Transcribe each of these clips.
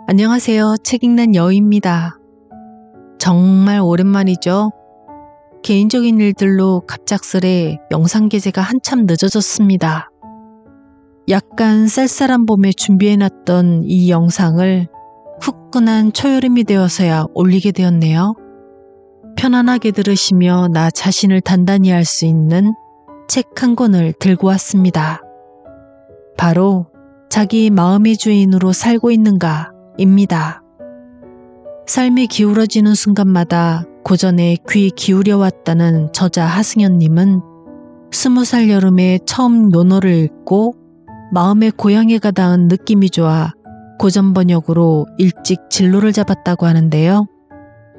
안녕하세요. 책 읽는 여희입니다. 정말 오랜만이죠? 개인적인 일들로 갑작스레 영상 게재가 한참 늦어졌습니다. 약간 쌀쌀한 봄에 준비해놨던 이 영상을 후끈한 초여름이 되어서야 올리게 되었네요. 편안하게 들으시며 나 자신을 단단히 할 수 있는 책 한 권을 들고 왔습니다. 바로 자기 마음의 주인으로 살고 있는가 입니다. 삶이 기울어지는 순간마다 고전에 귀 기울여왔다는 저자 하승연님은 20살 여름에 처음 논어를 읽고 마음의 고향에가 닿은 느낌이 좋아 고전 번역으로 일찍 진로를 잡았다고 하는데요.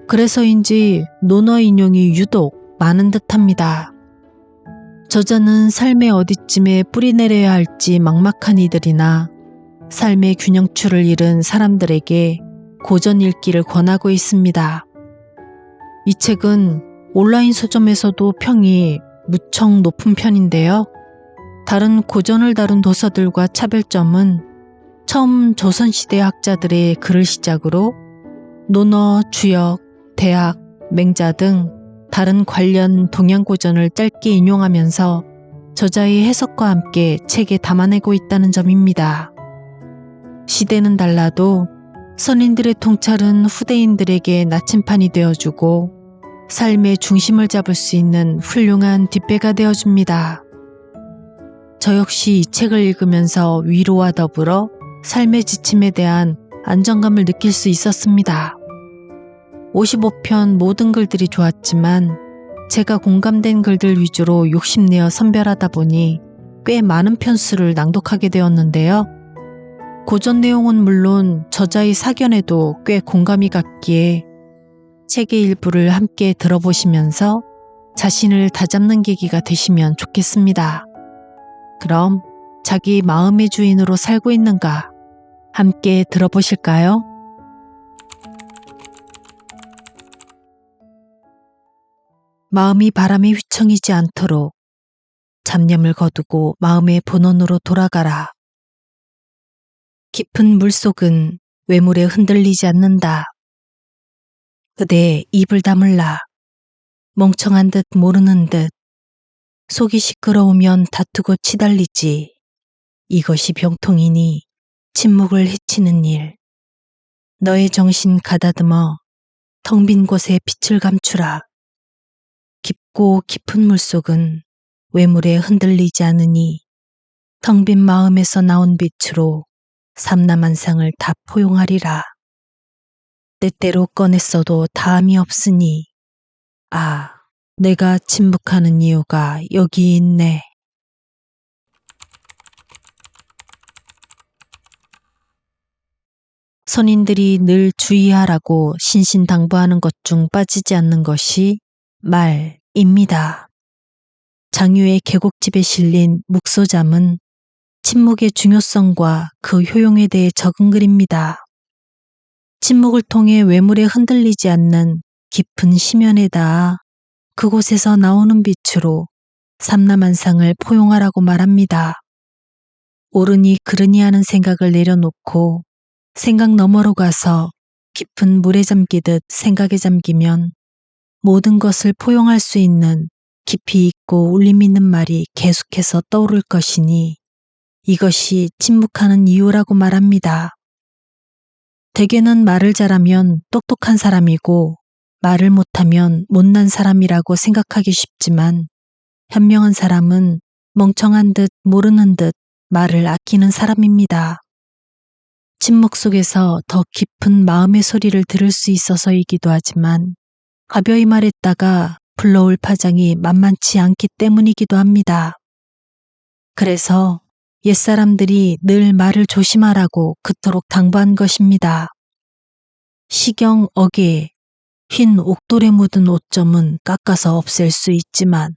그래서인지 논어 인용이 유독 많은 듯합니다. 저자는 삶의 어디쯤에 뿌리 내려야 할지 막막한 이들이나 삶의 균형추를 잃은 사람들에게 고전 읽기를 권하고 있습니다. 이 책은 온라인 서점에서도 평이 무척 높은 편인데요. 다른 고전을 다룬 도서들과 차별점은 처음 조선시대 학자들의 글을 시작으로 논어, 주역, 대학, 맹자 등 다른 관련 동양고전을 짧게 인용하면서 저자의 해석과 함께 책에 담아내고 있다는 점입니다. 시대는 달라도 선인들의 통찰은 후대인들에게 나침판이 되어주고 삶의 중심을 잡을 수 있는 훌륭한 뒷배가 되어줍니다. 저 역시 이 책을 읽으면서 위로와 더불어 삶의 지침에 대한 안정감을 느낄 수 있었습니다. 55편 모든 글들이 좋았지만 제가 공감된 글들 위주로 욕심내어 선별하다 보니 꽤 많은 편수를 낭독하게 되었는데요. 고전 내용은 물론 저자의 사견에도 꽤 공감이 갔기에 책의 일부를 함께 들어보시면서 자신을 다잡는 계기가 되시면 좋겠습니다. 그럼 자기 마음의 주인으로 살고 있는가 함께 들어보실까요? 마음이 바람에 휘청이지 않도록 잡념을 거두고 마음의 본원으로 돌아가라. 깊은 물속은 외물에 흔들리지 않는다. 그대 입을 다물라. 멍청한 듯 모르는 듯 속이 시끄러우면 다투고 치달리지. 이것이 병통이니 침묵을 해치는 일. 너의 정신 가다듬어 텅 빈 곳에 빛을 감추라. 깊고 깊은 물속은 외물에 흔들리지 않으니 텅 빈 마음에서 나온 빛으로 삼라만상을 다 포용하리라. 때때로 꺼냈어도 다함이 없으니 아, 내가 침묵하는 이유가 여기 있네. 선인들이 늘 주의하라고 신신당부하는 것 중 빠지지 않는 것이 말입니다. 장유의 계곡집에 실린 묵소잠은 침묵의 중요성과 그 효용에 대해 적은 글입니다. 침묵을 통해 외물에 흔들리지 않는 깊은 심연에 닿아 그곳에서 나오는 빛으로 삼라만상을 포용하라고 말합니다. 옳으니 그르니 하는 생각을 내려놓고 생각 너머로 가서 깊은 물에 잠기듯 생각에 잠기면 모든 것을 포용할 수 있는 깊이 있고 울림 있는 말이 계속해서 떠오를 것이니 이것이 침묵하는 이유라고 말합니다. 대개는 말을 잘하면 똑똑한 사람이고 말을 못하면 못난 사람이라고 생각하기 쉽지만 현명한 사람은 멍청한 듯 모르는 듯 말을 아끼는 사람입니다. 침묵 속에서 더 깊은 마음의 소리를 들을 수 있어서이기도 하지만 가벼이 말했다가 불러올 파장이 만만치 않기 때문이기도 합니다. 그래서 옛사람들이 늘 말을 조심하라고 그토록 당부한 것입니다. 시경 어귀에 흰 옥돌에 묻은 오점은 깎아서 없앨 수 있지만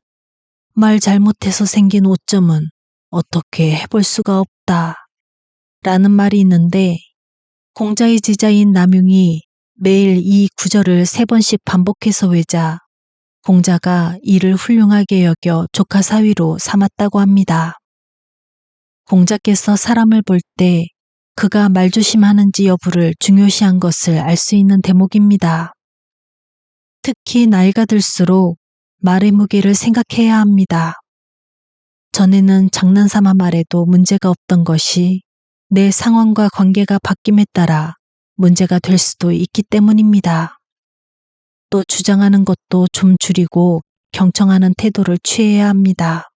말 잘못해서 생긴 오점은 어떻게 해볼 수가 없다. 라는 말이 있는데 공자의 제자인 남융이 매일 이 구절을 3번씩 반복해서 외자 공자가 이를 훌륭하게 여겨 조카 사위로 삼았다고 합니다. 공자께서 사람을 볼 때 그가 말조심하는지 여부를 중요시한 것을 알 수 있는 대목입니다. 특히 나이가 들수록 말의 무게를 생각해야 합니다. 전에는 장난삼아 말해도 문제가 없던 것이 내 상황과 관계가 바뀜에 따라 문제가 될 수도 있기 때문입니다. 또 주장하는 것도 좀 줄이고 경청하는 태도를 취해야 합니다.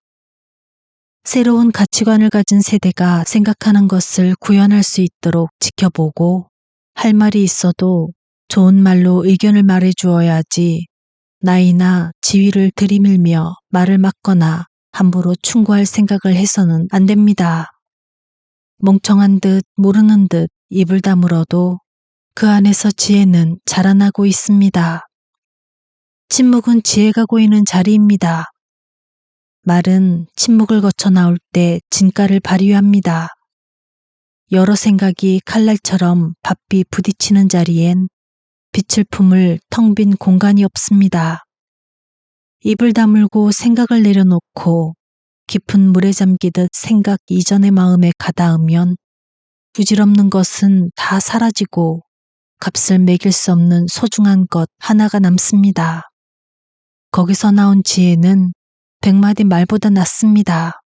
새로운 가치관을 가진 세대가 생각하는 것을 구현할 수 있도록 지켜보고 할 말이 있어도 좋은 말로 의견을 말해 주어야지 나이나 지위를 들이밀며 말을 막거나 함부로 충고할 생각을 해서는 안 됩니다. 멍청한 듯 모르는 듯 입을 다물어도 그 안에서 지혜는 자라나고 있습니다. 침묵은 지혜가 고이는 자리입니다. 말은 침묵을 거쳐 나올 때 진가를 발휘합니다. 여러 생각이 칼날처럼 바삐 부딪히는 자리엔 빛을 품을 텅 빈 공간이 없습니다. 입을 다물고 생각을 내려놓고 깊은 물에 잠기듯 생각 이전의 마음에 가닿으면 부질없는 것은 다 사라지고 값을 매길 수 없는 소중한 것 하나가 남습니다. 거기서 나온 지혜는 100마디 말보다 낫습니다.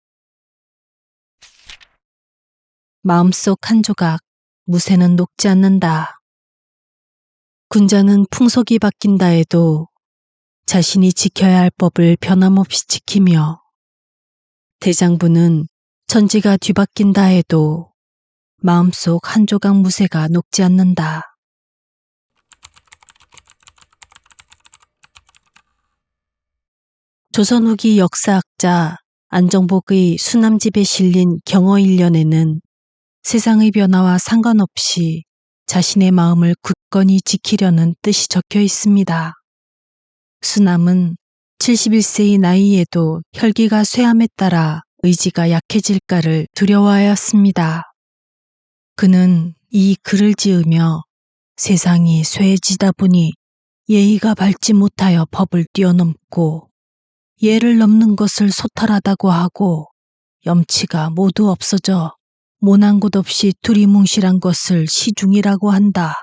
마음속 한 조각, 무쇠는 녹지 않는다. 군자는 풍속이 바뀐다 해도 자신이 지켜야 할 법을 변함없이 지키며 대장부는 천지가 뒤바뀐다 해도 마음속 한 조각 무쇠가 녹지 않는다. 조선 후기 역사학자 안정복의 수남집에 실린 경어일련에는 세상의 변화와 상관없이 자신의 마음을 굳건히 지키려는 뜻이 적혀 있습니다. 수남은 71세의 나이에도 혈기가 쇠함에 따라 의지가 약해질까를 두려워하였습니다. 그는 이 글을 지으며 세상이 쇠해지다 보니 예의가 밟지 못하여 법을 뛰어넘고 예를 넘는 것을 소탈하다고 하고 염치가 모두 없어져 모난 곳 없이 두리뭉실한 것을 시중이라고 한다.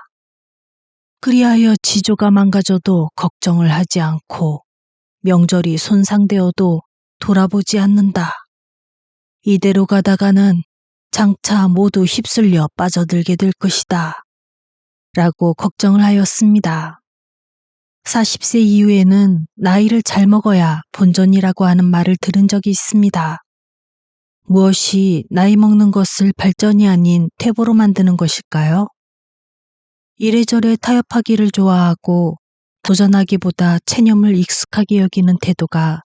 그리하여 지조가 망가져도 걱정을 하지 않고 명절이 손상되어도 돌아보지 않는다. 이대로 가다가는 장차 모두 휩쓸려 빠져들게 될 것이다. 라고 걱정을 하였습니다. 40세 이후에는 나이를 잘 먹어야 본전이라고 하는 말을 들은 적이 있습니다. 무엇이 나이 먹는 것을 발전이 아닌 퇴보로 만드는 것일까요? 이래저래 타협하기를 좋아하고 도전하기보다 체념을 익숙하게 여기는 태도가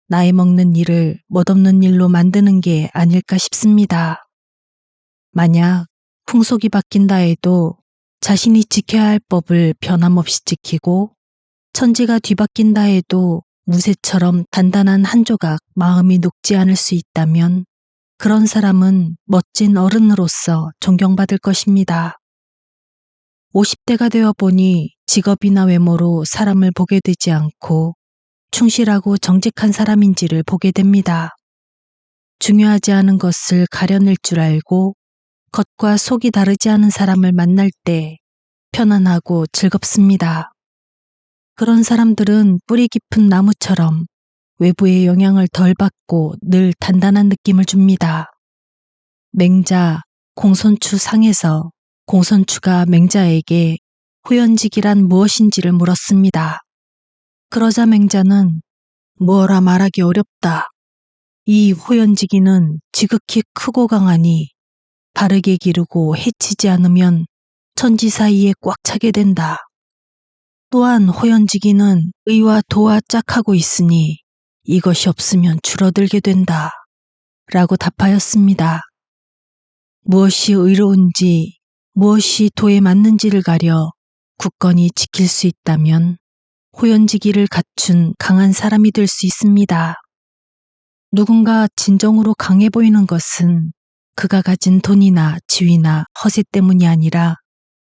나이 먹는 일을 멋없는 일로 만드는 게 아닐까 싶습니다. 만약 풍속이 바뀐다 해도 자신이 지켜야 할 법을 변함없이 지키고 천지가 뒤바뀐다 해도 무쇠처럼 단단한 한 조각 마음이 녹지 않을 수 있다면 그런 사람은 멋진 어른으로서 존경받을 것입니다. 50대가 되어 보니 직업이나 외모로 사람을 보게 되지 않고 충실하고 정직한 사람인지를 보게 됩니다. 중요하지 않은 것을 가려낼 줄 알고 겉과 속이 다르지 않은 사람을 만날 때 편안하고 즐겁습니다. 그런 사람들은 뿌리 깊은 나무처럼 외부의 영향을 덜 받고 늘 단단한 느낌을 줍니다. 맹자 공손추 상에서 공손추가 맹자에게 호연직이란 무엇인지를 물었습니다. 그러자 맹자는 뭐라 말하기 어렵다. 이 호연지기는 지극히 크고 강하니 바르게 기르고 해치지 않으면 천지 사이에 꽉 차게 된다. 또한 호연지기는 의와 도와 짝하고 있으니 이것이 없으면 줄어들게 된다. 라고 답하였습니다. 무엇이 의로운지 무엇이 도에 맞는지를 가려 굳건히 지킬 수 있다면 호연지기를 갖춘 강한 사람이 될 수 있습니다. 누군가 진정으로 강해 보이는 것은 그가 가진 돈이나 지위나 허세 때문이 아니라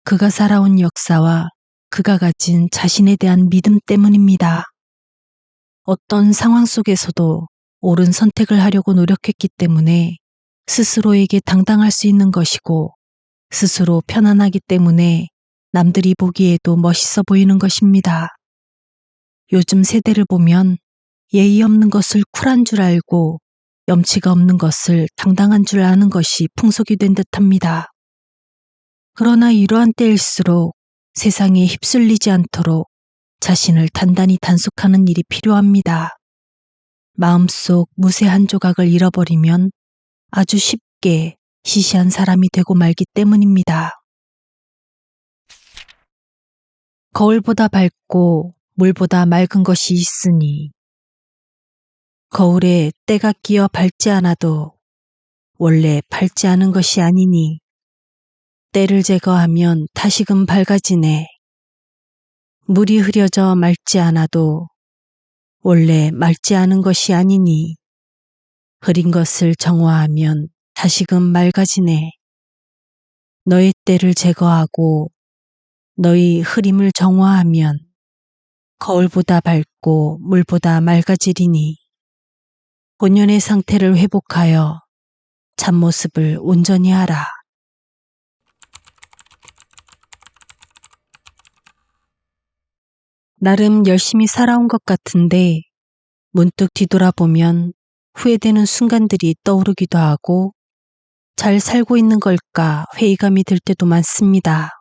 그가 살아온 역사와 그가 가진 자신에 대한 믿음 때문입니다. 어떤 상황 속에서도 옳은 선택을 하려고 노력했기 때문에 스스로에게 당당할 수 있는 것이고 스스로 편안하기 때문에 남들이 보기에도 멋있어 보이는 것입니다. 요즘 세대를 보면 예의 없는 것을 쿨한 줄 알고 염치가 없는 것을 당당한 줄 아는 것이 풍속이 된 듯합니다. 그러나 이러한 때일수록 세상에 휩쓸리지 않도록 자신을 단단히 단속하는 일이 필요합니다. 마음속 무쇠 한 조각을 잃어버리면 아주 쉽게 시시한 사람이 되고 말기 때문입니다. 거울보다 밝고 물보다 맑은 것이 있으니 거울에 때가 끼어 밝지 않아도 원래 밝지 않은 것이 아니니 때를 제거하면 다시금 밝아지네. 물이 흐려져 맑지 않아도 원래 맑지 않은 것이 아니니 흐린 것을 정화하면 다시금 맑아지네. 너의 때를 제거하고 너의 흐림을 정화하면 거울보다 밝고 물보다 맑아지리니 본연의 상태를 회복하여 참모습을 온전히 하라. 나름 열심히 살아온 것 같은데 문득 뒤돌아보면 후회되는 순간들이 떠오르기도 하고 잘 살고 있는 걸까 회의감이 들 때도 많습니다.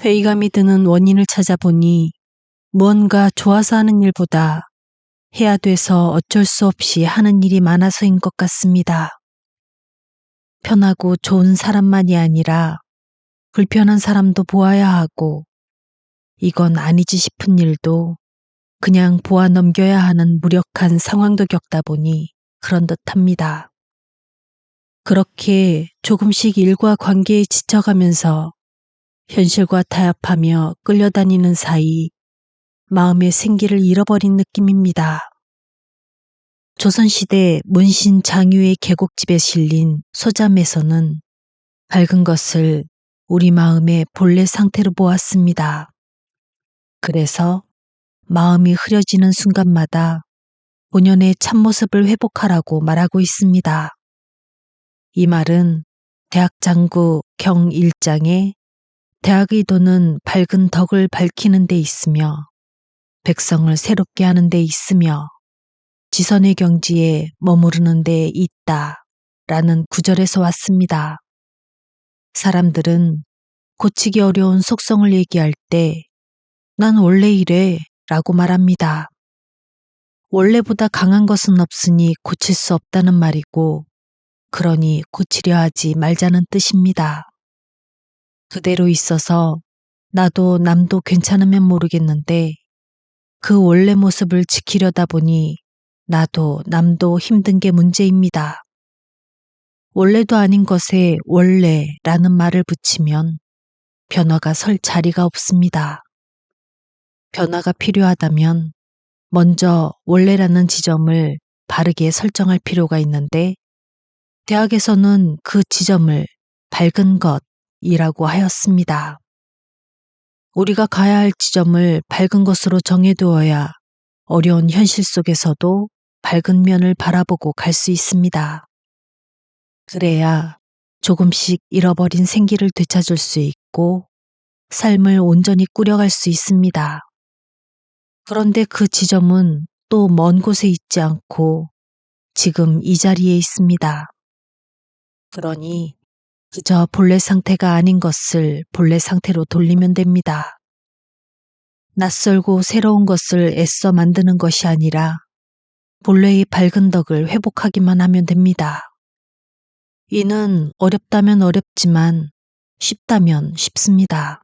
회의감이 드는 원인을 찾아보니 무언가 좋아서 하는 일보다 해야 돼서 어쩔 수 없이 하는 일이 많아서인 것 같습니다. 편하고 좋은 사람만이 아니라 불편한 사람도 보아야 하고 이건 아니지 싶은 일도 그냥 보아 넘겨야 하는 무력한 상황도 겪다 보니 그런 듯합니다. 그렇게 조금씩 일과 관계에 지쳐가면서 현실과 타협하며 끌려다니는 사이 마음의 생기를 잃어버린 느낌입니다. 조선시대 문신 장유의 계곡집에 실린 소잠에서는 밝은 것을 우리 마음의 본래 상태로 보았습니다. 그래서 마음이 흐려지는 순간마다 본연의 참모습을 회복하라고 말하고 있습니다. 이 말은 대학 장구 경 1장에 대학의 도는 밝은 덕을 밝히는 데 있으며 백성을 새롭게 하는 데 있으며 지선의 경지에 머무르는 데 있다 라는 구절에서 왔습니다. 사람들은 고치기 어려운 속성을 얘기할 때 난 원래 이래 라고 말합니다. 원래보다 강한 것은 없으니 고칠 수 없다는 말이고 그러니 고치려 하지 말자는 뜻입니다. 그대로 있어서 나도 남도 괜찮으면 모르겠는데 그 원래 모습을 지키려다 보니 나도 남도 힘든 게 문제입니다. 원래도 아닌 것에 원래라는 말을 붙이면 변화가 설 자리가 없습니다. 변화가 필요하다면 먼저 원래라는 지점을 바르게 설정할 필요가 있는데 대학에서는 그 지점을 밝은 것이라고 하였습니다. 우리가 가야 할 지점을 밝은 것으로 정해두어야 어려운 현실 속에서도 밝은 면을 바라보고 갈 수 있습니다. 그래야 조금씩 잃어버린 생기를 되찾을 수 있고 삶을 온전히 꾸려갈 수 있습니다. 그런데 그 지점은 또 먼 곳에 있지 않고 지금 이 자리에 있습니다. 그러니 그저 본래 상태가 아닌 것을 본래 상태로 돌리면 됩니다. 낯설고 새로운 것을 애써 만드는 것이 아니라 본래의 밝은 덕을 회복하기만 하면 됩니다. 이는 어렵다면 어렵지만 쉽다면 쉽습니다.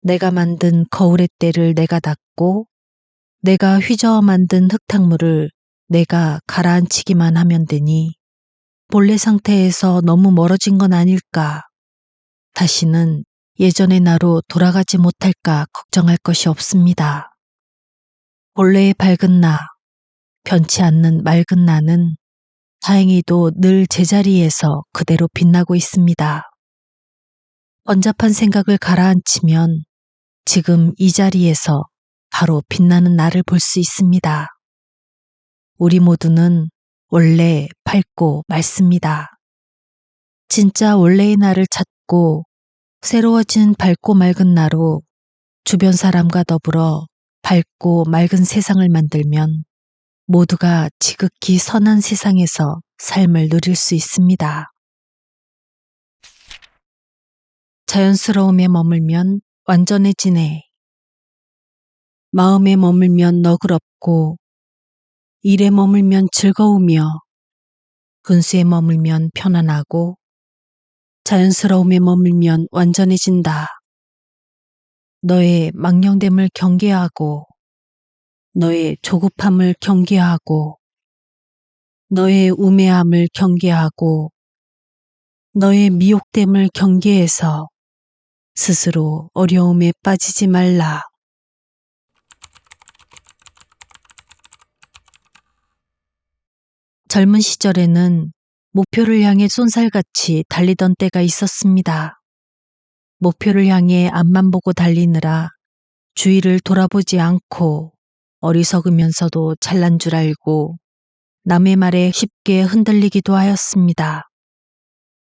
내가 만든 거울의 때를 내가 닦고 내가 휘저어 만든 흙탕물을 내가 가라앉히기만 하면 되니 본래 상태에서 너무 멀어진 건 아닐까, 다시는 예전의 나로 돌아가지 못할까 걱정할 것이 없습니다. 본래의 밝은 나, 변치 않는 맑은 나는 다행히도 늘 제자리에서 그대로 빛나고 있습니다. 번잡한 생각을 가라앉히면 지금 이 자리에서 바로 빛나는 나를 볼 수 있습니다. 우리 모두는 원래 밝고 맑습니다. 진짜 원래의 나를 찾고 새로워진 밝고 맑은 나로 주변 사람과 더불어 밝고 맑은 세상을 만들면 모두가 지극히 선한 세상에서 삶을 누릴 수 있습니다. 자연스러움에 머물면 완전해지네. 마음에 머물면 너그럽고 일에 머물면 즐거우며 분수에 머물면 편안하고 자연스러움에 머물면 완전해진다. 너의 망령됨을 경계하고 너의 조급함을 경계하고 너의 우매함을 경계하고 너의 미혹됨을 경계해서 스스로 어려움에 빠지지 말라. 젊은 시절에는 목표를 향해 쏜살같이 달리던 때가 있었습니다. 목표를 향해 앞만 보고 달리느라 주위를 돌아보지 않고 어리석으면서도 잘난 줄 알고 남의 말에 쉽게 흔들리기도 하였습니다.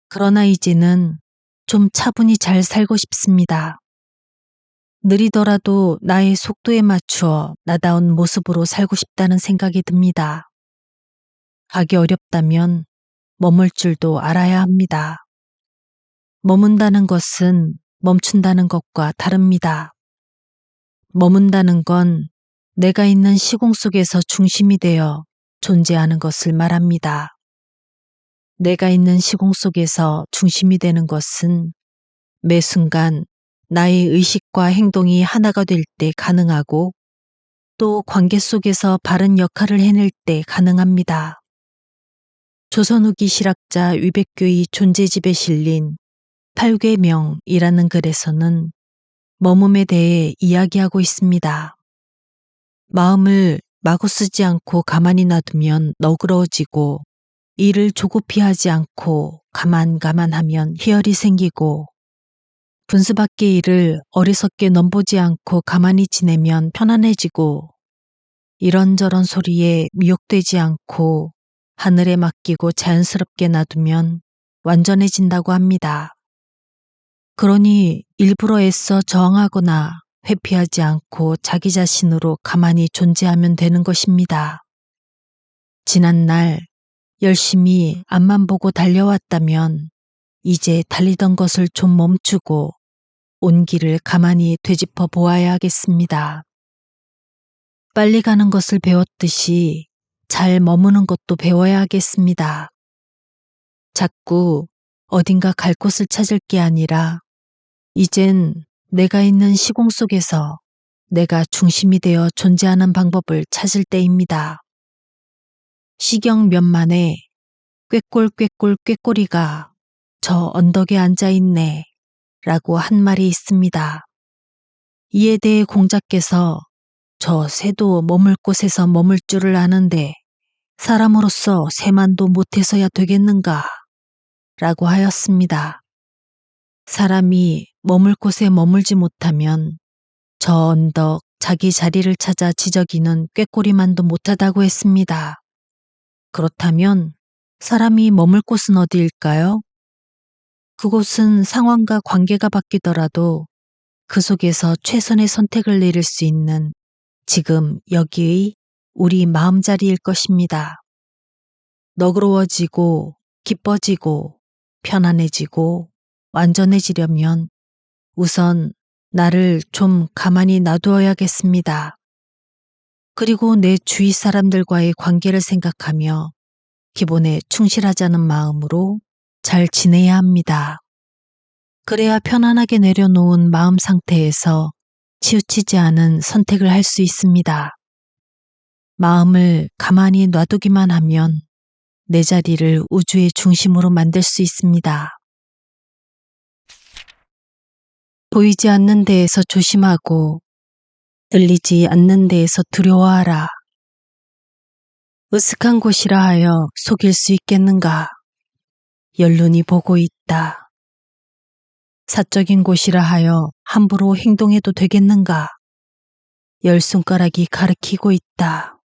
그러나 이제는 좀 차분히 잘 살고 싶습니다. 느리더라도 나의 속도에 맞추어 나다운 모습으로 살고 싶다는 생각이 듭니다. 가기 어렵다면 머물 줄도 알아야 합니다. 머문다는 것은 멈춘다는 것과 다릅니다. 머문다는 건 내가 있는 시공 속에서 중심이 되어 존재하는 것을 말합니다. 내가 있는 시공 속에서 중심이 되는 것은 매 순간 나의 의식과 행동이 하나가 될 때 가능하고 또 관계 속에서 바른 역할을 해낼 때 가능합니다. 조선 후기 실학자 위백교의 존재집에 실린 8궤명이라는 글에서는 머뭅에 대해 이야기하고 있습니다. 마음을 마구 쓰지 않고 가만히 놔두면 너그러워지고 일을 조급히 하지 않고 가만가만하면 희열이 생기고 분수 밖의 일을 어리석게 넘보지 않고 가만히 지내면 편안해지고 이런저런 소리에 미혹되지 않고 하늘에 맡기고 자연스럽게 놔두면 완전해진다고 합니다. 그러니 일부러 애써 저항하거나 회피하지 않고 자기 자신으로 가만히 존재하면 되는 것입니다. 지난날 열심히 앞만 보고 달려왔다면 이제 달리던 것을 좀 멈추고 온 길을 가만히 되짚어 보아야 하겠습니다. 빨리 가는 것을 배웠듯이 잘 머무는 것도 배워야 하겠습니다. 자꾸 어딘가 갈 곳을 찾을 게 아니라 이젠 내가 있는 시공 속에서 내가 중심이 되어 존재하는 방법을 찾을 때입니다. 시경 몇 만에 꾀꼴 꾀꼬리가 저 언덕에 앉아있네 라고 한 말이 있습니다. 이에 대해 공자께서 저 새도 머물 곳에서 머물 줄을 아는데 사람으로서 새만도 못해서야 되겠는가 라고 하였습니다. 사람이 머물 곳에 머물지 못하면 저 언덕 자기 자리를 찾아 지저귀는 꾀꼬리만도 못하다고 했습니다. 그렇다면 사람이 머물 곳은 어디일까요? 그곳은 상황과 관계가 바뀌더라도 그 속에서 최선의 선택을 내릴 수 있는 지금 여기의 우리 마음자리일 것입니다. 너그러워지고 기뻐지고 편안해지고 완전해지려면 우선 나를 좀 가만히 놔두어야겠습니다. 그리고 내 주위 사람들과의 관계를 생각하며 기본에 충실하자는 마음으로 잘 지내야 합니다. 그래야 편안하게 내려놓은 마음 상태에서 치우치지 않은 선택을 할 수 있습니다. 마음을 가만히 놔두기만 하면 내 자리를 우주의 중심으로 만들 수 있습니다. 보이지 않는 데에서 조심하고 들리지 않는 데에서 두려워하라. 으슥한 곳이라 하여 속일 수 있겠는가? 연륜이 보고 있다. 사적인 곳이라 하여 함부로 행동해도 되겠는가? 열 손가락이 가리키고 있다.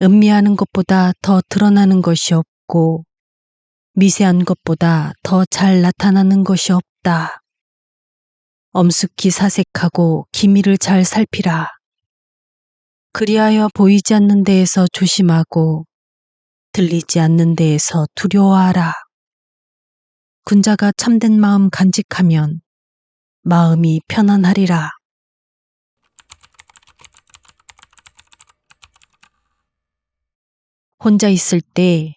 음미하는 것보다 더 드러나는 것이 없고 미세한 것보다 더 잘 나타나는 것이 없다. 엄숙히 사색하고 기미를 잘 살피라. 그리하여 보이지 않는 데에서 조심하고 들리지 않는 데에서 두려워하라. 군자가 참된 마음 간직하면 마음이 편안하리라. 혼자 있을 때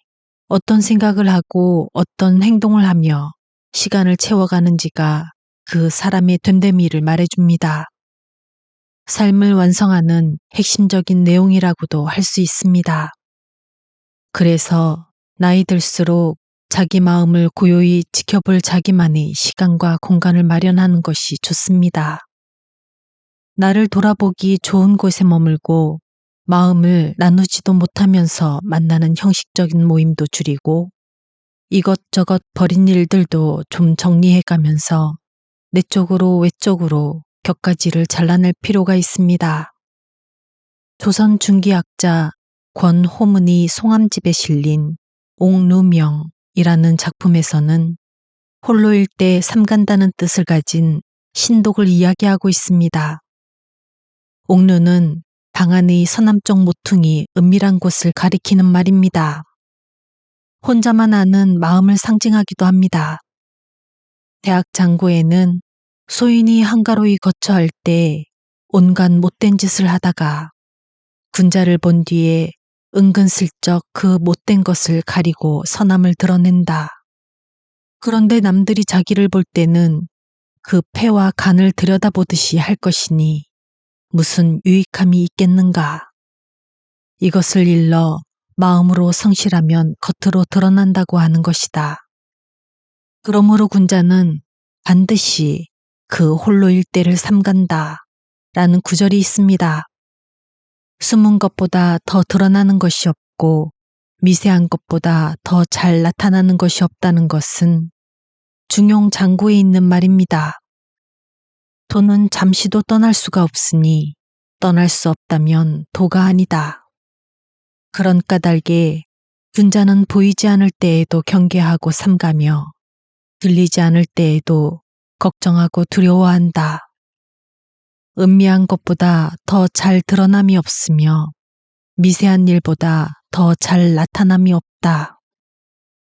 어떤 생각을 하고 어떤 행동을 하며 시간을 채워가는지가 그 사람의 됨됨이를 말해줍니다. 삶을 완성하는 핵심적인 내용이라고도 할 수 있습니다. 그래서 나이 들수록 자기 마음을 고요히 지켜볼 자기만의 시간과 공간을 마련하는 것이 좋습니다. 나를 돌아보기 좋은 곳에 머물고 마음을 나누지도 못하면서 만나는 형식적인 모임도 줄이고 이것저것 버린 일들도 좀 정리해 가면서 내적으로 외적으로 격가지를 잘라낼 필요가 있습니다. 조선 중기학자 권호문이 송암집에 실린 옥루명이라는 작품에서는 홀로일 때 삼간다는 뜻을 가진 신독을 이야기하고 있습니다. 옥루는 방 안의 서남쪽 모퉁이 은밀한 곳을 가리키는 말입니다. 혼자만 아는 마음을 상징하기도 합니다. 대학 장고에는 소인이 한가로이 거처할 때 온갖 못된 짓을 하다가 군자를 본 뒤에 은근슬쩍 그 못된 것을 가리고 서남을 드러낸다. 그런데 남들이 자기를 볼 때는 그 폐와 간을 들여다보듯이 할 것이니 무슨 유익함이 있겠는가. 이것을 일러 마음으로 성실하면 겉으로 드러난다고 하는 것이다. 그러므로 군자는 반드시 그 홀로 일대를 삼간다 라는 구절이 있습니다. 숨은 것보다 더 드러나는 것이 없고 미세한 것보다 더 잘 나타나는 것이 없다는 것은 중용장구에 있는 말입니다. 도는 잠시도 떠날 수가 없으니 떠날 수 없다면 도가 아니다. 그런 까닭에 군자는 보이지 않을 때에도 경계하고 삼가며 들리지 않을 때에도 걱정하고 두려워한다. 은미한 것보다 더 잘 드러남이 없으며 미세한 일보다 더 잘 나타남이 없다.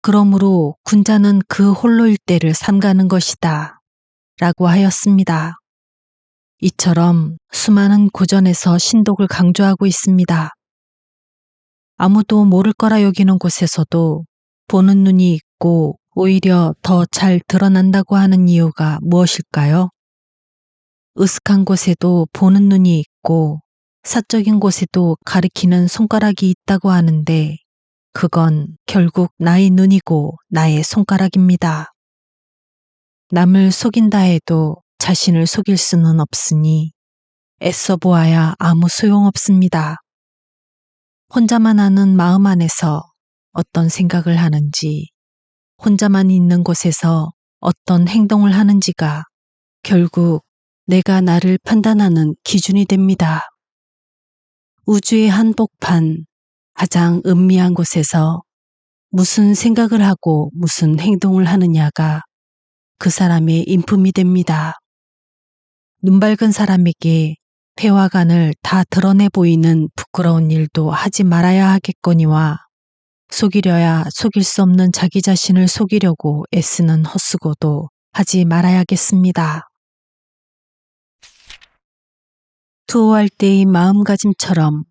그러므로 군자는 그 홀로일 때를 삼가는 것이다. 라고 하였습니다. 이처럼 수많은 고전에서 신독을 강조하고 있습니다. 아무도 모를 거라 여기는 곳에서도 보는 눈이 있고 오히려 더 잘 드러난다고 하는 이유가 무엇일까요? 으슥한 곳에도 보는 눈이 있고 사적인 곳에도 가리키는 손가락이 있다고 하는데 그건 결국 나의 눈이고 나의 손가락입니다. 남을 속인다 해도 자신을 속일 수는 없으니 애써 보아야 아무 소용없습니다. 혼자만 아는 마음 안에서 어떤 생각을 하는지, 혼자만 있는 곳에서 어떤 행동을 하는지가 결국 내가 나를 판단하는 기준이 됩니다. 우주의 한복판, 가장 은미한 곳에서 무슨 생각을 하고 무슨 행동을 하느냐가 그 사람의 인품이 됩니다. 눈 밝은 사람에게 폐와 간을 다 드러내 보이는 부끄러운 일도 하지 말아야 하겠거니와 속이려야 속일 수 없는 자기 자신을 속이려고 애쓰는 헛수고도 하지 말아야겠습니다. 투어할 때의 마음가짐처럼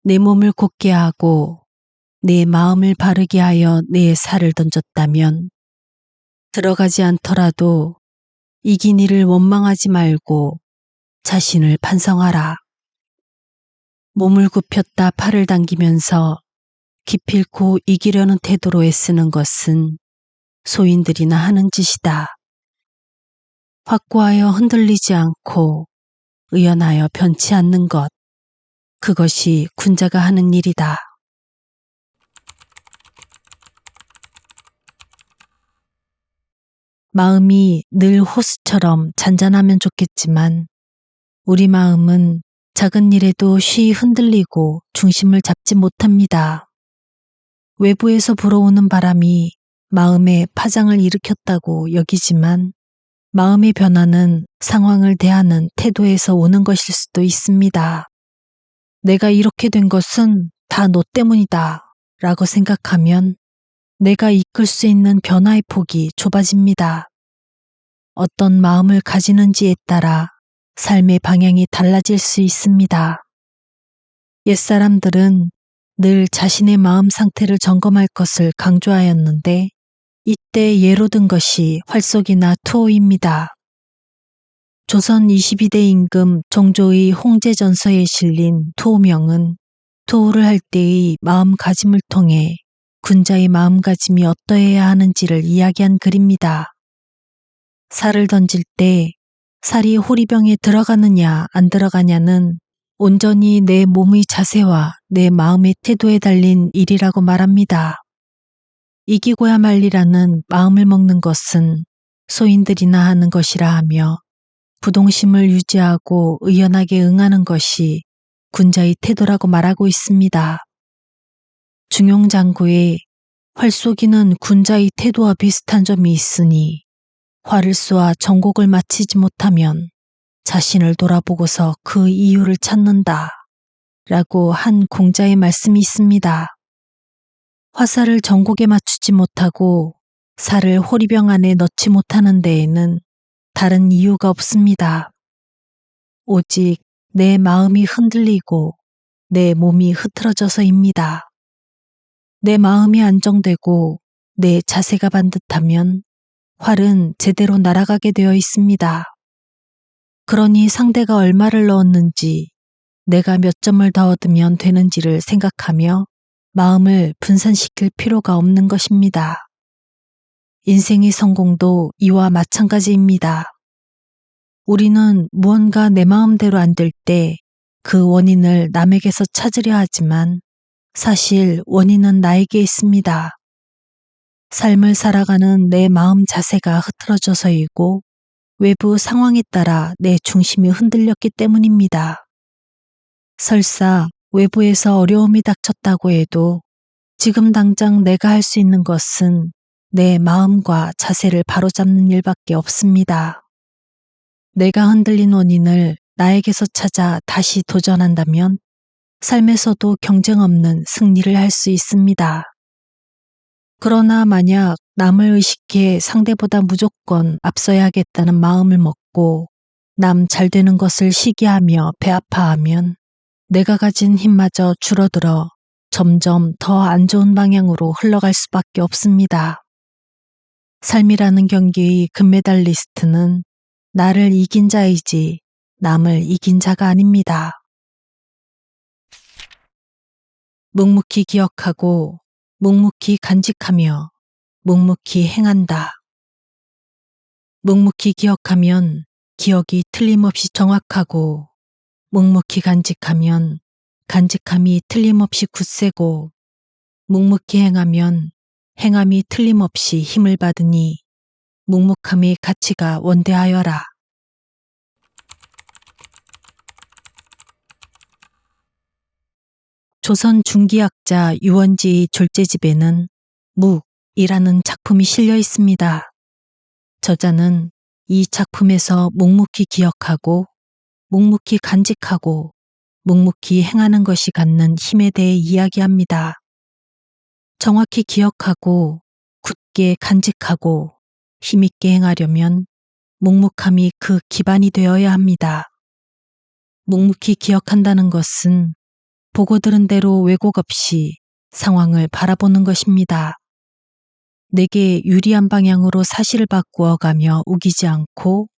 내 몸을 곧게 하고 내 마음을 바르게 하여 내 살을 던졌다면 들어가지 않더라도 이긴 이를 원망하지 말고 자신을 반성하라. 몸을 굽혔다 팔을 당기면서 기필코 이기려는 태도로 애쓰는 것은 소인들이나 하는 짓이다. 확고하여 흔들리지 않고 의연하여 변치 않는 것, 그것이 군자가 하는 일이다. 마음이 늘 호수처럼 잔잔하면 좋겠지만 우리 마음은 작은 일에도 쉬이 흔들리고 중심을 잡지 못합니다. 외부에서 불어오는 바람이 마음에 파장을 일으켰다고 여기지만 마음의 변화는 상황을 대하는 태도에서 오는 것일 수도 있습니다. 내가 이렇게 된 것은 다 너 때문이다 라고 생각하면 내가 이끌 수 있는 변화의 폭이 좁아집니다. 어떤 마음을 가지는지에 따라 삶의 방향이 달라질 수 있습니다. 옛사람들은 늘 자신의 마음 상태를 점검할 것을 강조하였는데 이때 예로 든 것이 활쏘기나 투호입니다. 조선 22대 임금 정조의 홍제전서에 실린 투호명은 투호를 할 때의 마음가짐을 통해 군자의 마음가짐이 어떠해야 하는지를 이야기한 글입니다. 살을 던질 때 살이 호리병에 들어가느냐 안 들어가냐는 온전히 내 몸의 자세와 내 마음의 태도에 달린 일이라고 말합니다. 이기고야 말리라는 마음을 먹는 것은 소인들이나 하는 것이라 하며 부동심을 유지하고 의연하게 응하는 것이 군자의 태도라고 말하고 있습니다. 중용장구에 활 쏘기는 군자의 태도와 비슷한 점이 있으니 활을 쏘아 정곡을 마치지 못하면 자신을 돌아보고서 그 이유를 찾는다 라고 한 공자의 말씀이 있습니다. 화살을 정곡에 맞추지 못하고 살을 호리병 안에 넣지 못하는 데에는 다른 이유가 없습니다. 오직 내 마음이 흔들리고 내 몸이 흐트러져서입니다. 내 마음이 안정되고 내 자세가 반듯하면 활은 제대로 날아가게 되어 있습니다. 그러니 상대가 얼마를 넣었는지 내가 몇 점을 더 얻으면 되는지를 생각하며 마음을 분산시킬 필요가 없는 것입니다. 인생의 성공도 이와 마찬가지입니다. 우리는 무언가 내 마음대로 안 될 때 그 원인을 남에게서 찾으려 하지만 사실 원인은 나에게 있습니다. 삶을 살아가는 내 마음 자세가 흐트러져서이고 외부 상황에 따라 내 중심이 흔들렸기 때문입니다. 설사 외부에서 어려움이 닥쳤다고 해도 지금 당장 내가 할 수 있는 것은 내 마음과 자세를 바로잡는 일밖에 없습니다. 내가 흔들린 원인을 나에게서 찾아 다시 도전한다면 삶에서도 경쟁 없는 승리를 할 수 있습니다. 그러나 만약 남을 의식해 상대보다 무조건 앞서야겠다는 마음을 먹고 남 잘 되는 것을 시기하며 배아파하면 내가 가진 힘마저 줄어들어 점점 더 안 좋은 방향으로 흘러갈 수밖에 없습니다. 삶이라는 경기의 금메달리스트는 나를 이긴 자이지 남을 이긴 자가 아닙니다. 묵묵히 기억하고 묵묵히 간직하며 묵묵히 행한다. 묵묵히 기억하면 기억이 틀림없이 정확하고 묵묵히 간직하면 간직함이 틀림없이 굳세고 묵묵히 행하면 행함이 틀림없이 힘을 받으니 묵묵함의 가치가 원대하여라. 조선 중기학자 유원지의 졸제집에는 묵이라는 작품이 실려 있습니다. 저자는 이 작품에서 묵묵히 기억하고 묵묵히 간직하고 묵묵히 행하는 것이 갖는 힘에 대해 이야기합니다. 정확히 기억하고 굳게 간직하고 힘있게 행하려면 묵묵함이 그 기반이 되어야 합니다. 묵묵히 기억한다는 것은 보고 들은 대로 왜곡 없이 상황을 바라보는 것입니다. 내게 유리한 방향으로 사실을 바꾸어가며 우기지 않고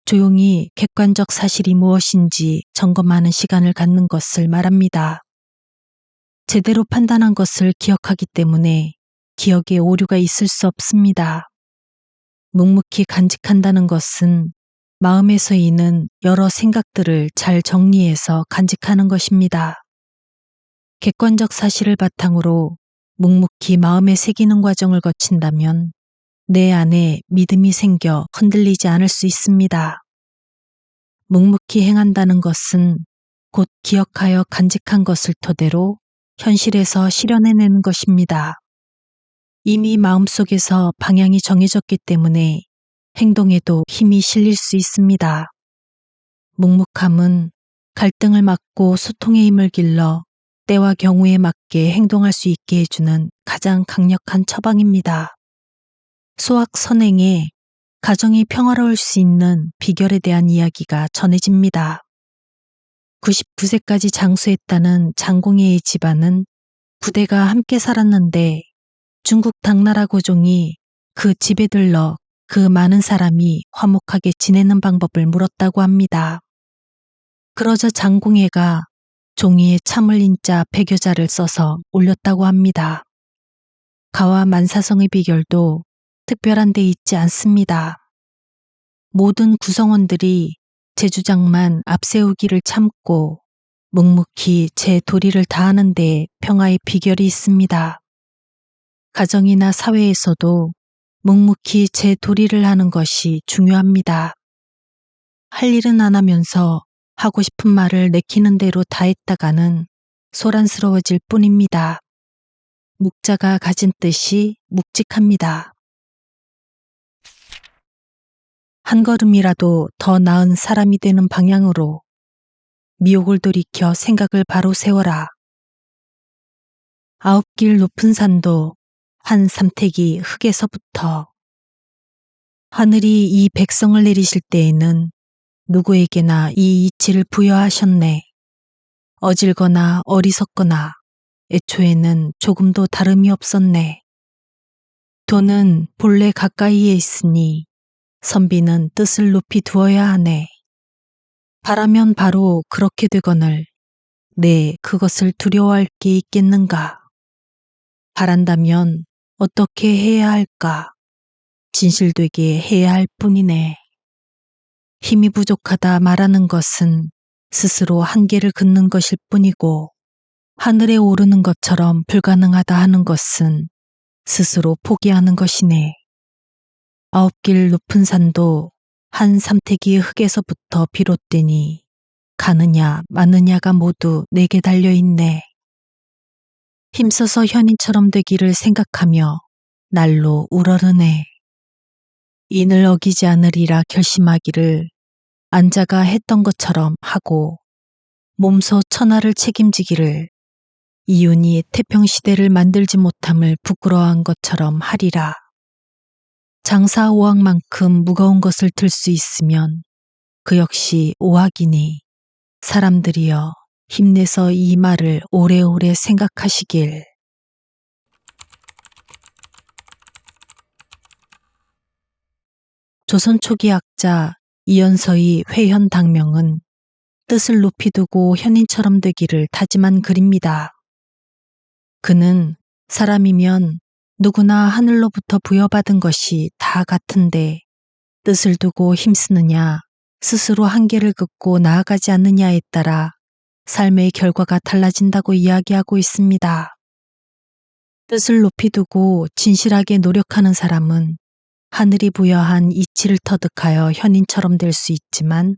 조용히 객관적 사실이 무엇인지 점검하는 시간을 갖는 것을 말합니다. 제대로 판단한 것을 기억하기 때문에 기억에 오류가 있을 수 없습니다. 묵묵히 간직한다는 것은 마음에서 이는 여러 생각들을 잘 정리해서 간직하는 것입니다. 객관적 사실을 바탕으로 묵묵히 마음에 새기는 과정을 거친다면 내 안에 믿음이 생겨 흔들리지 않을 수 있습니다. 묵묵히 행한다는 것은 곧 기억하여 간직한 것을 토대로 현실에서 실현해내는 것입니다. 이미 마음속에서 방향이 정해졌기 때문에 행동에도 힘이 실릴 수 있습니다. 묵묵함은 갈등을 막고 소통의 힘을 길러 때와 경우에 맞게 행동할 수 있게 해주는 가장 강력한 처방입니다. 소확 선행에 가정이 평화로울 수 있는 비결에 대한 이야기가 전해집니다. 99세까지 장수했다는 장공의 집안은 부대가 함께 살았는데 중국 당나라 고종이 그 집에 들러 그 많은 사람이 화목하게 지내는 방법을 물었다고 합니다. 그러자 장공회가 종이에 참을 인자 100여자를 써서 올렸다고 합니다. 가와 만사성의 비결도 특별한 데 있지 않습니다. 모든 구성원들이 제 주장만 앞세우기를 참고 묵묵히 제 도리를 다하는 데 평화의 비결이 있습니다. 가정이나 사회에서도 묵묵히 제 도리를 하는 것이 중요합니다. 할 일은 안 하면서 하고 싶은 말을 내키는 대로 다 했다가는 소란스러워질 뿐입니다. 묵자가 가진 뜻이 묵직합니다. 한 걸음이라도 더 나은 사람이 되는 방향으로 미혹을 돌이켜 생각을 바로 세워라. 9길 높은 산도 한 삼택이 흙에서부터. 하늘이 이 백성을 내리실 때에는 누구에게나 이 이치를 부여하셨네. 어질거나 어리석거나 애초에는 조금도 다름이 없었네. 도는 본래 가까이에 있으니 선비는 뜻을 높이 두어야 하네. 바라면 바로 그렇게 되거늘 내 그것을 두려워할 게 있겠는가. 바란다면 어떻게 해야 할까? 진실되게 해야 할 뿐이네. 힘이 부족하다 말하는 것은 스스로 한계를 긋는 것일 뿐이고 하늘에 오르는 것처럼 불가능하다 하는 것은 스스로 포기하는 것이네. 9길 높은 산도 한 삼택이 흙에서부터 비롯되니 가느냐 마느냐가 모두 내게 달려있네. 힘써서 현인처럼 되기를 생각하며 날로 우러르네. 인을 어기지 않으리라 결심하기를 안자가 했던 것처럼 하고 몸소 천하를 책임지기를 이윤이 태평시대를 만들지 못함을 부끄러워한 것처럼 하리라. 장사 오악만큼 무거운 것을 들 수 있으면 그 역시 오악이니 사람들이여 힘내서 이 말을 오래오래 생각하시길. 조선 초기 학자 이연서의 회현당명은 뜻을 높이 두고 현인처럼 되기를 다짐한 글입니다. 그는 사람이면 누구나 하늘로부터 부여받은 것이 다 같은데 뜻을 두고 힘쓰느냐 스스로 한계를 긋고 나아가지 않느냐에 따라 삶의 결과가 달라진다고 이야기하고 있습니다. 뜻을 높이 두고 진실하게 노력하는 사람은 하늘이 부여한 이치를 터득하여 현인처럼 될 수 있지만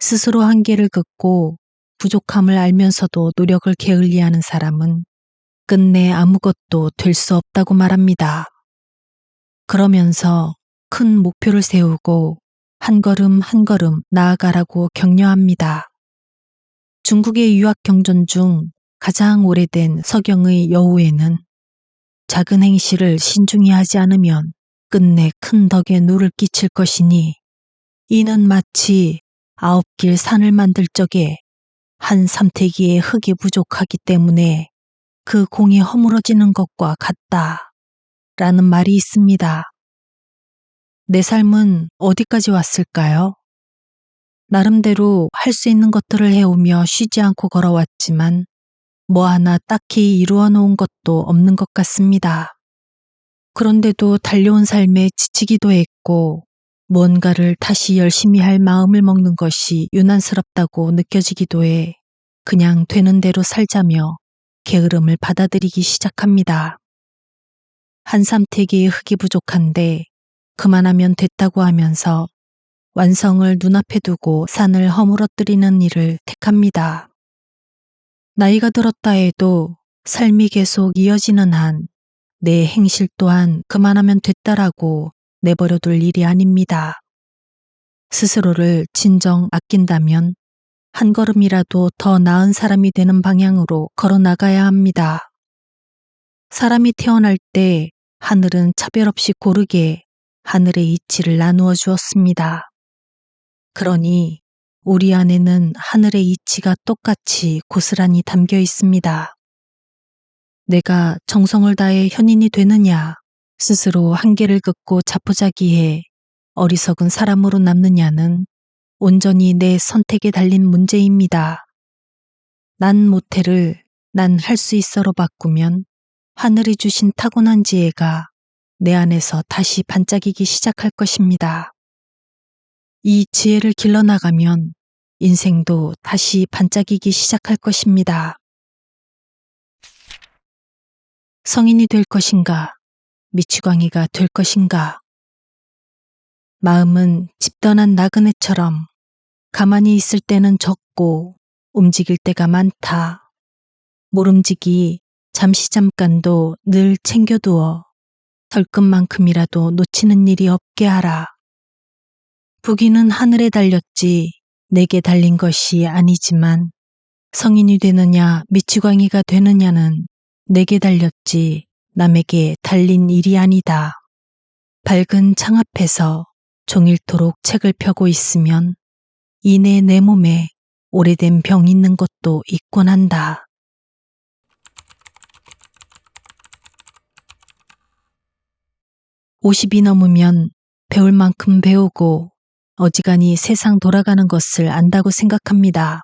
스스로 한계를 긋고 부족함을 알면서도 노력을 게을리하는 사람은 끝내 아무것도 될 수 없다고 말합니다. 그러면서 큰 목표를 세우고 한 걸음 한 걸음 나아가라고 격려합니다. 중국의 유학 경전 중 가장 오래된 서경의 여우에는 작은 행실을 신중히 하지 않으면 끝내 큰 덕에 누를 끼칠 것이니 이는 마치 9길 산을 만들 적에 한 삼태기의 흙이 부족하기 때문에 그 공이 허물어지는 것과 같다 라는 말이 있습니다. 내 삶은 어디까지 왔을까요? 나름대로 할 수 있는 것들을 해오며 쉬지 않고 걸어왔지만 뭐 하나 딱히 이루어 놓은 것도 없는 것 같습니다. 그런데도 달려온 삶에 지치기도 했고 무언가를 다시 열심히 할 마음을 먹는 것이 유난스럽다고 느껴지기도 해 그냥 되는 대로 살자며 게으름을 받아들이기 시작합니다. 한 삼태기의 흙이 부족한데 그만하면 됐다고 하면서 완성을 눈앞에 두고 산을 허물어뜨리는 일을 택합니다. 나이가 들었다 해도 삶이 계속 이어지는 한 내 행실 또한 그만하면 됐다라고 내버려둘 일이 아닙니다. 스스로를 진정 아낀다면 한 걸음이라도 더 나은 사람이 되는 방향으로 걸어 나가야 합니다. 사람이 태어날 때 하늘은 차별 없이 고르게 하늘의 이치를 나누어 주었습니다. 그러니 우리 안에는 하늘의 이치가 똑같이 고스란히 담겨 있습니다. 내가 정성을 다해 현인이 되느냐, 스스로 한계를 긋고 자포자기해 어리석은 사람으로 남느냐는 온전히 내 선택에 달린 문제입니다. 난 못해를 난 할 수 있어로 바꾸면 하늘이 주신 타고난 지혜가 내 안에서 다시 반짝이기 시작할 것입니다. 이 지혜를 길러나가면 인생도 다시 반짝이기 시작할 것입니다. 성인이 될 것인가, 미치광이가 될 것인가. 마음은 집던한 나그네처럼 가만히 있을 때는 적고 움직일 때가 많다. 모름지기 잠시 잠깐도 늘 챙겨두어 털끝만큼이라도 놓치는 일이 없게 하라. 부귀는 하늘에 달렸지 내게 달린 것이 아니지만 성인이 되느냐 미치광이가 되느냐는 내게 달렸지 남에게 달린 일이 아니다. 밝은 창 앞에서 종일토록 책을 펴고 있으면 이내 내 몸에 오래된 병 있는 것도 있곤 한다. 50이 넘으면 배울 만큼 배우고 어지간히 세상 돌아가는 것을 안다고 생각합니다.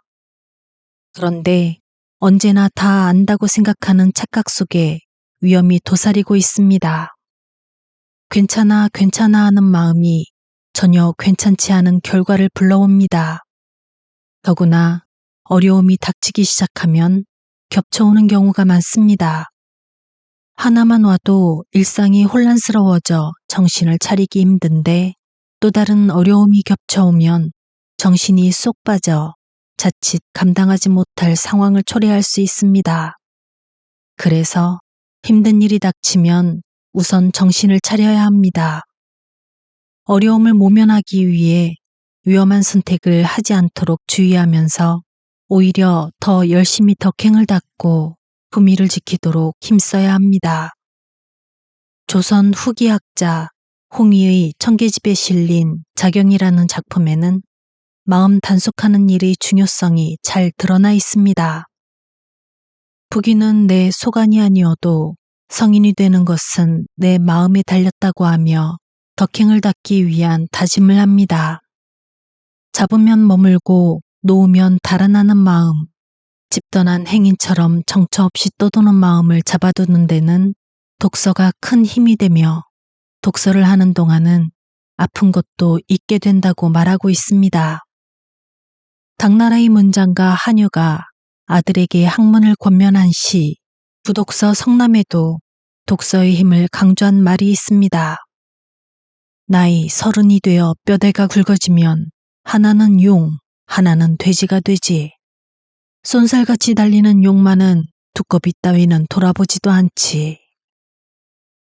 그런데 언제나 다 안다고 생각하는 착각 속에 위험이 도사리고 있습니다. 괜찮아, 괜찮아 하는 마음이 전혀 괜찮지 않은 결과를 불러옵니다. 더구나 어려움이 닥치기 시작하면 겹쳐오는 경우가 많습니다. 하나만 와도 일상이 혼란스러워져 정신을 차리기 힘든데 또 다른 어려움이 겹쳐오면 정신이 쏙 빠져 자칫 감당하지 못할 상황을 초래할 수 있습니다. 그래서 힘든 일이 닥치면 우선 정신을 차려야 합니다. 어려움을 모면하기 위해 위험한 선택을 하지 않도록 주의하면서 오히려 더 열심히 덕행을 닦고 품위를 지키도록 힘써야 합니다. 조선 후기 학자 홍위의 청계집에 실린 자경이라는 작품에는 마음 단속하는 일의 중요성이 잘 드러나 있습니다. 부귀는 내 소관이 아니어도 성인이 되는 것은 내 마음에 달렸다고 하며 덕행을 닦기 위한 다짐을 합니다. 잡으면 머물고 놓으면 달아나는 마음, 집던한 행인처럼 정처 없이 떠도는 마음을 잡아두는 데는 독서가 큰 힘이 되며 독서를 하는 동안은 아픈 것도 잊게 된다고 말하고 있습니다. 당나라의 문장가 한유가 아들에게 학문을 권면한 시 부독서 성남에도 독서의 힘을 강조한 말이 있습니다. 나이 30이 되어 뼈대가 굵어지면 하나는 용, 하나는 돼지가 되지. 쏜살같이 달리는 용만은 두꺼비 따위는 돌아보지도 않지.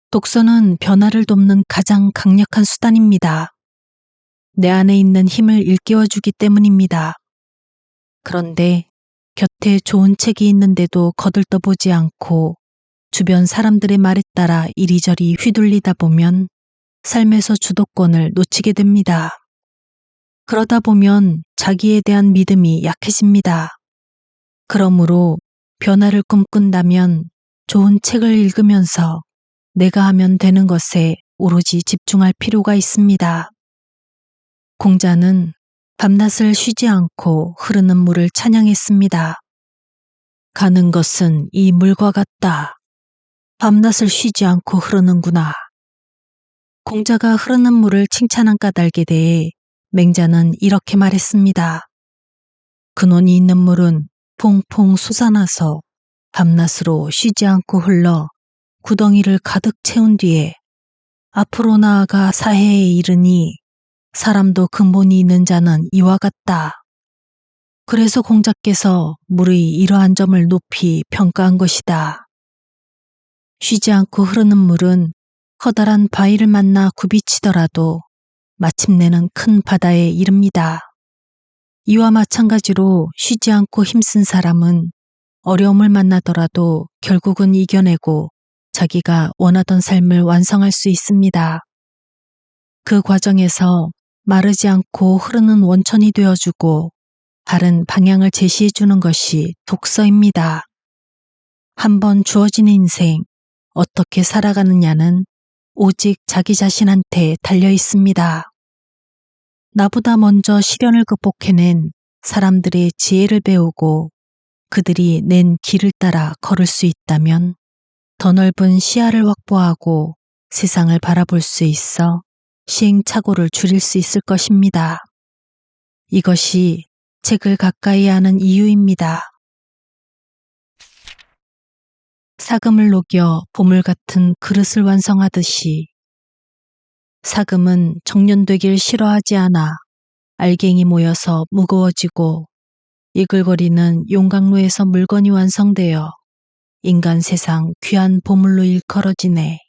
독서는 변화를 돕는 가장 강력한 수단입니다. 내 안에 있는 힘을 일깨워주기 때문입니다. 그런데 곁에 좋은 책이 있는데도 거들떠보지 않고 주변 사람들의 말에 따라 이리저리 휘둘리다 보면 삶에서 주도권을 놓치게 됩니다. 그러다 보면 자기에 대한 믿음이 약해집니다. 그러므로 변화를 꿈꾼다면 좋은 책을 읽으면서 내가 하면 되는 것에 오로지 집중할 필요가 있습니다. 공자는 밤낮을 쉬지 않고 흐르는 물을 찬양했습니다. 가는 것은 이 물과 같다. 밤낮을 쉬지 않고 흐르는구나. 공자가 흐르는 물을 칭찬한 까닭에 대해 맹자는 이렇게 말했습니다. 근원이 있는 물은 퐁퐁 솟아나서 밤낮으로 쉬지 않고 흘러 구덩이를 가득 채운 뒤에 앞으로 나아가 사해에 이르니 사람도 근본이 있는 자는 이와 같다. 그래서 공자께서 물의 이러한 점을 높이 평가한 것이다. 쉬지 않고 흐르는 물은 커다란 바위를 만나 굽이치더라도 마침내는 큰 바다에 이릅니다. 이와 마찬가지로 쉬지 않고 힘쓴 사람은 어려움을 만나더라도 결국은 이겨내고 자기가 원하던 삶을 완성할 수 있습니다. 그 과정에서 마르지 않고 흐르는 원천이 되어주고 바른 방향을 제시해주는 것이 독서입니다. 한번 주어진 인생, 어떻게 살아가느냐는 오직 자기 자신한테 달려 있습니다. 나보다 먼저 시련을 극복해낸 사람들의 지혜를 배우고 그들이 낸 길을 따라 걸을 수 있다면 더 넓은 시야를 확보하고 세상을 바라볼 수 있어 시행착오를 줄일 수 있을 것입니다. 이것이 책을 가까이 하는 이유입니다. 사금을 녹여 보물 같은 그릇을 완성하듯이 사금은 정련되길 싫어하지 않아 알갱이 모여서 무거워지고 이글거리는 용광로에서 물건이 완성되어 인간 세상 귀한 보물로 일컬어지네.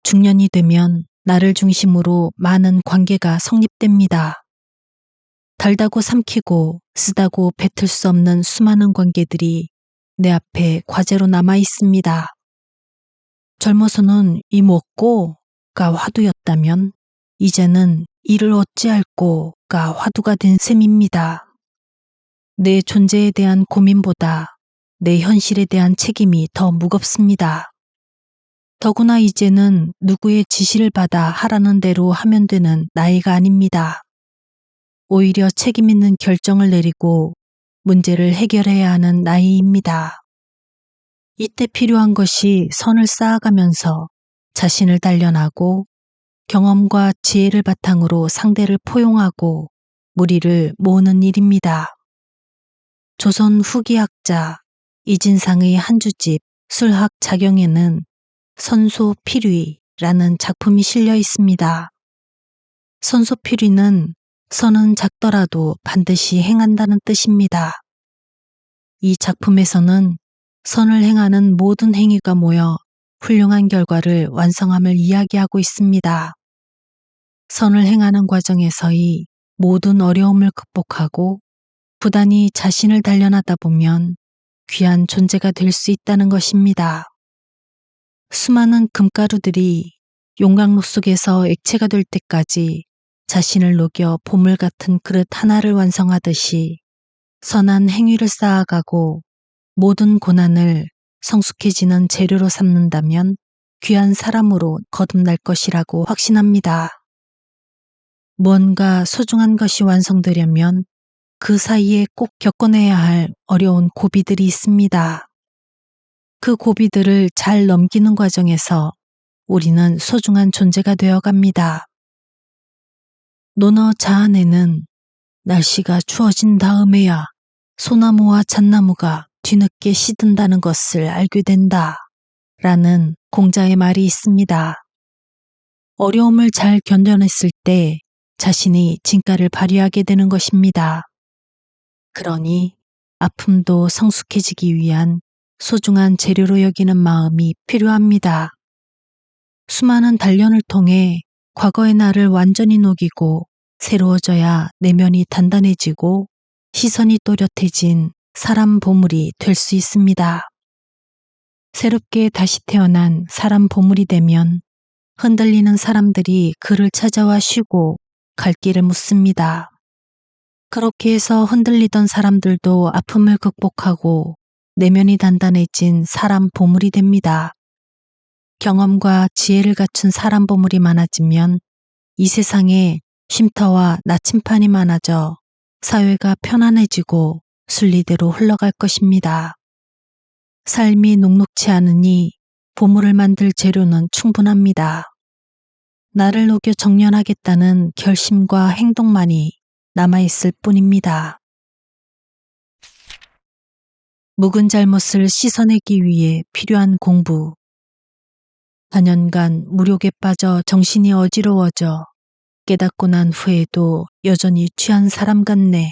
중년이 되면 나를 중심으로 많은 관계가 성립됩니다. 달다고 삼키고 쓰다고 뱉을 수 없는 수많은 관계들이 내 앞에 과제로 남아 있습니다. 젊어서는 이 먹고가 화두였다면 이제는 이를 어찌할꼬가 화두가 된 셈입니다. 내 존재에 대한 고민보다 내 현실에 대한 책임이 더 무겁습니다. 더구나 이제는 누구의 지시를 받아 하라는 대로 하면 되는 나이가 아닙니다. 오히려 책임 있는 결정을 내리고 문제를 해결해야 하는 나이입니다. 이때 필요한 것이 선을 쌓아가면서 자신을 단련하고 경험과 지혜를 바탕으로 상대를 포용하고 무리를 모으는 일입니다. 조선 후기 학자 이진상의 한 주집 술학 자경에는 선소필위라는 작품이 실려 있습니다. 선소필위는 선은 작더라도 반드시 행한다는 뜻입니다. 이 작품에서는 선을 행하는 모든 행위가 모여 훌륭한 결과를 완성함을 이야기하고 있습니다. 선을 행하는 과정에서의 모든 어려움을 극복하고 부단히 자신을 단련하다 보면 귀한 존재가 될 수 있다는 것입니다. 수많은 금가루들이 용광로 속에서 액체가 될 때까지 자신을 녹여 보물 같은 그릇 하나를 완성하듯이 선한 행위를 쌓아가고 모든 고난을 성숙해지는 재료로 삼는다면 귀한 사람으로 거듭날 것이라고 확신합니다. 무언가 소중한 것이 완성되려면 그 사이에 꼭 겪어내야 할 어려운 고비들이 있습니다. 그 고비들을 잘 넘기는 과정에서 우리는 소중한 존재가 되어갑니다. 논어 자안에는 날씨가 추워진 다음에야 소나무와 잣나무가 뒤늦게 시든다는 것을 알게 된다 라는 공자의 말이 있습니다. 어려움을 잘 견뎌냈을 때 자신이 진가를 발휘하게 되는 것입니다. 그러니 아픔도 성숙해지기 위한 소중한 재료로 여기는 마음이 필요합니다. 수많은 단련을 통해 과거의 나를 완전히 녹이고 새로워져야 내면이 단단해지고 시선이 또렷해진 사람 보물이 될 수 있습니다. 새롭게 다시 태어난 사람 보물이 되면 흔들리는 사람들이 그를 찾아와 쉬고 갈 길을 묻습니다. 그렇게 해서 흔들리던 사람들도 아픔을 극복하고 내면이 단단해진 사람 보물이 됩니다. 경험과 지혜를 갖춘 사람 보물이 많아지면 이 세상에 쉼터와 나침판이 많아져 사회가 편안해지고 순리대로 흘러갈 것입니다. 삶이 녹록치 않으니 보물을 만들 재료는 충분합니다. 나를 녹여 정련하겠다는 결심과 행동만이 남아있을 뿐입니다. 묵은 잘못을 씻어내기 위해 필요한 공부. 4년간 무력에 빠져 정신이 어지러워져 깨닫고 난 후에도 여전히 취한 사람 같네.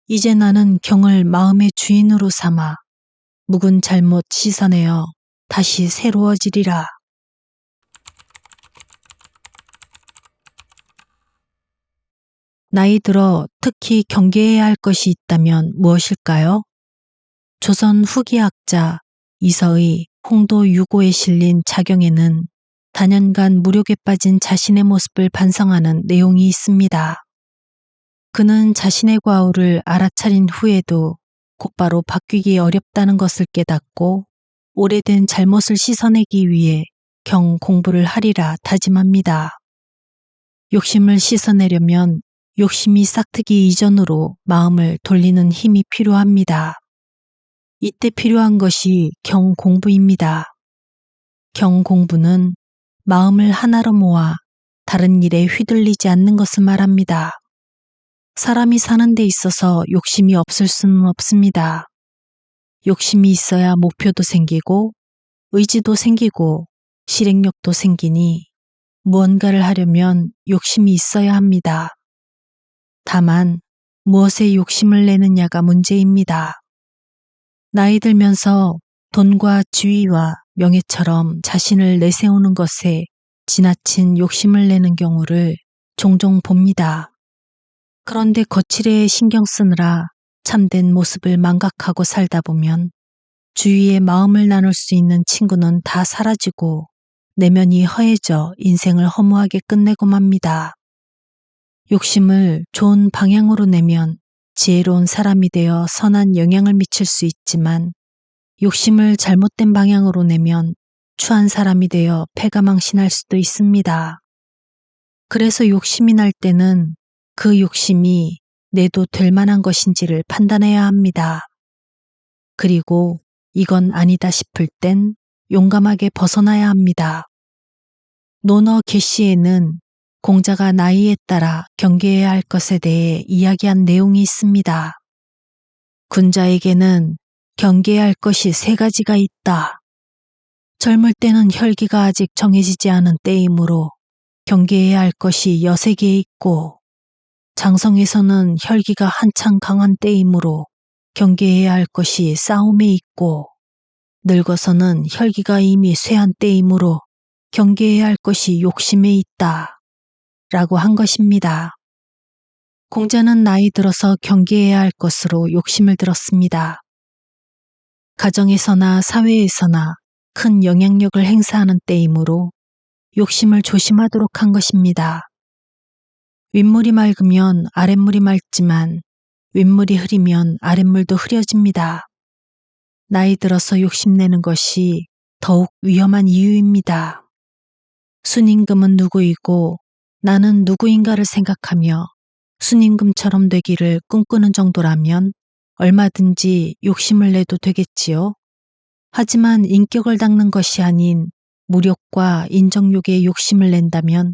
이제 나는 경을 마음의 주인으로 삼아 묵은 잘못 씻어내어 다시 새로워지리라. 나이 들어 특히 경계해야 할 것이 있다면 무엇일까요? 조선 후기학자 이서의 홍도 유고에 실린 자경에는 다년간 무력에 빠진 자신의 모습을 반성하는 내용이 있습니다. 그는 자신의 과오를 알아차린 후에도 곧바로 바뀌기 어렵다는 것을 깨닫고 오래된 잘못을 씻어내기 위해 경 공부를 하리라 다짐합니다. 욕심을 씻어내려면 욕심이 싹트기 이전으로 마음을 돌리는 힘이 필요합니다. 이때 필요한 것이 경 공부입니다. 경 공부는 마음을 하나로 모아 다른 일에 휘둘리지 않는 것을 말합니다. 사람이 사는 데 있어서 욕심이 없을 수는 없습니다. 욕심이 있어야 목표도 생기고 의지도 생기고 실행력도 생기니 무언가를 하려면 욕심이 있어야 합니다. 다만 무엇에 욕심을 내느냐가 문제입니다. 나이 들면서 돈과 지위와 명예처럼 자신을 내세우는 것에 지나친 욕심을 내는 경우를 종종 봅니다. 그런데 거칠에 신경 쓰느라 참된 모습을 망각하고 살다 보면 주위에 마음을 나눌 수 있는 친구는 다 사라지고 내면이 허해져 인생을 허무하게 끝내고 맙니다. 욕심을 좋은 방향으로 내면 지혜로운 사람이 되어 선한 영향을 미칠 수 있지만 욕심을 잘못된 방향으로 내면 추한 사람이 되어 패가망신할 수도 있습니다. 그래서 욕심이 날 때는 그 욕심이 내도 될 만한 것인지를 판단해야 합니다. 그리고 이건 아니다 싶을 땐 용감하게 벗어나야 합니다. 논어 계시에는 공자가 나이에 따라 경계해야 할 것에 대해 이야기한 내용이 있습니다. 군자에게는 경계해야 할 것이 3가지가 있다. 젊을 때는 혈기가 아직 정해지지 않은 때이므로 경계해야 할 것이 6개 있고 장성에서는 혈기가 한창 강한 때이므로 경계해야 할 것이 싸움에 있고 늙어서는 혈기가 이미 쇠한 때이므로 경계해야 할 것이 욕심에 있다. 라고 한 것입니다. 공자는 나이 들어서 경계해야 할 것으로 욕심을 들었습니다. 가정에서나 사회에서나 큰 영향력을 행사하는 때이므로 욕심을 조심하도록 한 것입니다. 윗물이 맑으면 아랫물이 맑지만 윗물이 흐리면 아랫물도 흐려집니다. 나이 들어서 욕심내는 것이 더욱 위험한 이유입니다. 순임금은 누구이고 나는 누구인가를 생각하며 순임금처럼 되기를 꿈꾸는 정도라면 얼마든지 욕심을 내도 되겠지요. 하지만 인격을 닦는 것이 아닌 무력과 인정욕에 욕심을 낸다면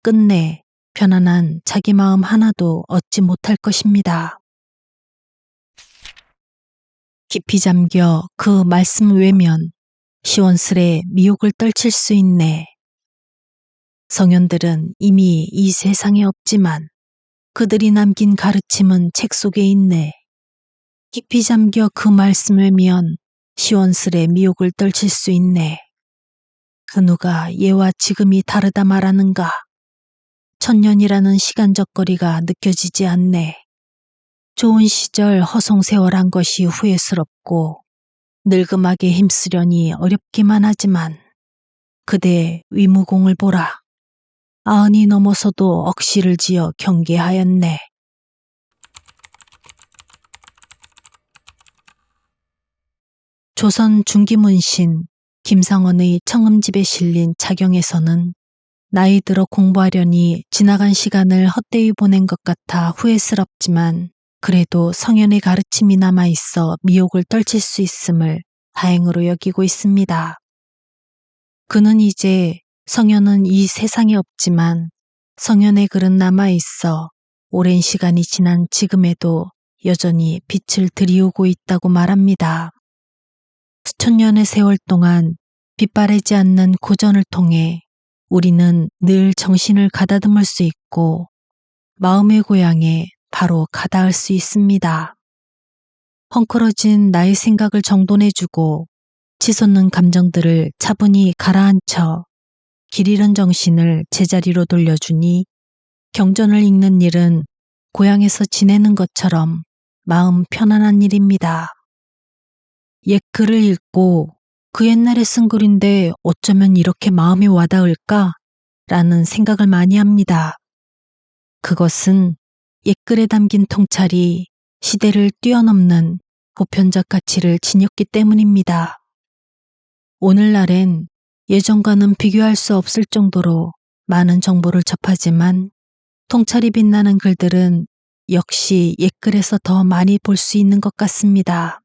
끝내 편안한 자기 마음 하나도 얻지 못할 것입니다. 깊이 잠겨 그 말씀 외면 시원스레 미혹을 떨칠 수 있네. 성현들은 이미 이 세상에 없지만 그들이 남긴 가르침은 책 속에 있네. 깊이 잠겨 그 말씀 외면 시원스레 미혹을 떨칠 수 있네. 그 누가 예와 지금이 다르다 말하는가. 천년이라는 시간적 거리가 느껴지지 않네. 좋은 시절 허송세월한 것이 후회스럽고 늙음하게 힘쓰려니 어렵기만 하지만 그대의 위무공을 보라. 90이 넘어서도 억시를 지어 경계하였네. 조선 중기문신 김상원의 청음집에 실린 자경에서는 나이 들어 공부하려니 지나간 시간을 헛되이 보낸 것 같아 후회스럽지만 그래도 성현의 가르침이 남아있어 미혹을 떨칠 수 있음을 다행으로 여기고 있습니다. 그는 이제 성현은 이 세상에 없지만 성현의 글은 남아있어 오랜 시간이 지난 지금에도 여전히 빛을 들이우고 있다고 말합니다. 수천 년의 세월 동안 빛바래지 않는 고전을 통해 우리는 늘 정신을 가다듬을 수 있고 마음의 고향에 바로 가닿을 수 있습니다. 헝클어진 나의 생각을 정돈해주고 치솟는 감정들을 차분히 가라앉혀 길 잃은 정신을 제자리로 돌려주니 경전을 읽는 일은 고향에서 지내는 것처럼 마음 편안한 일입니다. 옛 글을 읽고 그 옛날에 쓴 글인데 어쩌면 이렇게 마음이 와닿을까? 라는 생각을 많이 합니다. 그것은 옛글에 담긴 통찰이 시대를 뛰어넘는 보편적 가치를 지녔기 때문입니다. 오늘날엔 예전과는 비교할 수 없을 정도로 많은 정보를 접하지만 통찰이 빛나는 글들은 역시 옛글에서 더 많이 볼 수 있는 것 같습니다.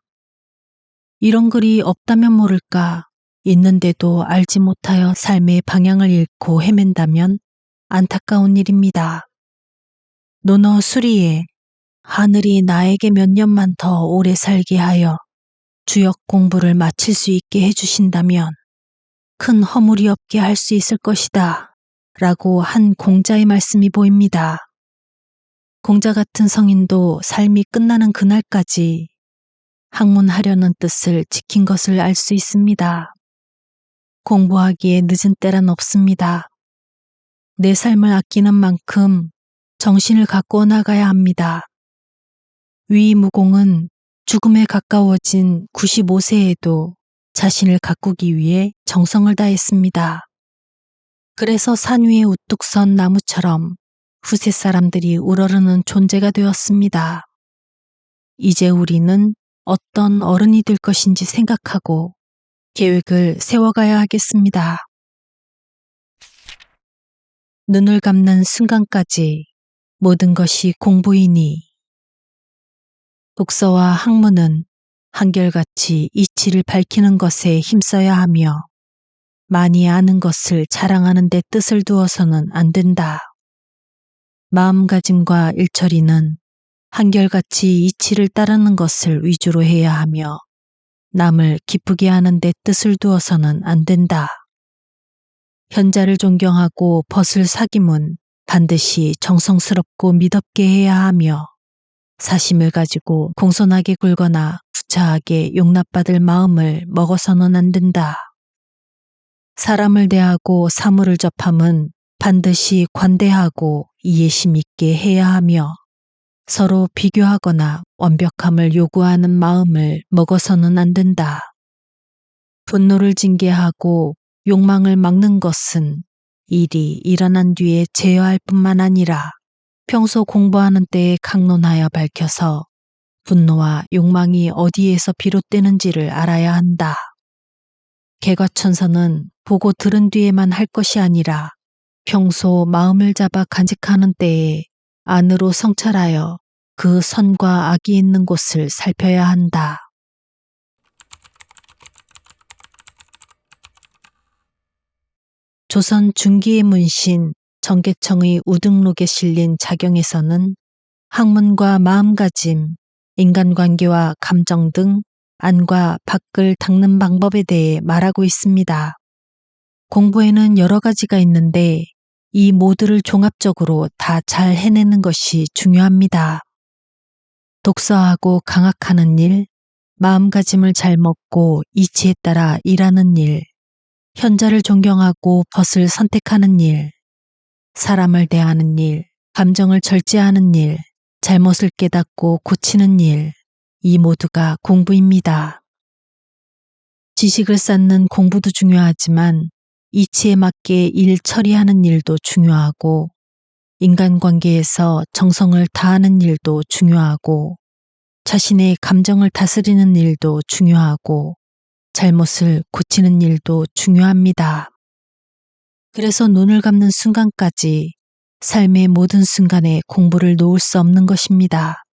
이런 글이 없다면 모를까, 있는데도 알지 못하여 삶의 방향을 잃고 헤맨다면 안타까운 일입니다. 논어 수리에 하늘이 나에게 몇 년만 더 오래 살게 하여 주역 공부를 마칠 수 있게 해주신다면 큰 허물이 없게 할 수 있을 것이다 라고 한 공자의 말씀이 보입니다. 공자 같은 성인도 삶이 끝나는 그날까지 학문하려는 뜻을 지킨 것을 알 수 있습니다. 공부하기에 늦은 때란 없습니다. 내 삶을 아끼는 만큼 정신을 가꾸어 나가야 합니다. 위무공은 죽음에 가까워진 95세에도 자신을 가꾸기 위해 정성을 다했습니다. 그래서 산 위에 우뚝 선 나무처럼 후세 사람들이 우러르는 존재가 되었습니다. 이제 우리는 어떤 어른이 될 것인지 생각하고 계획을 세워가야 하겠습니다. 눈을 감는 순간까지 모든 것이 공부이니 독서와 학문은 한결같이 이치를 밝히는 것에 힘써야 하며 많이 아는 것을 자랑하는 데 뜻을 두어서는 안 된다. 마음가짐과 일처리는 한결같이 이치를 따르는 것을 위주로 해야 하며 남을 기쁘게 하는 데 뜻을 두어서는 안 된다. 현자를 존경하고 벗을 사귐은 반드시 정성스럽고 미덥게 해야 하며 사심을 가지고 공손하게 굴거나 구차하게 용납받을 마음을 먹어서는 안 된다. 사람을 대하고 사물을 접함은 반드시 관대하고 이해심 있게 해야 하며 서로 비교하거나 완벽함을 요구하는 마음을 먹어서는 안 된다. 분노를 징계하고 욕망을 막는 것은 일이 일어난 뒤에 제어할 뿐만 아니라 평소 공부하는 때에 강론하여 밝혀서 분노와 욕망이 어디에서 비롯되는지를 알아야 한다. 개과천선은 보고 들은 뒤에만 할 것이 아니라 평소 마음을 잡아 간직하는 때에 안으로 성찰하여 그 선과 악이 있는 곳을 살펴야 한다. 조선 중기의 문신 정계청의 우등록에 실린 자경에서는 학문과 마음가짐, 인간관계와 감정 등 안과 밖을 닦는 방법에 대해 말하고 있습니다. 공부에는 여러 가지가 있는데 이 모두를 종합적으로 다 잘 해내는 것이 중요합니다. 독서하고 강학하는 일, 마음가짐을 잘 먹고 이치에 따라 일하는 일, 현자를 존경하고 벗을 선택하는 일, 사람을 대하는 일, 감정을 절제하는 일, 잘못을 깨닫고 고치는 일, 이 모두가 공부입니다. 지식을 쌓는 공부도 중요하지만 이치에 맞게 일 처리하는 일도 중요하고 인간관계에서 정성을 다하는 일도 중요하고 자신의 감정을 다스리는 일도 중요하고 잘못을 고치는 일도 중요합니다. 그래서 눈을 감는 순간까지 삶의 모든 순간에 공부를 놓을 수 없는 것입니다.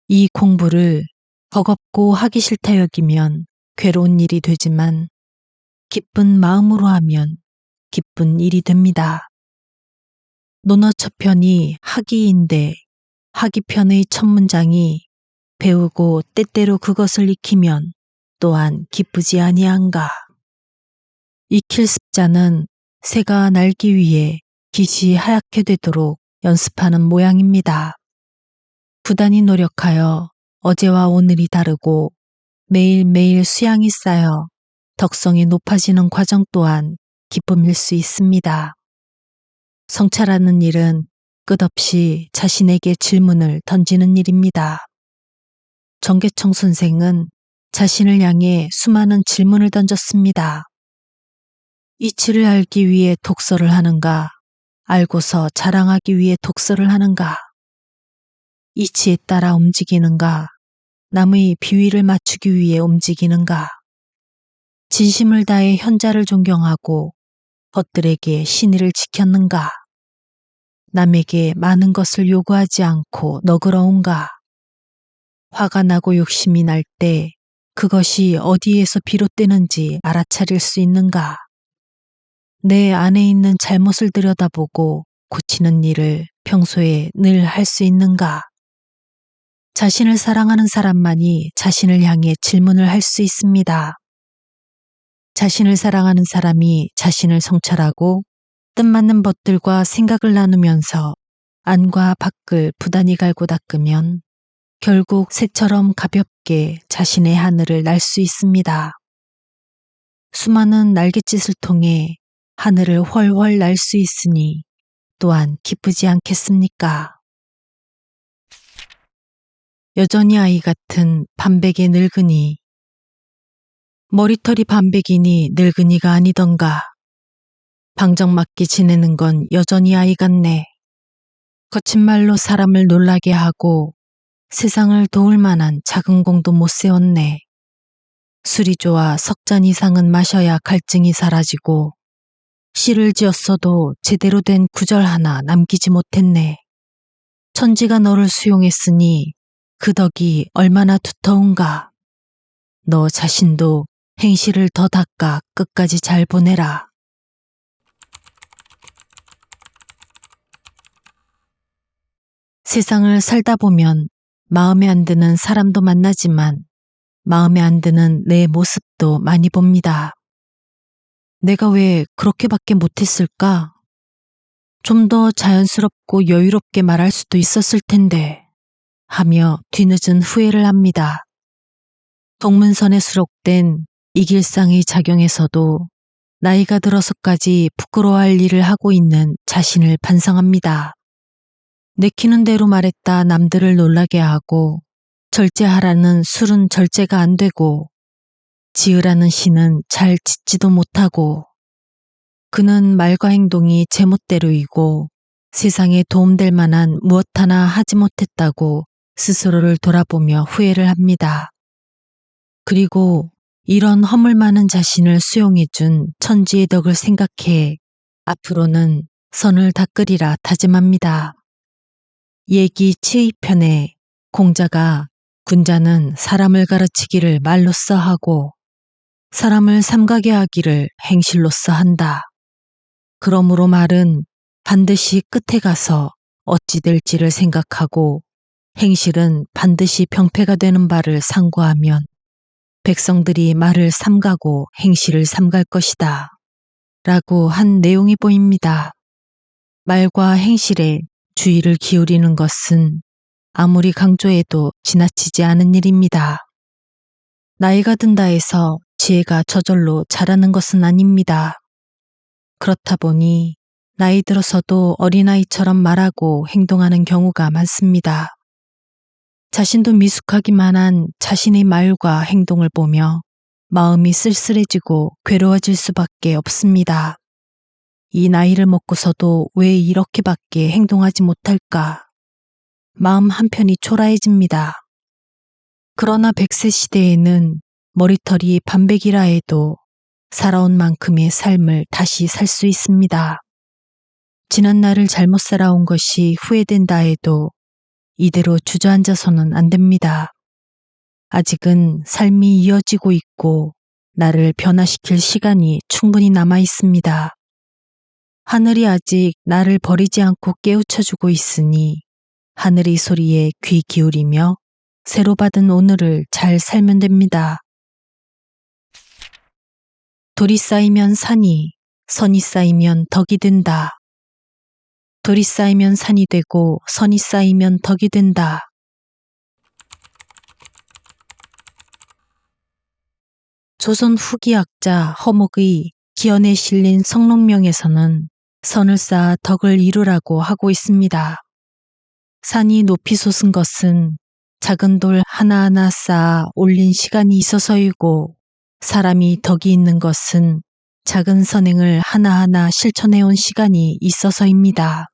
이 공부를 버겁고 하기 싫다 여기면 괴로운 일이 되지만 기쁜 마음으로 하면 기쁜 일이 됩니다. 논어 첫 편이 학이인데 학이편의 첫 문장이 배우고 때때로 그것을 익히면 또한 기쁘지 아니한가. 익힐 습자는 새가 날기 위해 깃이 하얗게 되도록 연습하는 모양입니다. 부단히 노력하여 어제와 오늘이 다르고 매일매일 수양이 쌓여 덕성이 높아지는 과정 또한 기쁨일 수 있습니다. 성찰하는 일은 끝없이 자신에게 질문을 던지는 일입니다. 정계청 선생은 자신을 향해 수많은 질문을 던졌습니다. 이치를 알기 위해 독서를 하는가? 알고서 자랑하기 위해 독서를 하는가? 이치에 따라 움직이는가? 남의 비위를 맞추기 위해 움직이는가? 진심을 다해 현자를 존경하고 벗들에게 신의를 지켰는가? 남에게 많은 것을 요구하지 않고 너그러운가? 화가 나고 욕심이 날 때 그것이 어디에서 비롯되는지 알아차릴 수 있는가? 내 안에 있는 잘못을 들여다보고 고치는 일을 평소에 늘 할 수 있는가? 자신을 사랑하는 사람만이 자신을 향해 질문을 할 수 있습니다. 자신을 사랑하는 사람이 자신을 성찰하고 뜻맞는 벗들과 생각을 나누면서 안과 밖을 부단히 갈고 닦으면 결국 새처럼 가볍게 자신의 하늘을 날 수 있습니다. 수많은 날갯짓을 통해 하늘을 훨훨 날 수 있으니 또한 기쁘지 않겠습니까? 여전히 아이 같은 반백의 늙은이. 머리털이 반백이니 늙은이가 아니던가. 방정맞게 지내는 건 여전히 아이 같네. 거친 말로 사람을 놀라게 하고 세상을 도울 만한 작은 공도 못 세웠네. 술이 좋아 석 잔 이상은 마셔야 갈증이 사라지고 시를 지었어도 제대로 된 구절 하나 남기지 못했네. 천지가 너를 수용했으니 그 덕이 얼마나 두터운가. 너 자신도 행실을 더 닦아 끝까지 잘 보내라. 세상을 살다 보면 마음에 안 드는 사람도 만나지만 마음에 안 드는 내 모습도 많이 봅니다. 내가 왜 그렇게밖에 못했을까? 좀 더 자연스럽고 여유롭게 말할 수도 있었을 텐데 하며 뒤늦은 후회를 합니다. 동문선에 수록된 이길상의 작용에서도 나이가 들어서까지 부끄러워할 일을 하고 있는 자신을 반성합니다. 내키는 대로 말했다 남들을 놀라게 하고 절제하라는 술은 절제가 안 되고 지으라는 시는 잘 짓지도 못하고 그는 말과 행동이 제멋대로이고 세상에 도움될 만한 무엇 하나 하지 못했다고 스스로를 돌아보며 후회를 합니다. 그리고 이런 허물 많은 자신을 수용해준 천지의 덕을 생각해 앞으로는 선을 닦으리라 다짐합니다. 얘기 7편에 공자가 군자는 사람을 가르치기를 말로써 하고 사람을 삼가게 하기를 행실로써 한다. 그러므로 말은 반드시 끝에 가서 어찌 될지를 생각하고 행실은 반드시 병폐가 되는 바를 상고하면 백성들이 말을 삼가고 행실을 삼갈 것이다. 라고 한 내용이 보입니다. 말과 행실에 주의를 기울이는 것은 아무리 강조해도 지나치지 않은 일입니다. 나이가 든다 해서 지혜가 저절로 자라는 것은 아닙니다. 그렇다 보니 나이 들어서도 어린아이처럼 말하고 행동하는 경우가 많습니다. 자신도 미숙하기만 한 자신의 말과 행동을 보며 마음이 쓸쓸해지고 괴로워질 수밖에 없습니다. 이 나이를 먹고서도 왜 이렇게밖에 행동하지 못할까? 마음 한편이 초라해집니다. 그러나 100세 시대에는 머리털이 반백이라 해도 살아온 만큼의 삶을 다시 살 수 있습니다. 지난 날을 잘못 살아온 것이 후회된다 해도 이대로 주저앉아서는 안 됩니다. 아직은 삶이 이어지고 있고 나를 변화시킬 시간이 충분히 남아 있습니다. 하늘이 아직 나를 버리지 않고 깨우쳐주고 있으니 하늘의 소리에 귀 기울이며 새로 받은 오늘을 잘 살면 됩니다. 돌이 쌓이면 산이, 선이 쌓이면 덕이 된다. 돌이 쌓이면 산이 되고 선이 쌓이면 덕이 된다. 조선 후기학자 허목의 기원에 실린 성록명에서는 선을 쌓아 덕을 이루라고 하고 있습니다. 산이 높이 솟은 것은 작은 돌 하나하나 쌓아 올린 시간이 있어서이고, 사람이 덕이 있는 것은 작은 선행을 하나하나 실천해온 시간이 있어서입니다.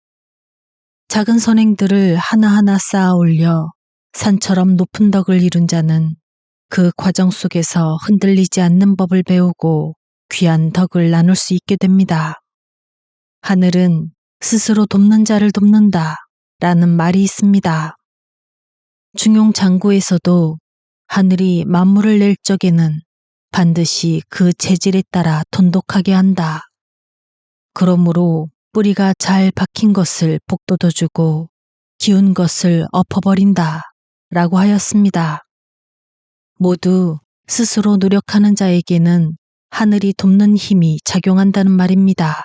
작은 선행들을 하나하나 쌓아 올려 산처럼 높은 덕을 이룬 자는 그 과정 속에서 흔들리지 않는 법을 배우고 귀한 덕을 나눌 수 있게 됩니다. 하늘은 스스로 돕는 자를 돕는다 라는 말이 있습니다. 중용장구에서도 하늘이 만물을 낼 적에는 반드시 그 재질에 따라 돈독하게 한다. 그러므로 뿌리가 잘 박힌 것을 복돋아주고 기운 것을 엎어버린다 라고 하였습니다. 모두 스스로 노력하는 자에게는 하늘이 돕는 힘이 작용한다는 말입니다.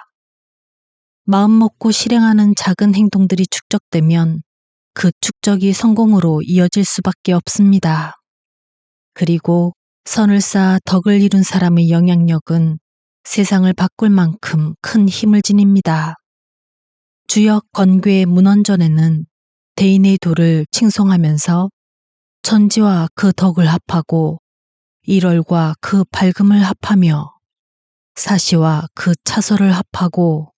마음 먹고 실행하는 작은 행동들이 축적되면 그 축적이 성공으로 이어질 수밖에 없습니다. 그리고 선을 쌓아 덕을 이룬 사람의 영향력은 세상을 바꿀 만큼 큰 힘을 지닙니다. 주역 건괴 문헌전에는 대인의 도를 칭송하면서 천지와 그 덕을 합하고 일월과 그 밝음을 합하며 사시와 그 차설을 합하고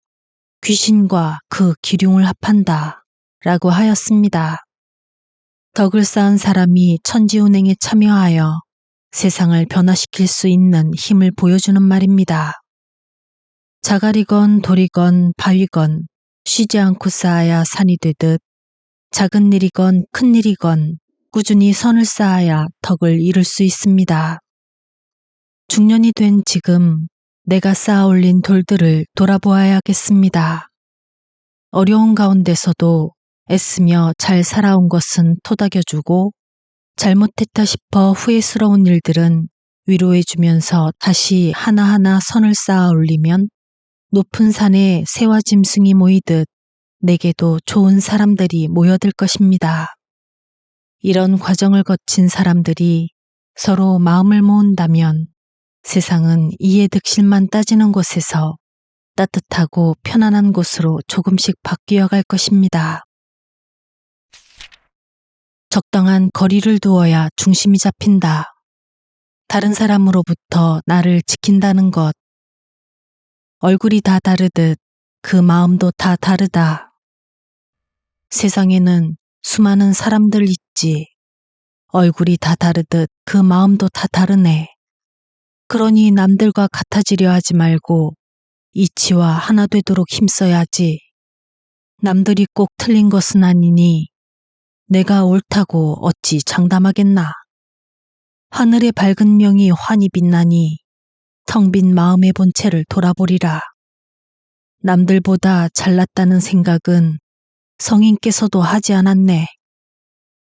귀신과 그 기륭을 합한다 라고 하였습니다. 덕을 쌓은 사람이 천지운행에 참여하여 세상을 변화시킬 수 있는 힘을 보여주는 말입니다. 자갈이건 돌이건 바위건 쉬지 않고 쌓아야 산이 되듯 작은 일이건 큰 일이건 꾸준히 선을 쌓아야 덕을 이룰 수 있습니다. 중년이 된 지금 내가 쌓아 올린 돌들을 돌아보아야겠습니다. 어려운 가운데서도 애쓰며 잘 살아온 것은 토닥여주고 잘못했다 싶어 후회스러운 일들은 위로해주면서 다시 하나하나 선을 쌓아 올리면 높은 산에 새와 짐승이 모이듯 내게도 좋은 사람들이 모여들 것입니다. 이런 과정을 거친 사람들이 서로 마음을 모은다면 세상은 이해득실만 따지는 곳에서 따뜻하고 편안한 곳으로 조금씩 바뀌어 갈 것입니다. 적당한 거리를 두어야 중심이 잡힌다. 다른 사람으로부터 나를 지킨다는 것. 얼굴이 다 다르듯 그 마음도 다 다르다. 세상에는 수많은 사람들 있지. 얼굴이 다 다르듯 그 마음도 다 다르네. 그러니 남들과 같아지려 하지 말고 이치와 하나 되도록 힘써야지. 남들이 꼭 틀린 것은 아니니 내가 옳다고 어찌 장담하겠나. 하늘의 밝은 명이 환히 빛나니 텅 빈 마음의 본체를 돌아보리라. 남들보다 잘났다는 생각은 성인께서도 하지 않았네.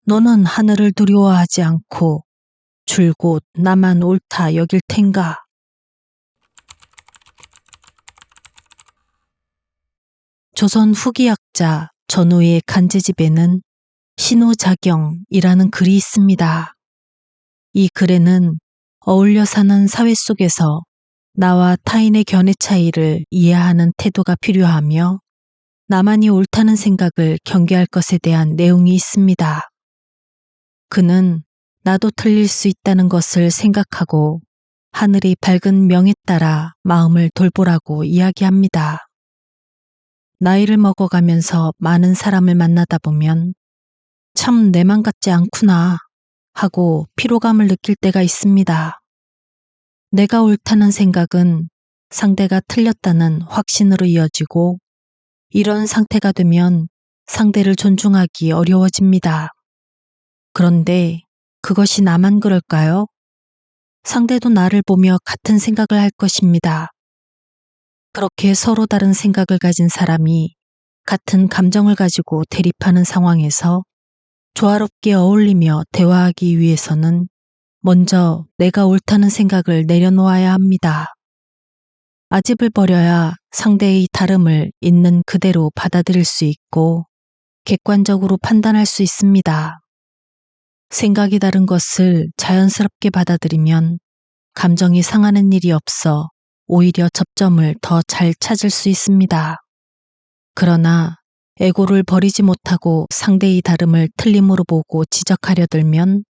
너는 하늘을 두려워하지 않고 줄곧 나만 옳다 여길 텐가. 조선 후기학자 전우의 간제집에는 신우자경이라는 글이 있습니다. 이 글에는 어울려 사는 사회 속에서 나와 타인의 견해 차이를 이해하는 태도가 필요하며 나만이 옳다는 생각을 경계할 것에 대한 내용이 있습니다. 그는 나도 틀릴 수 있다는 것을 생각하고 하늘의 밝은 명에 따라 마음을 돌보라고 이야기합니다. 나이를 먹어가면서 많은 사람을 만나다 보면 참 내만 같지 않구나 하고 피로감을 느낄 때가 있습니다. 내가 옳다는 생각은 상대가 틀렸다는 확신으로 이어지고 이런 상태가 되면 상대를 존중하기 어려워집니다. 그런데 그것이 나만 그럴까요? 상대도 나를 보며 같은 생각을 할 것입니다. 그렇게 서로 다른 생각을 가진 사람이 같은 감정을 가지고 대립하는 상황에서 조화롭게 어울리며 대화하기 위해서는 먼저 내가 옳다는 생각을 내려놓아야 합니다. 아집을 버려야 상대의 다름을 있는 그대로 받아들일 수 있고 객관적으로 판단할 수 있습니다. 생각이 다른 것을 자연스럽게 받아들이면 감정이 상하는 일이 없어 오히려 접점을 더 잘 찾을 수 있습니다. 그러나 에고를 버리지 못하고 상대의 다름을 틀림으로 보고 지적하려 들면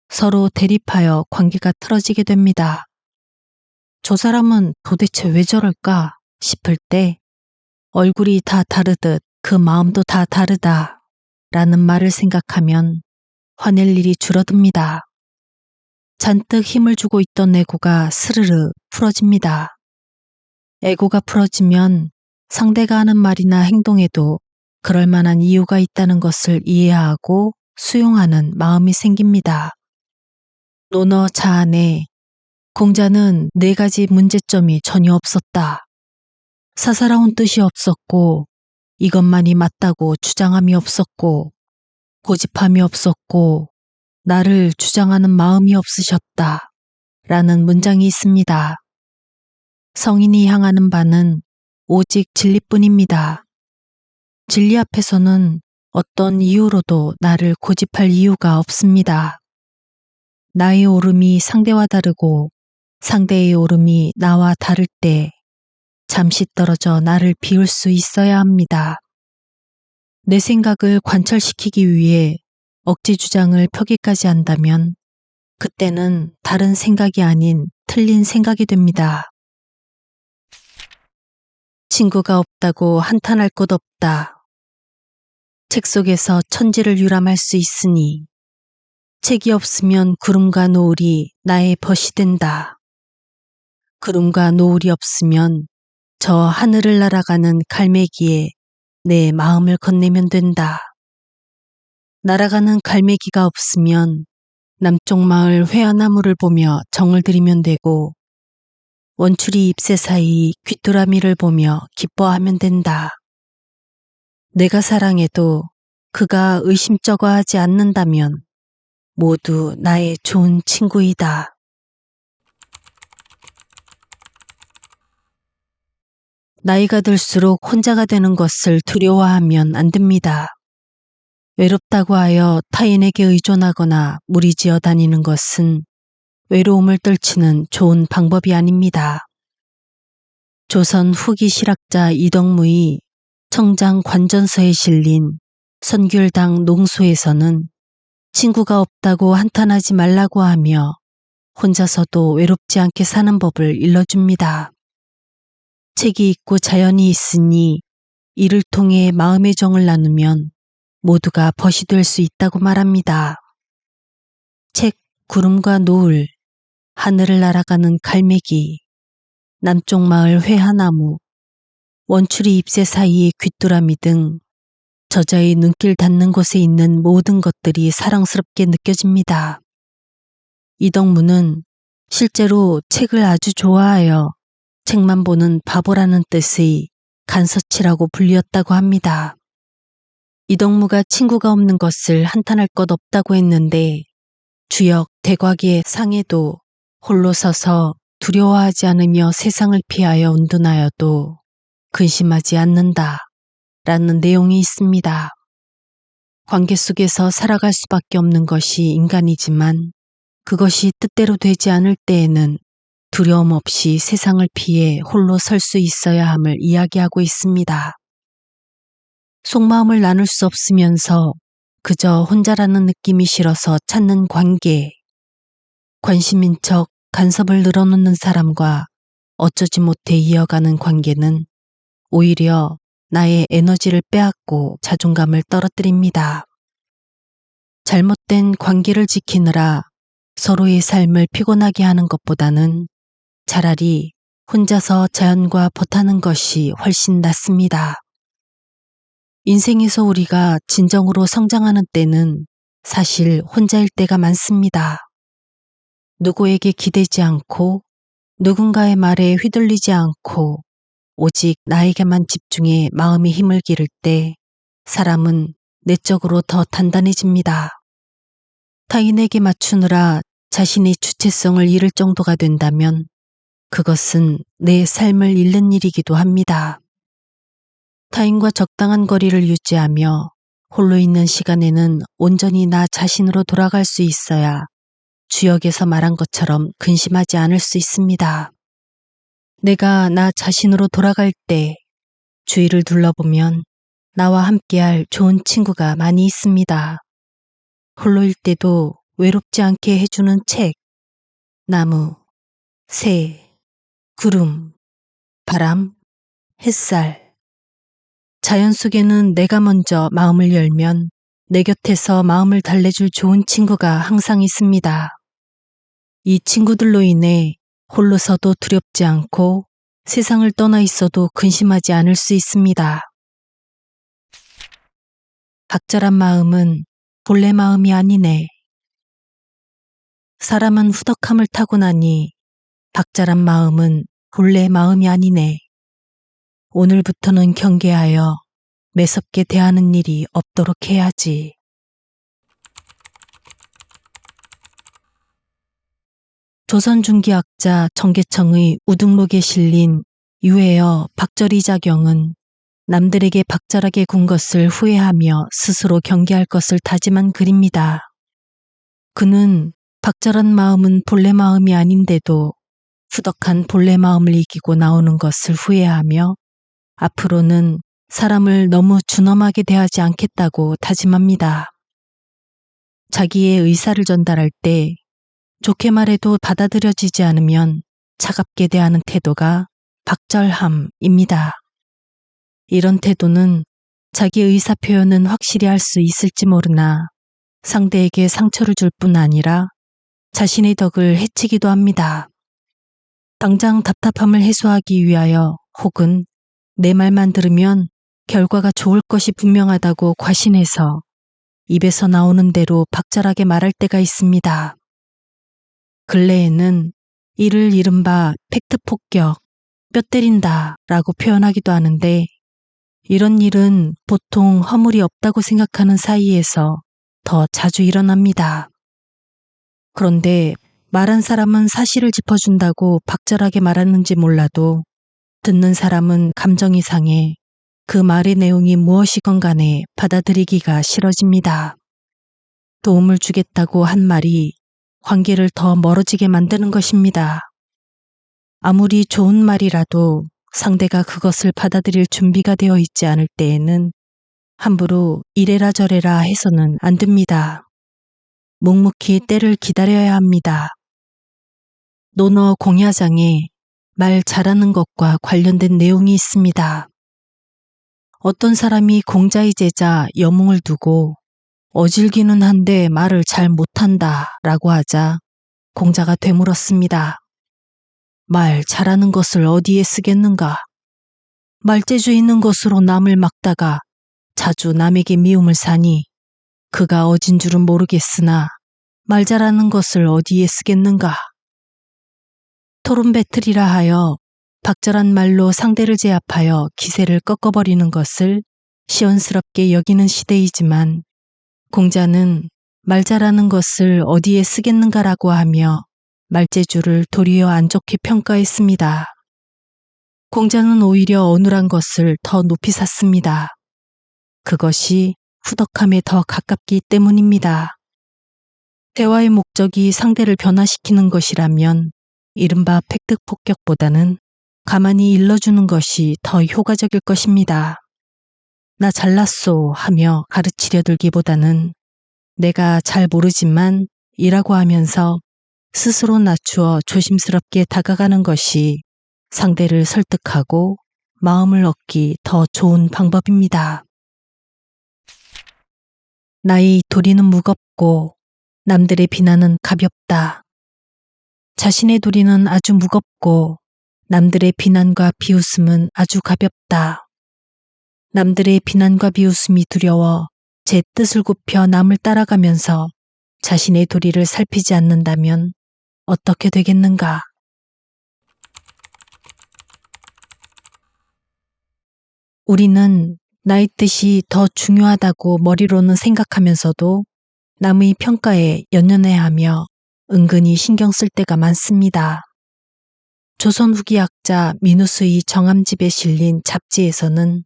서로 대립하여 관계가 틀어지게 됩니다. 저 사람은 도대체 왜 저럴까 싶을 때 얼굴이 다 다르듯 그 마음도 다 다르다 라는 말을 생각하면 화낼 일이 줄어듭니다. 잔뜩 힘을 주고 있던 에고가 스르르 풀어집니다. 에고가 풀어지면 상대가 하는 말이나 행동에도 그럴 만한 이유가 있다는 것을 이해하고 수용하는 마음이 생깁니다. 논어 자안에 공자는 4가지 문제점이 전혀 없었다. 사사로운 뜻이 없었고 이것만이 맞다고 주장함이 없었고 고집함이 없었고 나를 주장하는 마음이 없으셨다. 라는 문장이 있습니다. 성인이 향하는 바는 오직 진리뿐입니다. 진리 앞에서는 어떤 이유로도 나를 고집할 이유가 없습니다. 나의 오름이 상대와 다르고 상대의 오름이 나와 다를 때 잠시 떨어져 나를 비울 수 있어야 합니다. 내 생각을 관철시키기 위해 억지 주장을 펴기까지 한다면 그때는 다른 생각이 아닌 틀린 생각이 됩니다. 친구가 없다고 한탄할 것 없다. 책 속에서 천지를 유람할 수 있으니 책이 없으면 구름과 노을이 나의 벗이 된다. 구름과 노을이 없으면 저 하늘을 날아가는 갈매기에 내 마음을 건네면 된다. 날아가는 갈매기가 없으면 남쪽 마을 회화나무를 보며 정을 들이면 되고 원추리 잎새 사이 귀뚜라미를 보며 기뻐하면 된다. 내가 사랑해도 그가 의심쩍어하지 않는다면 모두 나의 좋은 친구이다. 나이가 들수록 혼자가 되는 것을 두려워하면 안 됩니다. 외롭다고 하여 타인에게 의존하거나 무리지어 다니는 것은 외로움을 떨치는 좋은 방법이 아닙니다. 조선 후기 실학자 이덕무의 청장 관전서에 실린 선귤당 농소에서는 친구가 없다고 한탄하지 말라고 하며 혼자서도 외롭지 않게 사는 법을 일러줍니다. 책이 있고 자연이 있으니 이를 통해 마음의 정을 나누면 모두가 벗이 될 수 있다고 말합니다. 책, 구름과 노을, 하늘을 날아가는 갈매기, 남쪽 마을 회화나무, 원추리 잎새 사이의 귀뚜라미 등 저자의 눈길 닿는 곳에 있는 모든 것들이 사랑스럽게 느껴집니다. 이덕무는 실제로 책을 아주 좋아하여 책만 보는 바보라는 뜻의 간서치라고 불리었다고 합니다. 이덕무가 친구가 없는 것을 한탄할 것 없다고 했는데 주역 대곽의 상에도 홀로 서서 두려워하지 않으며 세상을 피하여 운둔하여도 근심하지 않는다 라는 내용이 있습니다. 관계 속에서 살아갈 수밖에 없는 것이 인간이지만 그것이 뜻대로 되지 않을 때에는 두려움 없이 세상을 피해 홀로 설 수 있어야 함을 이야기하고 있습니다. 속마음을 나눌 수 없으면서 그저 혼자라는 느낌이 싫어서 찾는 관계, 관심인 척 간섭을 늘어놓는 사람과 어쩌지 못해 이어가는 관계는 오히려 나의 에너지를 빼앗고 자존감을 떨어뜨립니다. 잘못된 관계를 지키느라 서로의 삶을 피곤하게 하는 것보다는 차라리 혼자서 자연과 버타는 것이 훨씬 낫습니다. 인생에서 우리가 진정으로 성장하는 때는 사실 혼자일 때가 많습니다. 누구에게 기대지 않고 누군가의 말에 휘둘리지 않고 오직 나에게만 집중해 마음의 힘을 기를 때 사람은 내적으로 더 단단해집니다. 타인에게 맞추느라 자신의 주체성을 잃을 정도가 된다면 그것은 내 삶을 잃는 일이기도 합니다. 타인과 적당한 거리를 유지하며 홀로 있는 시간에는 온전히 나 자신으로 돌아갈 수 있어야 주역에서 말한 것처럼 근심하지 않을 수 있습니다. 내가 나 자신으로 돌아갈 때 주위를 둘러보면 나와 함께할 좋은 친구가 많이 있습니다. 홀로일 때도 외롭지 않게 해주는 책, 나무, 새, 구름, 바람, 햇살. 자연 속에는 내가 먼저 마음을 열면 내 곁에서 마음을 달래줄 좋은 친구가 항상 있습니다. 이 친구들로 인해 홀로서도 두렵지 않고 세상을 떠나 있어도 근심하지 않을 수 있습니다. 박절한 마음은 본래 마음이 아니네. 사람은 후덕함을 타고나니 박절한 마음은 본래 마음이 아니네. 오늘부터는 경계하여 매섭게 대하는 일이 없도록 해야지. 조선중기학자 정계청의 우등록에 실린 유해어 박절이자경은 남들에게 박절하게 군 것을 후회하며 스스로 경계할 것을 다짐한 글입니다. 그는 박절한 마음은 본래 마음이 아닌데도 후덕한 본래 마음을 이기고 나오는 것을 후회하며 앞으로는 사람을 너무 준엄하게 대하지 않겠다고 다짐합니다. 자기의 의사를 전달할 때 좋게 말해도 받아들여지지 않으면 차갑게 대하는 태도가 박절함입니다. 이런 태도는 자기 의사 표현은 확실히 할 수 있을지 모르나 상대에게 상처를 줄 뿐 아니라 자신의 덕을 해치기도 합니다. 당장 답답함을 해소하기 위하여 혹은 내 말만 들으면 결과가 좋을 것이 분명하다고 과신해서 입에서 나오는 대로 박절하게 말할 때가 있습니다. 근래에는 이를 이른바 팩트 폭격, 뼈 때린다 라고 표현하기도 하는데 이런 일은 보통 허물이 없다고 생각하는 사이에서 더 자주 일어납니다. 그런데 말한 사람은 사실을 짚어준다고 박절하게 말하는지 몰라도 듣는 사람은 감정이 상해 그 말의 내용이 무엇이건 간에 받아들이기가 싫어집니다. 도움을 주겠다고 한 말이 관계를 더 멀어지게 만드는 것입니다. 아무리 좋은 말이라도 상대가 그것을 받아들일 준비가 되어 있지 않을 때에는 함부로 이래라 저래라 해서는 안 됩니다. 묵묵히 때를 기다려야 합니다. 논어 공야장에 말 잘하는 것과 관련된 내용이 있습니다. 어떤 사람이 공자의 제자 여몽을 두고 어질기는 한데 말을 잘 못한다 라고 하자 공자가 되물었습니다. 말 잘하는 것을 어디에 쓰겠는가? 말재주 있는 것으로 남을 막다가 자주 남에게 미움을 사니 그가 어진 줄은 모르겠으나 말 잘하는 것을 어디에 쓰겠는가? 토론 배틀이라 하여 박절한 말로 상대를 제압하여 기세를 꺾어버리는 것을 시원스럽게 여기는 시대이지만 공자는 말 잘하는 것을 어디에 쓰겠는가라고 하며 말재주를 도리어 안 좋게 평가했습니다. 공자는 오히려 어눌한 것을 더 높이 샀습니다. 그것이 후덕함에 더 가깝기 때문입니다. 대화의 목적이 상대를 변화시키는 것이라면 이른바 팩트 폭격보다는 가만히 일러주는 것이 더 효과적일 것입니다. 나 잘났소 하며 가르치려 들기보다는 내가 잘 모르지만 이라고 하면서 스스로 낮추어 조심스럽게 다가가는 것이 상대를 설득하고 마음을 얻기 더 좋은 방법입니다. 나의 도리는 무겁고 남들의 비난은 가볍다. 자신의 도리는 아주 무겁고 남들의 비난과 비웃음은 아주 가볍다. 남들의 비난과 비웃음이 두려워 제 뜻을 굽혀 남을 따라가면서 자신의 도리를 살피지 않는다면 어떻게 되겠는가? 우리는 나의 뜻이 더 중요하다고 머리로는 생각하면서도 남의 평가에 연연해하며 은근히 신경 쓸 때가 많습니다. 조선 후기학자 민우스의 정암집에 실린 잡지에서는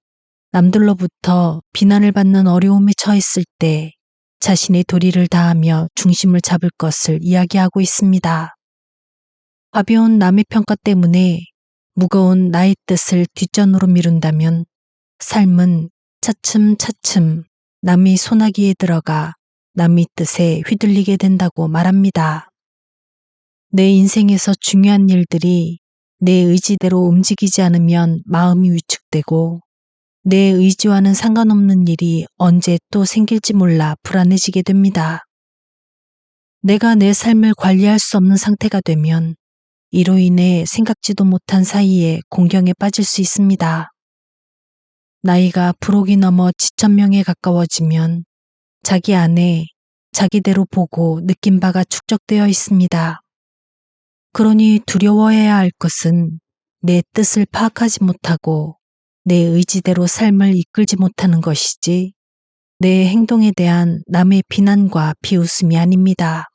남들로부터 비난을 받는 어려움에 처했을 때 자신의 도리를 다하며 중심을 잡을 것을 이야기하고 있습니다. 가벼운 남의 평가 때문에 무거운 나의 뜻을 뒷전으로 미룬다면 삶은 차츰차츰 남의 소나기에 들어가 남의 뜻에 휘둘리게 된다고 말합니다. 내 인생에서 중요한 일들이 내 의지대로 움직이지 않으면 마음이 위축되고 내 의지와는 상관없는 일이 언제 또 생길지 몰라 불안해지게 됩니다. 내가 내 삶을 관리할 수 없는 상태가 되면 이로 인해 생각지도 못한 사이에 공경에 빠질 수 있습니다. 나이가 불혹이 넘어 지천명에 가까워지면 자기 안에 자기대로 보고 느낀 바가 축적되어 있습니다. 그러니 두려워해야 할 것은 내 뜻을 파악하지 못하고 내 의지대로 삶을 이끌지 못하는 것이지 내 행동에 대한 남의 비난과 비웃음이 아닙니다.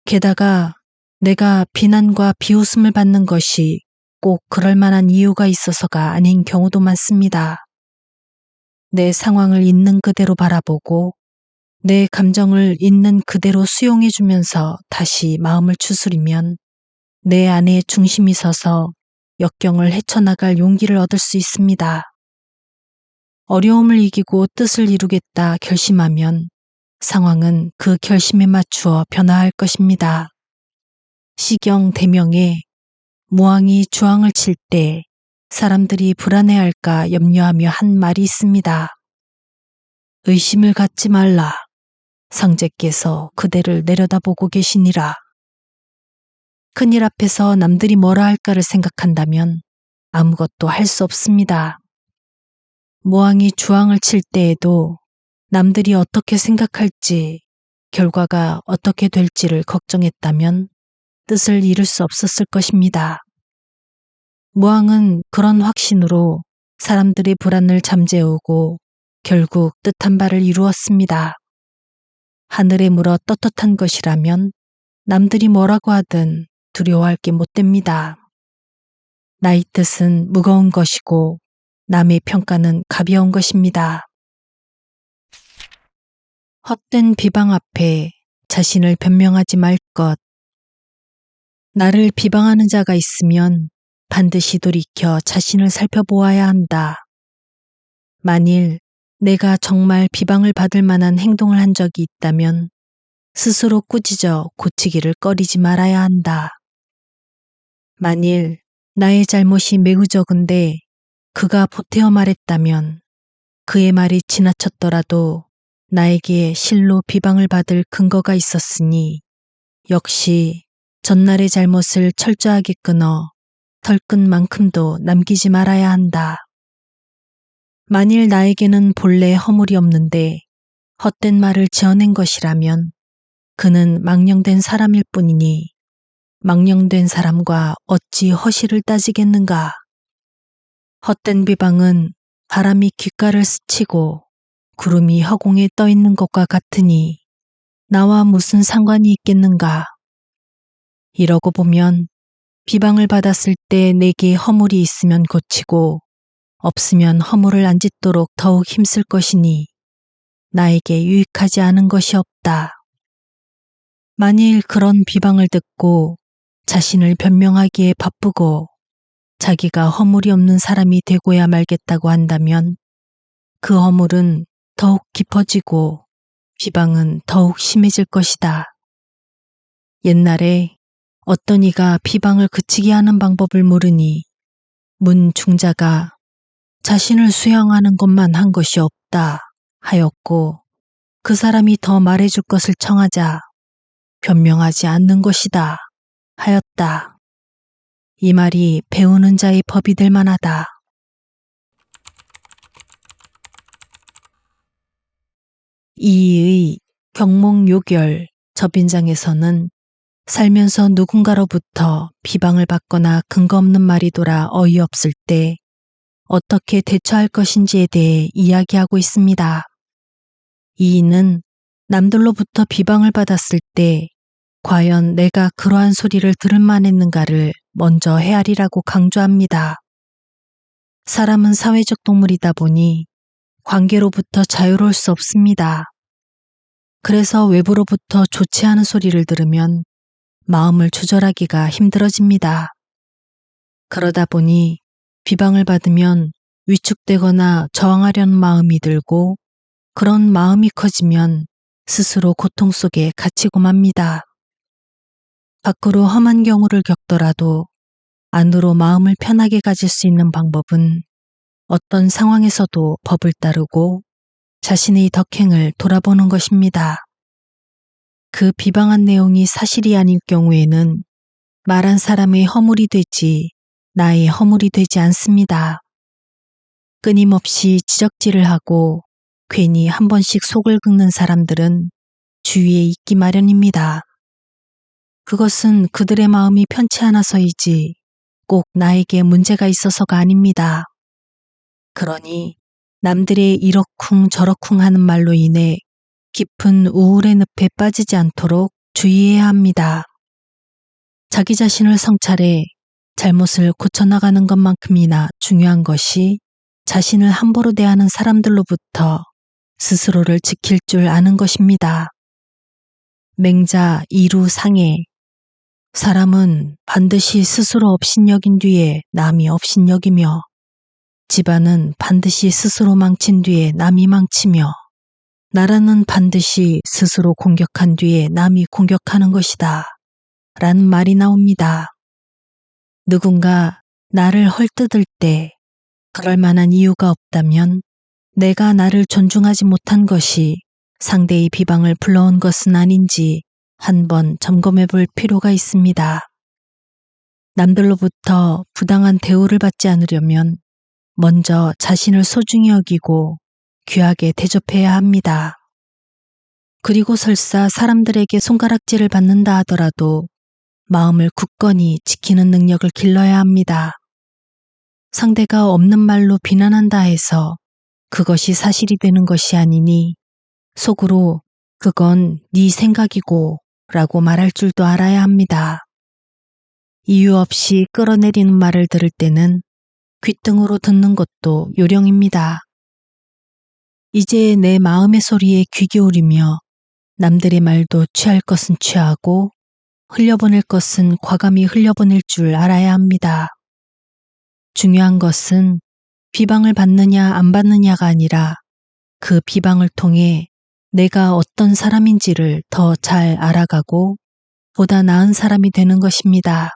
게다가 내가 비난과 비웃음을 받는 것이 꼭 그럴 만한 이유가 있어서가 아닌 경우도 많습니다. 내 상황을 있는 그대로 바라보고 내 감정을 있는 그대로 수용해주면서 다시 마음을 추스리면 내 안에 중심이 서서 역경을 헤쳐나갈 용기를 얻을 수 있습니다. 어려움을 이기고 뜻을 이루겠다 결심하면 상황은 그 결심에 맞추어 변화할 것입니다. 시경 대명에 무왕이 주왕을 칠 때 사람들이 불안해할까 염려하며 한 말이 있습니다. 의심을 갖지 말라. 상제께서 그대를 내려다보고 계시니라. 큰일 앞에서 남들이 뭐라 할까를 생각한다면 아무것도 할 수 없습니다. 무왕이 주왕을 칠 때에도 남들이 어떻게 생각할지, 결과가 어떻게 될지를 걱정했다면 뜻을 이룰 수 없었을 것입니다. 무왕은 그런 확신으로 사람들의 불안을 잠재우고 결국 뜻한 바를 이루었습니다. 하늘에 물어 떳떳한 것이라면 남들이 뭐라고 하든 두려워할 게 못 됩니다. 나의 뜻은 무거운 것이고 남의 평가는 가벼운 것입니다. 헛된 비방 앞에 자신을 변명하지 말 것. 나를 비방하는 자가 있으면 반드시 돌이켜 자신을 살펴보아야 한다. 만일 내가 정말 비방을 받을 만한 행동을 한 적이 있다면 스스로 꾸짖어 고치기를 꺼리지 말아야 한다. 만일 나의 잘못이 매우 적은데 그가 보태어 말했다면 그의 말이 지나쳤더라도 나에게 실로 비방을 받을 근거가 있었으니 역시 전날의 잘못을 철저하게 끊어 털끝만큼도 남기지 말아야 한다. 만일 나에게는 본래 허물이 없는데 헛된 말을 지어낸 것이라면 그는 망령된 사람일 뿐이니 망령된 사람과 어찌 허실을 따지겠는가. 헛된 비방은 바람이 귓가를 스치고 구름이 허공에 떠 있는 것과 같으니 나와 무슨 상관이 있겠는가. 이러고 보면 비방을 받았을 때 내게 허물이 있으면 고치고 없으면 허물을 안 짓도록 더욱 힘쓸 것이니 나에게 유익하지 않은 것이 없다. 만일 그런 비방을 듣고 자신을 변명하기에 바쁘고 자기가 허물이 없는 사람이 되고야 말겠다고 한다면 그 허물은 더욱 깊어지고 비방은 더욱 심해질 것이다. 옛날에 어떤 이가 비방을 그치게 하는 방법을 모르니 문중자가 자신을 수양하는 것만 한 것이 없다 하였고 그 사람이 더 말해줄 것을 청하자 변명하지 않는 것이다 하였다. 이 말이 배우는 자의 법이 될 만하다. 이의 경몽요결 접인장에서는 살면서 누군가로부터 비방을 받거나 근거 없는 말이 돌아 어이없을 때 어떻게 대처할 것인지에 대해 이야기하고 있습니다. 이의는 남들로부터 비방을 받았을 때 과연 내가 그러한 소리를 들을 만했는가를 먼저 헤아리라고 강조합니다. 사람은 사회적 동물이다 보니 관계로부터 자유로울 수 없습니다. 그래서 외부로부터 좋지 않은 소리를 들으면 마음을 조절하기가 힘들어집니다. 그러다 보니 비방을 받으면 위축되거나 저항하려는 마음이 들고, 그런 마음이 커지면 스스로 고통 속에 갇히고 맙니다. 밖으로 험한 경우를 겪더라도 안으로 마음을 편하게 가질 수 있는 방법은 어떤 상황에서도 법을 따르고 자신의 덕행을 돌아보는 것입니다. 그 비방한 내용이 사실이 아닐 경우에는 말한 사람의 허물이 되지 나의 허물이 되지 않습니다. 끊임없이 지적질을 하고 괜히 한 번씩 속을 긁는 사람들은 주위에 있기 마련입니다. 그것은 그들의 마음이 편치 않아서이지 꼭 나에게 문제가 있어서가 아닙니다. 그러니 남들의 이러쿵 저러쿵 하는 말로 인해 깊은 우울의 늪에 빠지지 않도록 주의해야 합니다. 자기 자신을 성찰해 잘못을 고쳐나가는 것만큼이나 중요한 것이 자신을 함부로 대하는 사람들로부터 스스로를 지킬 줄 아는 것입니다. 맹자 이루상해. 사람은 반드시 스스로 업신여긴 뒤에 남이 업신여기며, 집안은 반드시 스스로 망친 뒤에 남이 망치며, 나라는 반드시 스스로 공격한 뒤에 남이 공격하는 것이다 라는 말이 나옵니다. 누군가 나를 헐뜯을 때 그럴 만한 이유가 없다면 내가 나를 존중하지 못한 것이 상대의 비방을 불러온 것은 아닌지 한번 점검해 볼 필요가 있습니다. 남들로부터 부당한 대우를 받지 않으려면 먼저 자신을 소중히 여기고 귀하게 대접해야 합니다. 그리고 설사 사람들에게 손가락질을 받는다 하더라도 마음을 굳건히 지키는 능력을 길러야 합니다. 상대가 없는 말로 비난한다 해서 그것이 사실이 되는 것이 아니니 속으로 그건 네 생각이고 라고 말할 줄도 알아야 합니다. 이유 없이 끌어내리는 말을 들을 때는 귓등으로 듣는 것도 요령입니다. 이제 내 마음의 소리에 귀 기울이며 남들의 말도 취할 것은 취하고 흘려보낼 것은 과감히 흘려보낼 줄 알아야 합니다. 중요한 것은 비방을 받느냐 안 받느냐가 아니라 그 비방을 통해 내가 어떤 사람인지를 더 잘 알아가고 보다 나은 사람이 되는 것입니다.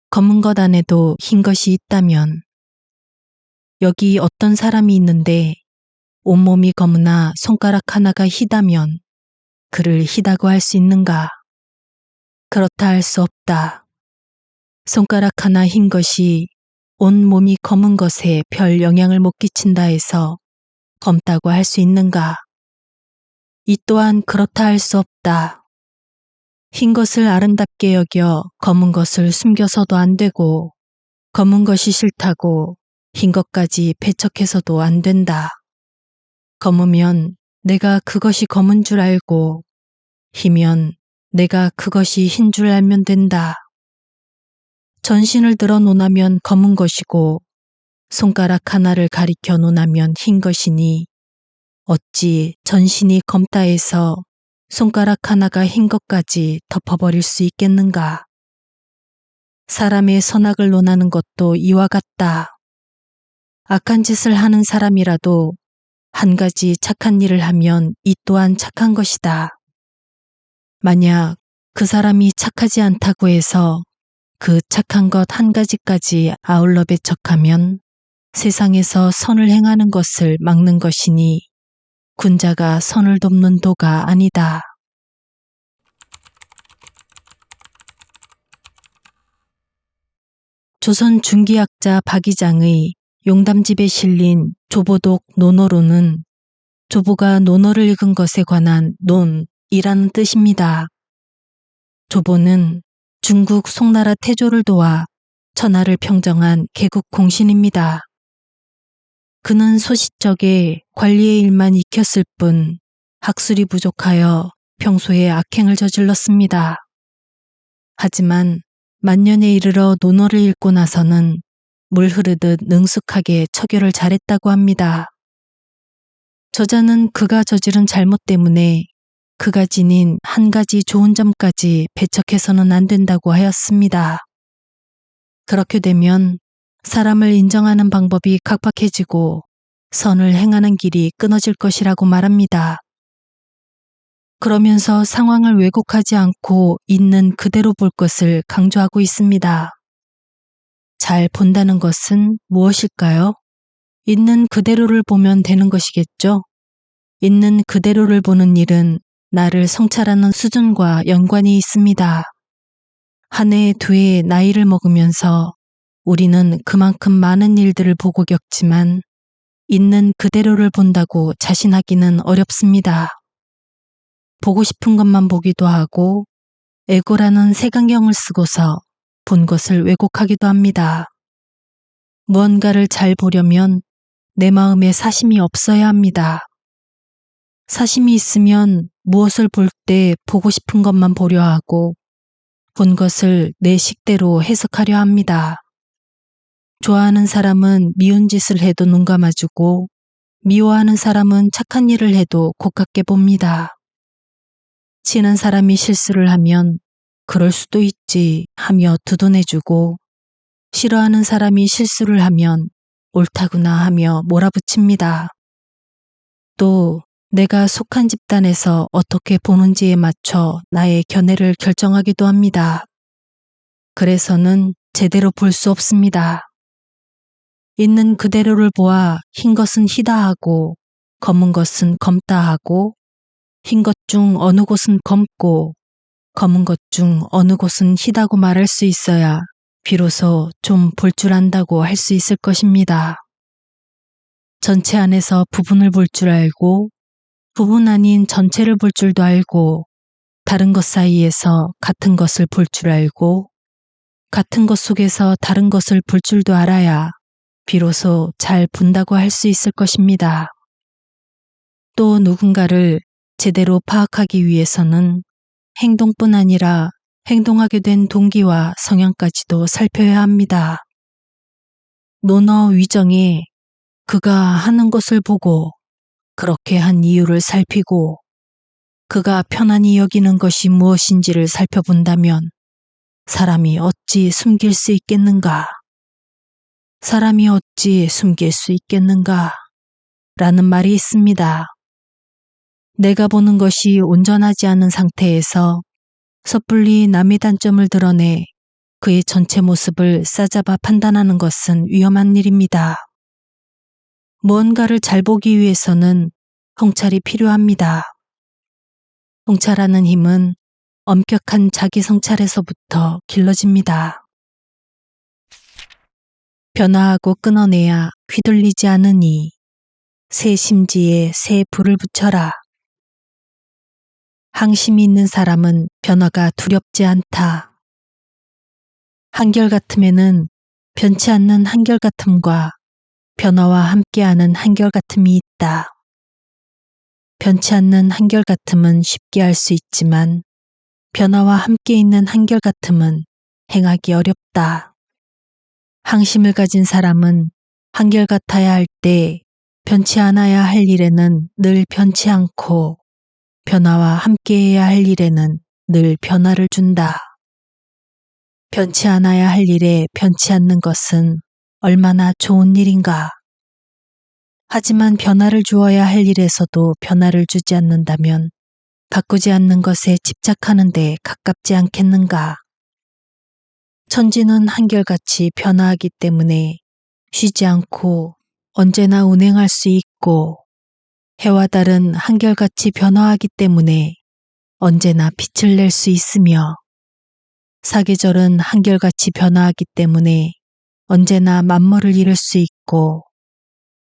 검은 것 안에도 흰 것이 있다면, 여기 어떤 사람이 있는데 온몸이 검으나 손가락 하나가 희다면 그를 희다고 할 수 있는가? 그렇다 할 수 없다. 손가락 하나 흰 것이 온 몸이 검은 것에 별 영향을 못 끼친다 해서 검다고 할 수 있는가? 이 또한 그렇다 할 수 없다. 흰 것을 아름답게 여겨 검은 것을 숨겨서도 안 되고, 검은 것이 싫다고 흰 것까지 배척해서도 안 된다. 검으면 내가 그것이 검은 줄 알고, 희면 내가 그것이 흰 줄 알면 된다. 전신을 들어 놓으면 검은 것이고 손가락 하나를 가리켜 놓으면 흰 것이니, 어찌 전신이 검다 해서 손가락 하나가 흰 것까지 덮어버릴 수 있겠는가? 사람의 선악을 논하는 것도 이와 같다. 악한 짓을 하는 사람이라도 한 가지 착한 일을 하면 이 또한 착한 것이다. 만약 그 사람이 착하지 않다고 해서 그 착한 것 한 가지까지 아울러 배척하면 세상에서 선을 행하는 것을 막는 것이니 군자가 선을 돕는 도가 아니다. 조선 중기학자 박이장의 용담집에 실린 조보독 논어로는 조보가 논어를 읽은 것에 관한 논이라는 뜻입니다. 조보는 중국 송나라 태조를 도와 천하를 평정한 개국 공신입니다. 그는 소시적에 관리의 일만 익혔을 뿐 학술이 부족하여 평소에 악행을 저질렀습니다. 하지만 만년에 이르러 논어를 읽고 나서는 물 흐르듯 능숙하게 처결을 잘했다고 합니다. 저자는 그가 저지른 잘못 때문에 그가 지닌 한 가지 좋은 점까지 배척해서는 안 된다고 하였습니다. 그렇게 되면 사람을 인정하는 방법이 각박해지고 선을 행하는 길이 끊어질 것이라고 말합니다. 그러면서 상황을 왜곡하지 않고 있는 그대로 볼 것을 강조하고 있습니다. 잘 본다는 것은 무엇일까요? 있는 그대로를 보면 되는 것이겠죠? 있는 그대로를 보는 일은 나를 성찰하는 수준과 연관이 있습니다. 한 해, 두 해 나이를 먹으면서 우리는 그만큼 많은 일들을 보고 겪지만 있는 그대로를 본다고 자신하기는 어렵습니다. 보고 싶은 것만 보기도 하고 에고라는 색안경을 쓰고서 본 것을 왜곡하기도 합니다. 무언가를 잘 보려면 내 마음에 사심이 없어야 합니다. 사심이 있으면 무엇을 볼 때 보고 싶은 것만 보려 하고 본 것을 내 식대로 해석하려 합니다. 좋아하는 사람은 미운 짓을 해도 눈 감아주고 미워하는 사람은 착한 일을 해도 고깝게 봅니다. 친한 사람이 실수를 하면 그럴 수도 있지 하며 두둔해주고 싫어하는 사람이 실수를 하면 옳다구나 하며 몰아붙입니다. 또 내가 속한 집단에서 어떻게 보는지에 맞춰 나의 견해를 결정하기도 합니다. 그래서는 제대로 볼 수 없습니다. 있는 그대로를 보아 흰 것은 희다 하고 검은 것은 검다 하고 흰 것 중 어느 곳은 검고 검은 것 중 어느 곳은 희다고 말할 수 있어야 비로소 좀 볼 줄 안다고 할 수 있을 것입니다. 전체 안에서 부분을 볼 줄 알고 부분 아닌 전체를 볼 줄도 알고 다른 것 사이에서 같은 것을 볼 줄 알고 같은 것 속에서 다른 것을 볼 줄도 알아야 비로소 잘 본다고 할 수 있을 것입니다. 또 누군가를 제대로 파악하기 위해서는 행동뿐 아니라 행동하게 된 동기와 성향까지도 살펴야 합니다. 논어 위정에 그가 하는 것을 보고 그렇게 한 이유를 살피고 그가 편안히 여기는 것이 무엇인지를 살펴본다면 사람이 어찌 숨길 수 있겠는가? 사람이 어찌 숨길 수 있겠는가? 라는 말이 있습니다. 내가 보는 것이 온전하지 않은 상태에서 섣불리 남의 단점을 드러내 그의 전체 모습을 싸잡아 판단하는 것은 위험한 일입니다. 무언가를 잘 보기 위해서는 통찰이 필요합니다. 통찰하는 힘은 엄격한 자기 성찰에서부터 길러집니다. 변화하고 끊어내야 휘둘리지 않으니 새 심지에 새 불을 붙여라. 항심이 있는 사람은 변화가 두렵지 않다. 한결같음에는 변치 않는 한결같음과 변화와 함께하는 한결같음이 있다. 변치 않는 한결같음은 쉽게 할 수 있지만 변화와 함께 있는 한결같음은 행하기 어렵다. 항심을 가진 사람은 한결같아야 할 때 변치 않아야 할 일에는 늘 변치 않고 변화와 함께해야 할 일에는 늘 변화를 준다. 변치 않아야 할 일에 변치 않는 것은 얼마나 좋은 일인가. 하지만 변화를 주어야 할 일에서도 변화를 주지 않는다면 바꾸지 않는 것에 집착하는 데 가깝지 않겠는가. 천지는 한결같이 변화하기 때문에 쉬지 않고 언제나 운행할 수 있고 해와 달은 한결같이 변화하기 때문에 언제나 빛을 낼 수 있으며 사계절은 한결같이 변화하기 때문에 언제나 만물을 이룰 수 있고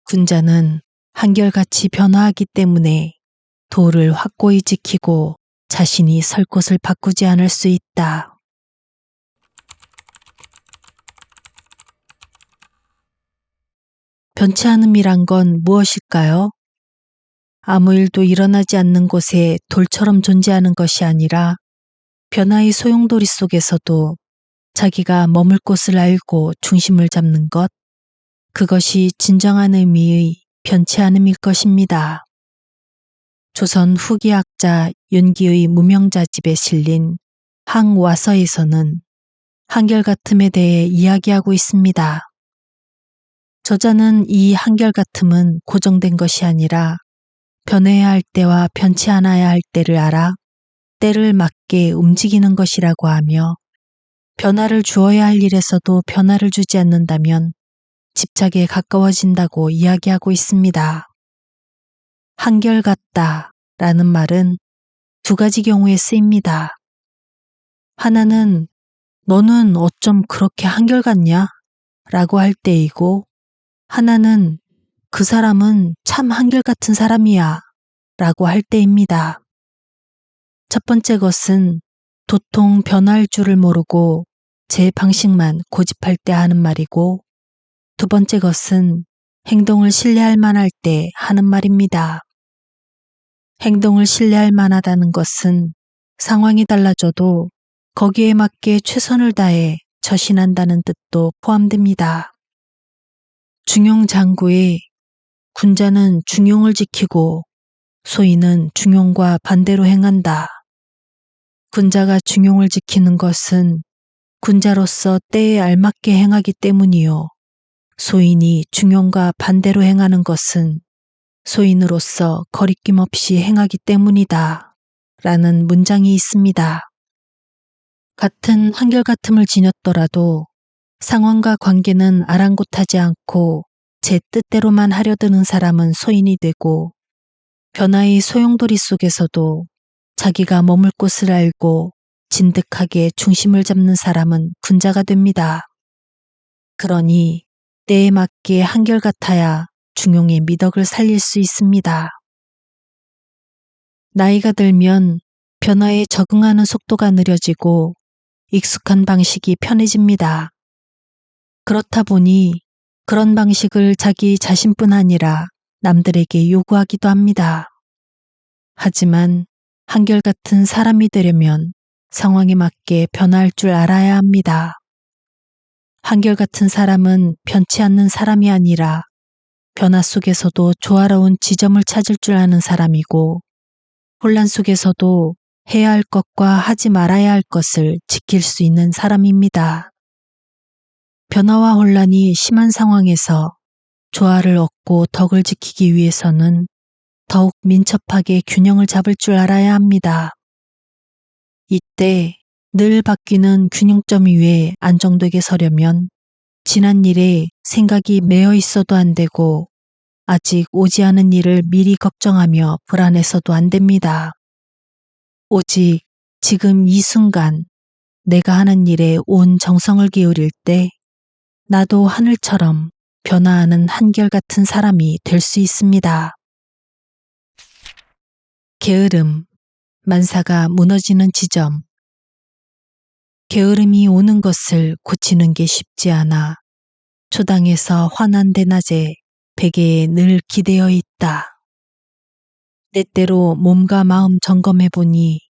군자는 한결같이 변화하기 때문에 도를 확고히 지키고 자신이 설 곳을 바꾸지 않을 수 있다. 변치 않음이란 건 무엇일까요? 아무 일도 일어나지 않는 곳에 돌처럼 존재하는 것이 아니라 변화의 소용돌이 속에서도 자기가 머물 곳을 알고 중심을 잡는 것, 그것이 진정한 의미의 변치 않음일 것입니다. 조선 후기학자 윤기의 무명자집에 실린 항와서에서는 한결같음에 대해 이야기하고 있습니다. 저자는 이 한결같음은 고정된 것이 아니라 변해야 할 때와 변치 않아야 할 때를 알아 때를 맞게 움직이는 것이라고 하며, 변화를 주어야 할 일에서도 변화를 주지 않는다면 집착에 가까워진다고 이야기하고 있습니다. 한결같다 라는 말은 두 가지 경우에 쓰입니다. 하나는 너는 어쩜 그렇게 한결같냐? 라고 할 때이고, 하나는 그 사람은 참 한결같은 사람이야 라고 할 때입니다. 첫 번째 것은 도통 변할 줄을 모르고 제 방식만 고집할 때 하는 말이고, 두 번째 것은 행동을 신뢰할 만할 때 하는 말입니다. 행동을 신뢰할 만하다는 것은 상황이 달라져도 거기에 맞게 최선을 다해 처신한다는 뜻도 포함됩니다. 중용장구의 군자는 중용을 지키고 소인은 중용과 반대로 행한다. 군자가 중용을 지키는 것은 군자로서 때에 알맞게 행하기 때문이요. 소인이 중용과 반대로 행하는 것은 소인으로서 거리낌 없이 행하기 때문이다. 라는 문장이 있습니다. 같은 한결같음을 지녔더라도 상황과 관계는 아랑곳하지 않고 제 뜻대로만 하려 드는 사람은 소인이 되고, 변화의 소용돌이 속에서도 자기가 머물 곳을 알고 진득하게 중심을 잡는 사람은 군자가 됩니다. 그러니 때에 맞게 한결같아야 중용의 미덕을 살릴 수 있습니다. 나이가 들면 변화에 적응하는 속도가 느려지고 익숙한 방식이 편해집니다. 그렇다 보니 그런 방식을 자기 자신뿐 아니라 남들에게 요구하기도 합니다. 하지만 한결같은 사람이 되려면 상황에 맞게 변화할 줄 알아야 합니다. 한결같은 사람은 변치 않는 사람이 아니라 변화 속에서도 조화로운 지점을 찾을 줄 아는 사람이고, 혼란 속에서도 해야 할 것과 하지 말아야 할 것을 지킬 수 있는 사람입니다. 변화와 혼란이 심한 상황에서 조화를 얻고 덕을 지키기 위해서는 더욱 민첩하게 균형을 잡을 줄 알아야 합니다. 이때 늘 바뀌는 균형점 위에 안정되게 서려면 지난 일에 생각이 매여 있어도 안 되고, 아직 오지 않은 일을 미리 걱정하며 불안해서도 안 됩니다. 오직 지금 이 순간 내가 하는 일에 온 정성을 기울일 때 나도 하늘처럼 변화하는 한결같은 사람이 될 수 있습니다. 게으름, 만사가 무너지는 지점. 게으름이 오는 것을 고치는 게 쉽지 않아 초당에서 환한 대낮에 베개에 늘 기대어 있다. 때때로 몸과 마음 점검해 보니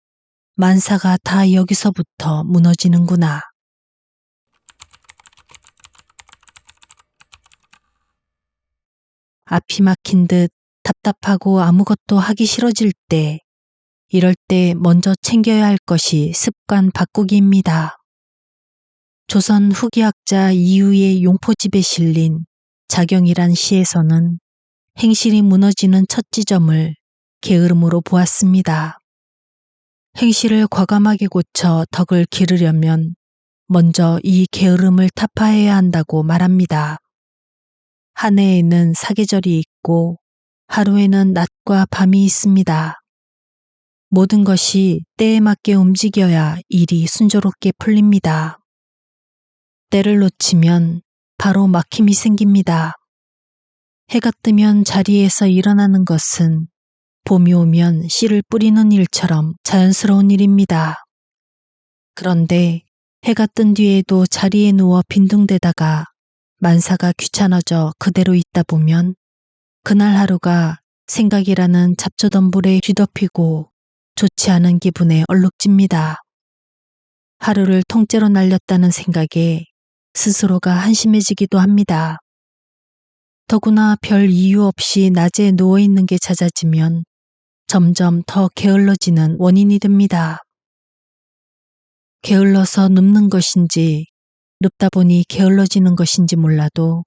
만사가 다 여기서부터 무너지는구나. 앞이 막힌 듯 답답하고 아무것도 하기 싫어질 때, 이럴 때 먼저 챙겨야 할 것이 습관 바꾸기입니다. 조선 후기학자 이유의 용포집에 실린 자경이란 시에서는 행실이 무너지는 첫 지점을 게으름으로 보았습니다. 행실을 과감하게 고쳐 덕을 기르려면 먼저 이 게으름을 타파해야 한다고 말합니다. 한 해에는 사계절이 있고 하루에는 낮과 밤이 있습니다. 모든 것이 때에 맞게 움직여야 일이 순조롭게 풀립니다. 때를 놓치면 바로 막힘이 생깁니다. 해가 뜨면 자리에서 일어나는 것은 봄이 오면 씨를 뿌리는 일처럼 자연스러운 일입니다. 그런데 해가 뜬 뒤에도 자리에 누워 빈둥대다가 만사가 귀찮아져 그대로 있다 보면 그날 하루가 생각이라는 잡초덤불에 뒤덮이고 좋지 않은 기분에 얼룩집니다. 하루를 통째로 날렸다는 생각에 스스로가 한심해지기도 합니다. 더구나 별 이유 없이 낮에 누워있는 게 잦아지면 점점 더 게을러지는 원인이 됩니다. 게을러서 눕는 것인지 눕다 보니 게을러지는 것인지 몰라도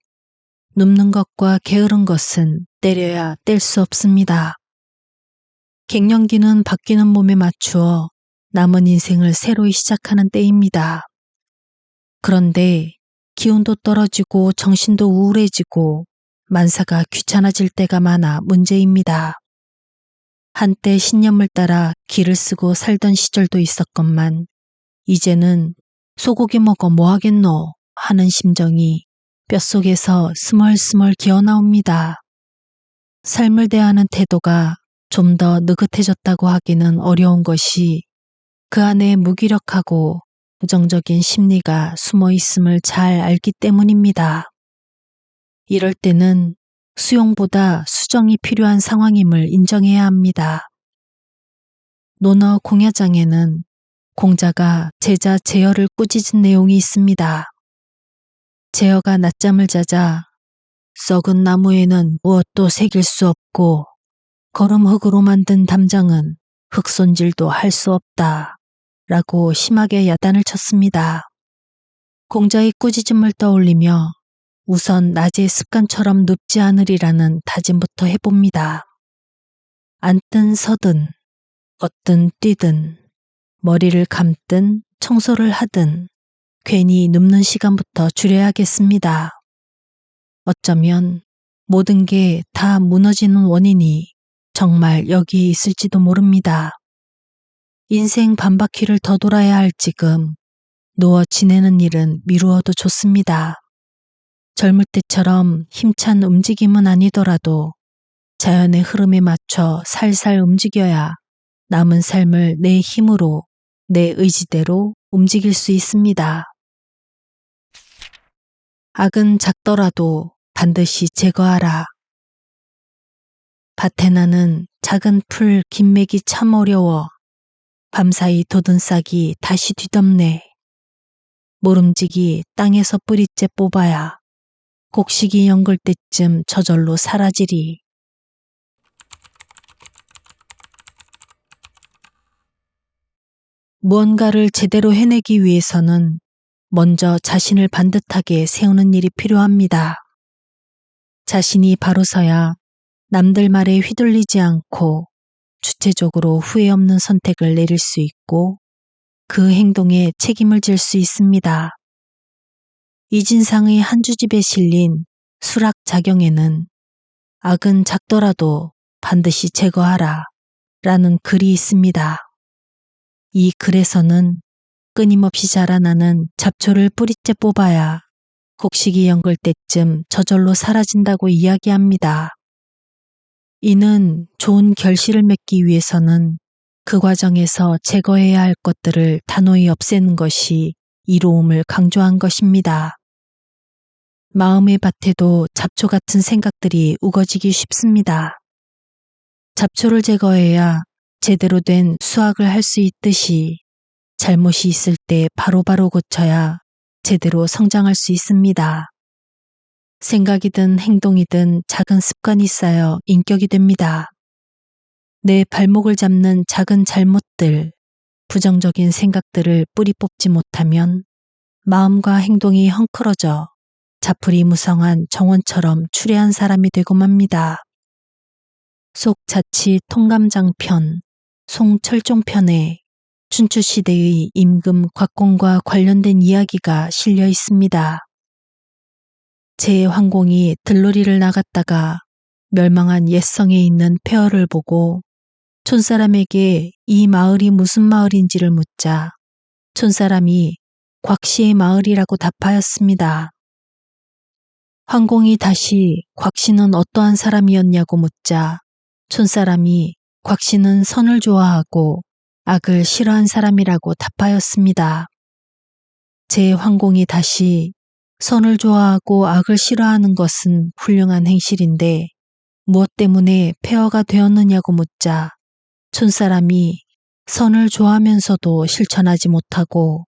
눕는 것과 게으른 것은 때려야 뗄 수 없습니다. 갱년기는 바뀌는 몸에 맞추어 남은 인생을 새로이 시작하는 때입니다. 그런데 기운도 떨어지고 정신도 우울해지고 만사가 귀찮아질 때가 많아 문제입니다. 한때 신념을 따라 기를 쓰고 살던 시절도 있었건만 이제는 소고기 먹어 뭐 하겠노 하는 심정이 뼛속에서 스멀스멀 기어나옵니다. 삶을 대하는 태도가 좀 더 느긋해졌다고 하기는 어려운 것이 그 안에 무기력하고 부정적인 심리가 숨어 있음을 잘 알기 때문입니다. 이럴 때는 수용보다 수정이 필요한 상황임을 인정해야 합니다. 논어 공야장에는 공자가 제자 제어를 꾸짖은 내용이 있습니다. 제어가 낮잠을 자자 썩은 나무에는 무엇도 새길 수 없고 거름흙으로 만든 담장은 흙손질도 할 수 없다 라고 심하게 야단을 쳤습니다. 공자의 꾸짖음을 떠올리며 우선 낮의 습관처럼 눕지 않으리라는 다짐부터 해봅니다. 앉든 서든 걷든 뛰든 머리를 감든 청소를 하든 괜히 눕는 시간부터 줄여야겠습니다. 어쩌면 모든 게 다 무너지는 원인이 정말 여기 있을지도 모릅니다. 인생 반바퀴를 더 돌아야 할 지금 누워 지내는 일은 미루어도 좋습니다. 젊을 때처럼 힘찬 움직임은 아니더라도 자연의 흐름에 맞춰 살살 움직여야 남은 삶을 내 힘으로, 내 의지대로 움직일 수 있습니다. 악은 작더라도 반드시 제거하라. 밭에 나는 작은 풀 김매기 참 어려워. 밤사이 돋은 싹이 다시 뒤덮네. 모름지기 땅에서 뿌리째 뽑아야 곡식이 연글 때쯤 저절로 사라지리. 무언가를 제대로 해내기 위해서는 먼저 자신을 반듯하게 세우는 일이 필요합니다. 자신이 바로 서야 남들 말에 휘둘리지 않고 주체적으로 후회 없는 선택을 내릴 수 있고 그 행동에 책임을 질 수 있습니다. 이진상의 한 주집에 실린 수락자경에는 악은 작더라도 반드시 제거하라 라는 글이 있습니다. 이 글에서는 끊임없이 자라나는 잡초를 뿌리째 뽑아야 곡식이 연글 때쯤 저절로 사라진다고 이야기합니다. 이는 좋은 결실을 맺기 위해서는 그 과정에서 제거해야 할 것들을 단호히 없애는 것이 이로움을 강조한 것입니다. 마음의 밭에도 잡초 같은 생각들이 우거지기 쉽습니다. 잡초를 제거해야 제대로 된 수확을 할 수 있듯이 잘못이 있을 때 바로바로 고쳐야 제대로 성장할 수 있습니다. 생각이든 행동이든 작은 습관이 쌓여 인격이 됩니다. 내 발목을 잡는 작은 잘못들, 부정적인 생각들을 뿌리 뽑지 못하면 마음과 행동이 헝클어져 자풀이 무성한 정원처럼 추레한 사람이 되고 맙니다. 속자치 통감장편, 송철종편에 춘추시대의 임금 곽공과 관련된 이야기가 실려 있습니다. 제황공이 들놀이를 나갔다가 멸망한 옛성에 있는 폐허를 보고 촌사람에게 이 마을이 무슨 마을인지를 묻자 촌사람이 곽씨의 마을이라고 답하였습니다. 황공이 다시 곽씨는 어떠한 사람이었냐고 묻자 촌사람이 곽씨는 선을 좋아하고 악을 싫어한 사람이라고 답하였습니다. 제황공이 다시 선을 좋아하고 악을 싫어하는 것은 훌륭한 행실인데 무엇 때문에 폐허가 되었느냐고 묻자 촌사람이 선을 좋아하면서도 실천하지 못하고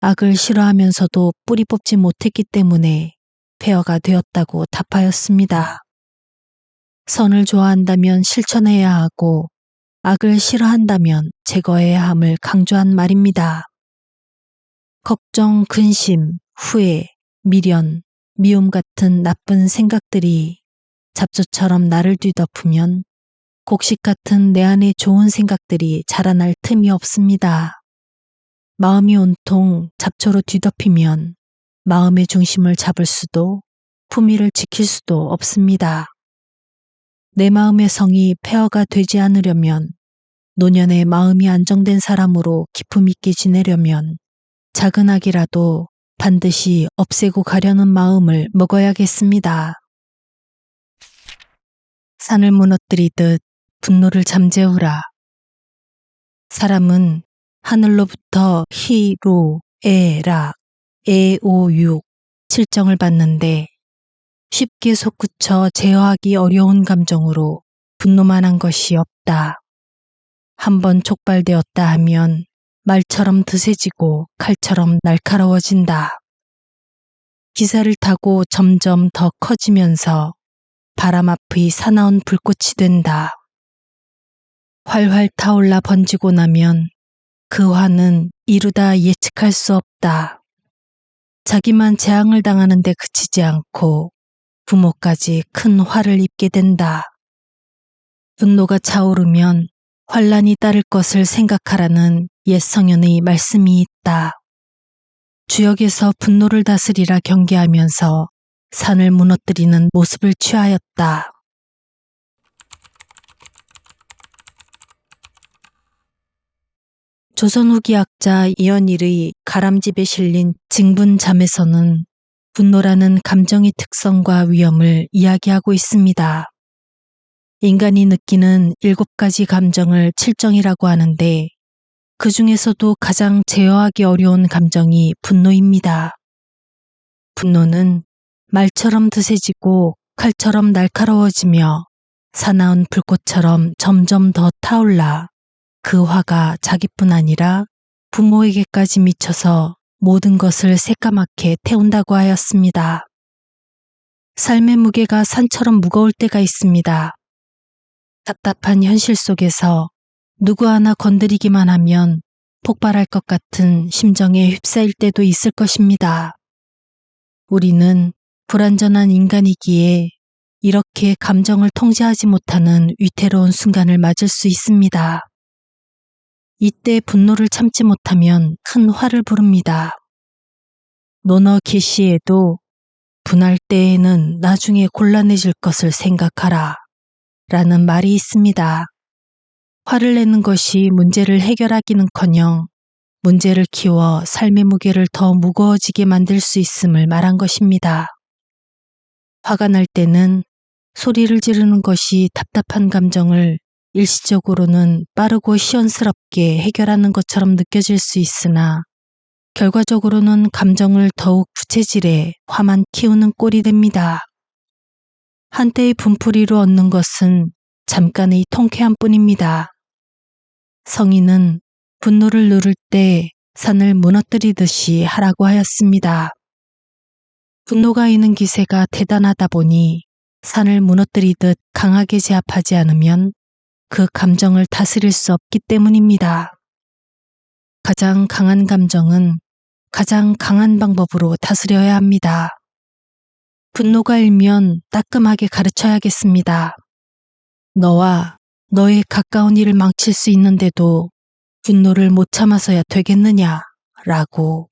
악을 싫어하면서도 뿌리 뽑지 못했기 때문에 폐허가 되었다고 답하였습니다. 선을 좋아한다면 실천해야 하고 악을 싫어한다면 제거해야 함을 강조한 말입니다. 걱정, 근심, 후회, 미련, 미움 같은 나쁜 생각들이 잡초처럼 나를 뒤덮으면 곡식 같은 내 안에 좋은 생각들이 자라날 틈이 없습니다. 마음이 온통 잡초로 뒤덮이면 마음의 중심을 잡을 수도 품위를 지킬 수도 없습니다. 내 마음의 성이 폐허가 되지 않으려면, 노년에 마음이 안정된 사람으로 기품 있게 지내려면 작은 악이라도 반드시 없애고 가려는 마음을 먹어야겠습니다. 산을 무너뜨리듯 분노를 잠재우라. 사람은 하늘로부터 희, 로, 에, 락, 에, 오, 육, 7정을 받는데 쉽게 솟구쳐 제어하기 어려운 감정으로 분노만 한 것이 없다. 한번 촉발되었다 하면 말처럼 드세지고 칼처럼 날카로워진다. 기사를 타고 점점 더 커지면서 바람 앞의 사나운 불꽃이 된다. 활활 타올라 번지고 나면 그 화는 이루다 예측할 수 없다. 자기만 재앙을 당하는데 그치지 않고 부모까지 큰 화를 입게 된다. 분노가 차오르면 환란이 따를 것을 생각하라는 옛 성현의 말씀이 있다. 주역에서 분노를 다스리라 경계하면서 산을 무너뜨리는 모습을 취하였다. 조선 후기 학자 이연일의 가람집에 실린 징분잠에서는 분노라는 감정의 특성과 위험을 이야기하고 있습니다. 인간이 느끼는 7가지 감정을 칠정이라고 하는데 그 중에서도 가장 제어하기 어려운 감정이 분노입니다. 분노는 말처럼 드세지고 칼처럼 날카로워지며 사나운 불꽃처럼 점점 더 타올라 그 화가 자기뿐 아니라 부모에게까지 미쳐서 모든 것을 새까맣게 태운다고 하였습니다. 삶의 무게가 산처럼 무거울 때가 있습니다. 답답한 현실 속에서 누구 하나 건드리기만 하면 폭발할 것 같은 심정에 휩싸일 때도 있을 것입니다. 우리는 불완전한 인간이기에 이렇게 감정을 통제하지 못하는 위태로운 순간을 맞을 수 있습니다. 이때 분노를 참지 못하면 큰 화를 부릅니다. 논어 계시에도 분할 때에는 나중에 곤란해질 것을 생각하라 라는 말이 있습니다. 화를 내는 것이 문제를 해결하기는커녕 문제를 키워 삶의 무게를 더 무거워지게 만들 수 있음을 말한 것입니다. 화가 날 때는 소리를 지르는 것이 답답한 감정을 일시적으로는 빠르고 시원스럽게 해결하는 것처럼 느껴질 수 있으나 결과적으로는 감정을 더욱 부채질해 화만 키우는 꼴이 됩니다. 한때의 분풀이로 얻는 것은 잠깐의 통쾌함 뿐입니다. 성인은 분노를 누를 때 산을 무너뜨리듯이 하라고 하였습니다. 분노가 있는 기세가 대단하다 보니 산을 무너뜨리듯 강하게 제압하지 않으면 그 감정을 다스릴 수 없기 때문입니다. 가장 강한 감정은 가장 강한 방법으로 다스려야 합니다. 분노가 일면 따끔하게 가르쳐야겠습니다. 너와 너의 가까운 이를 망칠 수 있는데도 분노를 못 참아서야 되겠느냐 라고.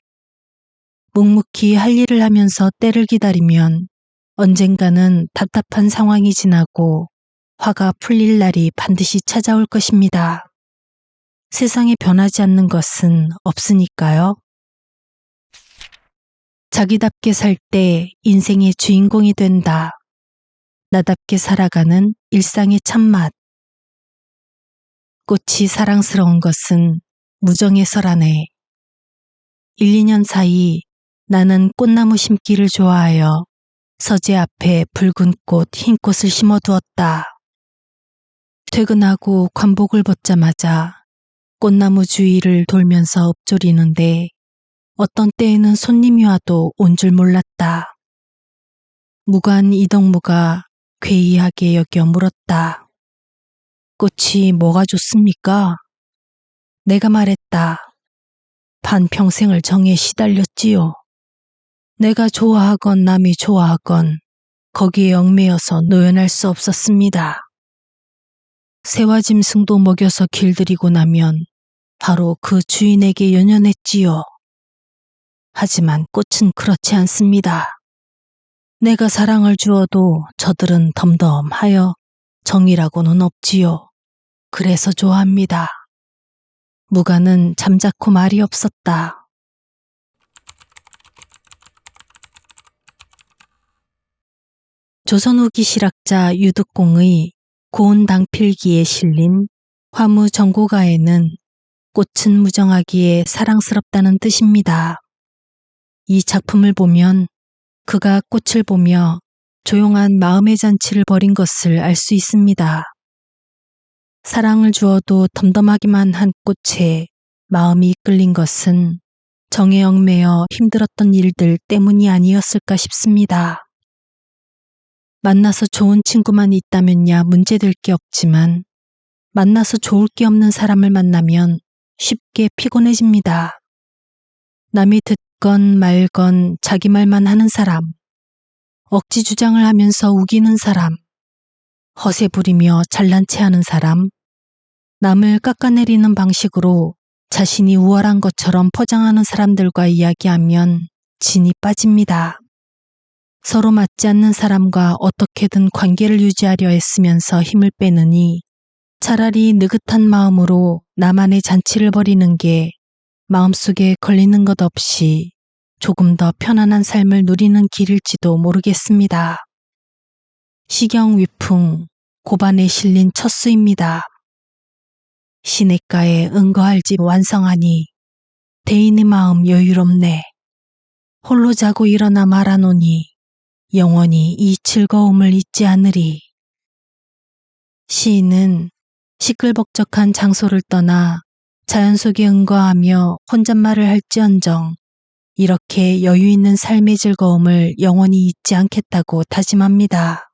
묵묵히 할 일을 하면서 때를 기다리면 언젠가는 답답한 상황이 지나고 화가 풀릴 날이 반드시 찾아올 것입니다. 세상에 변하지 않는 것은 없으니까요. 자기답게 살 때 인생의 주인공이 된다. 나답게 살아가는 일상의 참맛. 꽃이 사랑스러운 것은 무정에서라네. 1, 2년 사이 나는 꽃나무 심기를 좋아하여 서재 앞에 붉은 꽃, 흰 꽃을 심어두었다. 퇴근하고 관복을 벗자마자 꽃나무 주위를 돌면서 읊조리는데 어떤 때에는 손님이 와도 온 줄 몰랐다. 무관 이덕무가 괴이하게 여겨 물었다. 꽃이 뭐가 좋습니까? 내가 말했다. 반평생을 정에 시달렸지요. 내가 좋아하건 남이 좋아하건 거기에 얽매여서 노연할 수 없었습니다. 새와 짐승도 먹여서 길들이고 나면 바로 그 주인에게 연연했지요. 하지만 꽃은 그렇지 않습니다. 내가 사랑을 주어도 저들은 덤덤하여 정이라고는 없지요. 그래서 좋아합니다. 무가는 잠자코 말이 없었다. 조선 후기 실학자 유득공의 고운 당필기에 실린 화무정고가에는 꽃은 무정하기에 사랑스럽다는 뜻입니다. 이 작품을 보면 그가 꽃을 보며 조용한 마음의 잔치를 벌인 것을 알 수 있습니다. 사랑을 주어도 덤덤하기만 한 꽃에 마음이 이끌린 것은 정에 얽매여 힘들었던 일들 때문이 아니었을까 싶습니다. 만나서 좋은 친구만 있다면야 문제될 게 없지만 만나서 좋을 게 없는 사람을 만나면 쉽게 피곤해집니다. 남이 듣건 말건 자기 말만 하는 사람, 억지 주장을 하면서 우기는 사람, 허세 부리며 잘난 체 하는 사람, 남을 깎아내리는 방식으로 자신이 우월한 것처럼 포장하는 사람들과 이야기하면 진이 빠집니다. 서로 맞지 않는 사람과 어떻게든 관계를 유지하려 애쓰면서 힘을 빼느니 차라리 느긋한 마음으로 나만의 잔치를 벌이는 게 마음속에 걸리는 것 없이 조금 더 편안한 삶을 누리는 길일지도 모르겠습니다. 시경위풍 고반에 실린 첫 수입니다. 시냇가에 은거할 집 완성하니 대인의 마음 여유롭네. 홀로 자고 일어나 말하노니 영원히 이 즐거움을 잊지 않으리. 시인은 시끌벅적한 장소를 떠나 자연 속에 은거하며 혼잣말을 할지언정 이렇게 여유 있는 삶의 즐거움을 영원히 잊지 않겠다고 다짐합니다.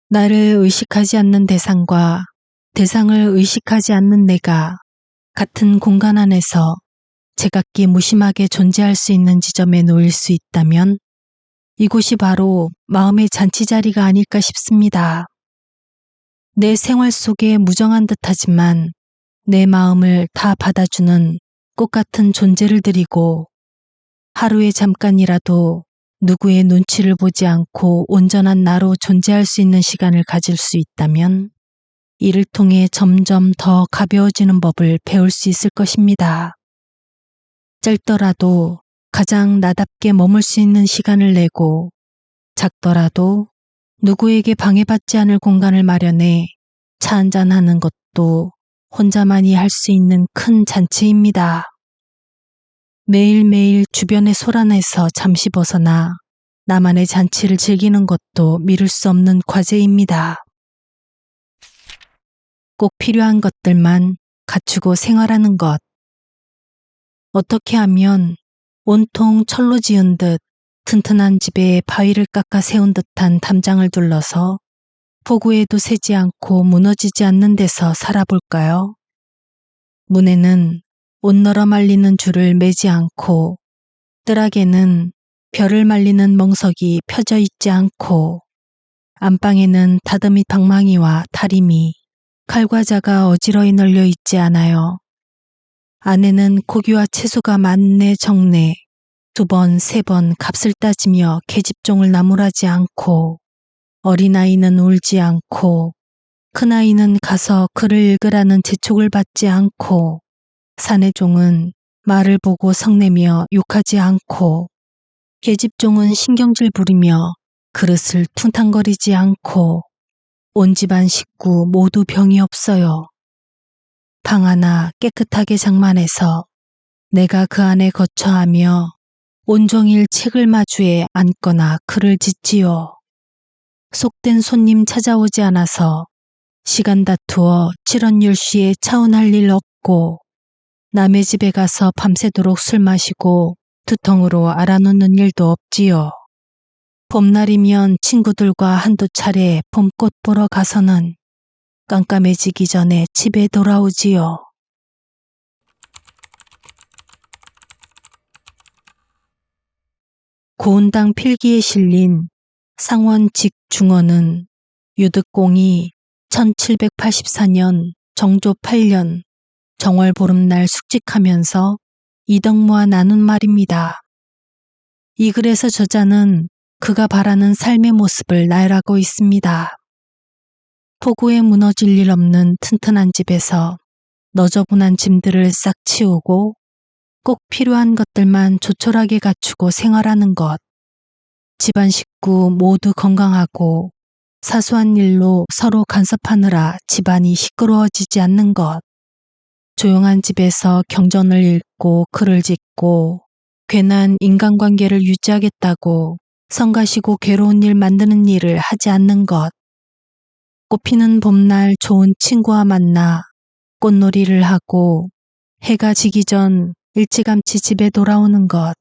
나를 의식하지 않는 대상과 대상을 의식하지 않는 내가 같은 공간 안에서 제각기 무심하게 존재할 수 있는 지점에 놓일 수 있다면 이곳이 바로 마음의 잔치자리가 아닐까 싶습니다. 내 생활 속에 무정한 듯하지만 내 마음을 다 받아주는 꽃 같은 존재를 드리고 하루에 잠깐이라도 누구의 눈치를 보지 않고 온전한 나로 존재할 수 있는 시간을 가질 수 있다면 이를 통해 점점 더 가벼워지는 법을 배울 수 있을 것입니다. 짧더라도 가장 나답게 머물 수 있는 시간을 내고 작더라도 누구에게 방해받지 않을 공간을 마련해 차 한잔하는 것도 혼자만이 할 수 있는 큰 잔치입니다. 매일매일 주변의 소란에서 잠시 벗어나 나만의 잔치를 즐기는 것도 미룰 수 없는 과제입니다. 꼭 필요한 것들만 갖추고 생활하는 것. 어떻게 하면 온통 철로 지은 듯 튼튼한 집에 바위를 깎아 세운 듯한 담장을 둘러서 폭우에도 새지 않고 무너지지 않는 데서 살아볼까요? 문에는 옷 널어 말리는 줄을 매지 않고 뜰악에는 벼를 말리는 멍석이 펴져 있지 않고 안방에는 다듬이 방망이와 다리미, 칼과자가 어지러이 널려 있지 않아요. 안에는 고기와 채소가 많네 적네 두 번, 세 번 값을 따지며 계집종을 나무라지 않고 어린아이는 울지 않고 큰아이는 가서 글을 읽으라는 재촉을 받지 않고 사내종은 말을 보고 성내며 욕하지 않고 계집종은 신경질 부리며 그릇을 퉁탕거리지 않고 온 집안 식구 모두 병이 없어요. 방 하나 깨끗하게 장만해서 내가 그 안에 거처하며 온종일 책을 마주해 앉거나 글을 짓지요. 속된 손님 찾아오지 않아서 시간 다투어 칠언율시에 차운할 일 없고 남의 집에 가서 밤새도록 술 마시고 두통으로 알아놓는 일도 없지요. 봄날이면 친구들과 한두 차례 봄꽃 보러 가서는 깜깜해지기 전에 집에 돌아오지요. 고운당 필기에 실린 상원 직중언은 유득공이 1784년 정조 8년 정월 보름날 숙직하면서 이덕모와 나눈 말입니다. 이 글에서 저자는 그가 바라는 삶의 모습을 나열하고 있습니다. 폭우에 무너질 일 없는 튼튼한 집에서 너저분한 짐들을 싹 치우고 꼭 필요한 것들만 조촐하게 갖추고 생활하는 것. 집안 식구 모두 건강하고 사소한 일로 서로 간섭하느라 집안이 시끄러워지지 않는 것. 조용한 집에서 경전을 읽고 글을 짓고 괜한 인간관계를 유지하겠다고 성가시고 괴로운 일 만드는 일을 하지 않는 것. 꽃피는 봄날 좋은 친구와 만나 꽃놀이를 하고 해가 지기 전 일찌감치 집에 돌아오는 것.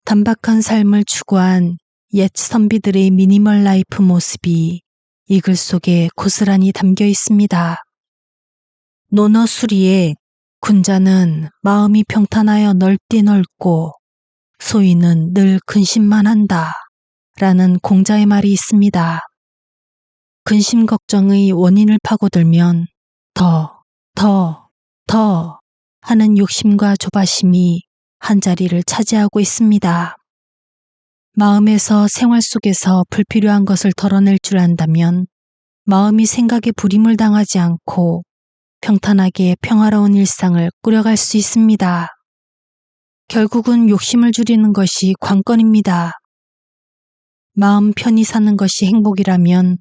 단박한 삶을 추구한 옛 선비들의 미니멀 라이프 모습이 이 글 속에 고스란히 담겨 있습니다. 논어수리에 군자는 마음이 평탄하여 넓디 넓고 소인은 늘 근심만 한다 라는 공자의 말이 있습니다. 근심 걱정의 원인을 파고들면 더 하는 욕심과 조바심이 한자리를 차지하고 있습니다. 마음에서 생활 속에서 불필요한 것을 덜어낼 줄 안다면 마음이 생각에 불임을 당하지 않고 평탄하게 평화로운 일상을 꾸려갈 수 있습니다. 결국은 욕심을 줄이는 것이 관건입니다. 마음 편히 사는 것이 행복이라면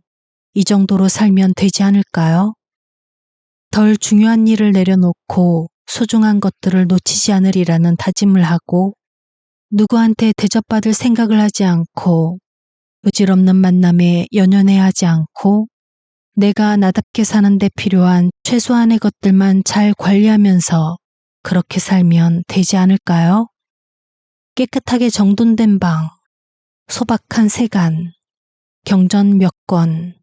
이 정도로 살면 되지 않을까요? 덜 중요한 일을 내려놓고 소중한 것들을 놓치지 않으리라는 다짐을 하고 누구한테 대접받을 생각을 하지 않고 부질없는 만남에 연연해 하지 않고 내가 나답게 사는 데 필요한 최소한의 것들만 잘 관리하면서 그렇게 살면 되지 않을까요? 깨끗하게 정돈된 방, 소박한 세간, 경전 몇 권,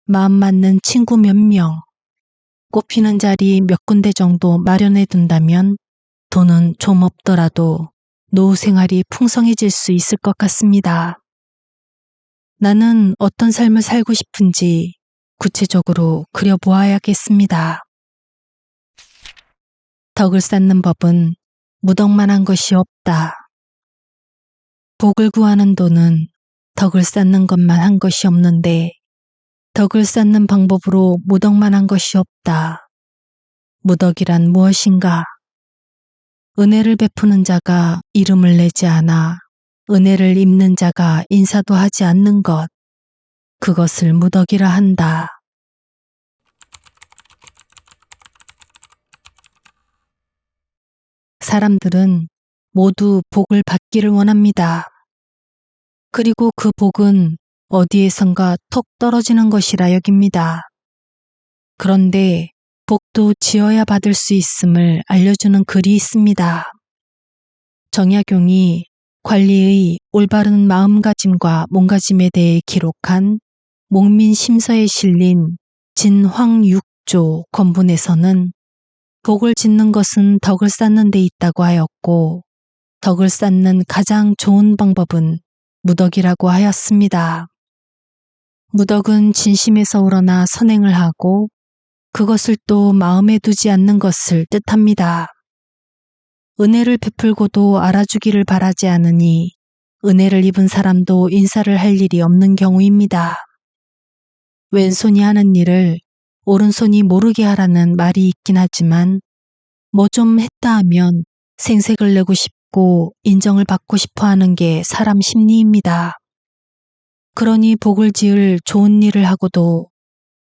마음 맞는 친구 몇 명, 꽃피는 자리 몇 군데 정도 마련해 둔다면 돈은 좀 없더라도 노후 생활이 풍성해질 수 있을 것 같습니다. 나는 어떤 삶을 살고 싶은지 구체적으로 그려보아야겠습니다. 덕을 쌓는 법은 무덕만한 것이 없다. 복을 구하는 도는 덕을 쌓는 것만 한 것이 없는데 덕을 쌓는 방법으로 무덕만한 것이 없다. 무덕이란 무엇인가? 은혜를 베푸는 자가 이름을 내지 않아 은혜를 입는 자가 인사도 하지 않는 것. 그것을 무덕이라 한다. 사람들은 모두 복을 받기를 원합니다. 그리고 그 복은 어디에선가 톡 떨어지는 것이라 여깁니다. 그런데 복도 지어야 받을 수 있음을 알려주는 글이 있습니다. 정약용이 관리의 올바른 마음가짐과 몸가짐에 대해 기록한 목민심서에 실린 진황육조 권분에서는 복을 짓는 것은 덕을 쌓는 데 있다고 하였고 덕을 쌓는 가장 좋은 방법은 무덕이라고 하였습니다. 무덕은 진심에서 우러나 선행을 하고 그것을 또 마음에 두지 않는 것을 뜻합니다. 은혜를 베풀고도 알아주기를 바라지 않으니 은혜를 입은 사람도 인사를 할 일이 없는 경우입니다. 왼손이 하는 일을 오른손이 모르게 하라는 말이 있긴 하지만 뭐 좀 했다 하면 생색을 내고 싶고 인정을 받고 싶어 하는 게 사람 심리입니다. 그러니 복을 지을 좋은 일을 하고도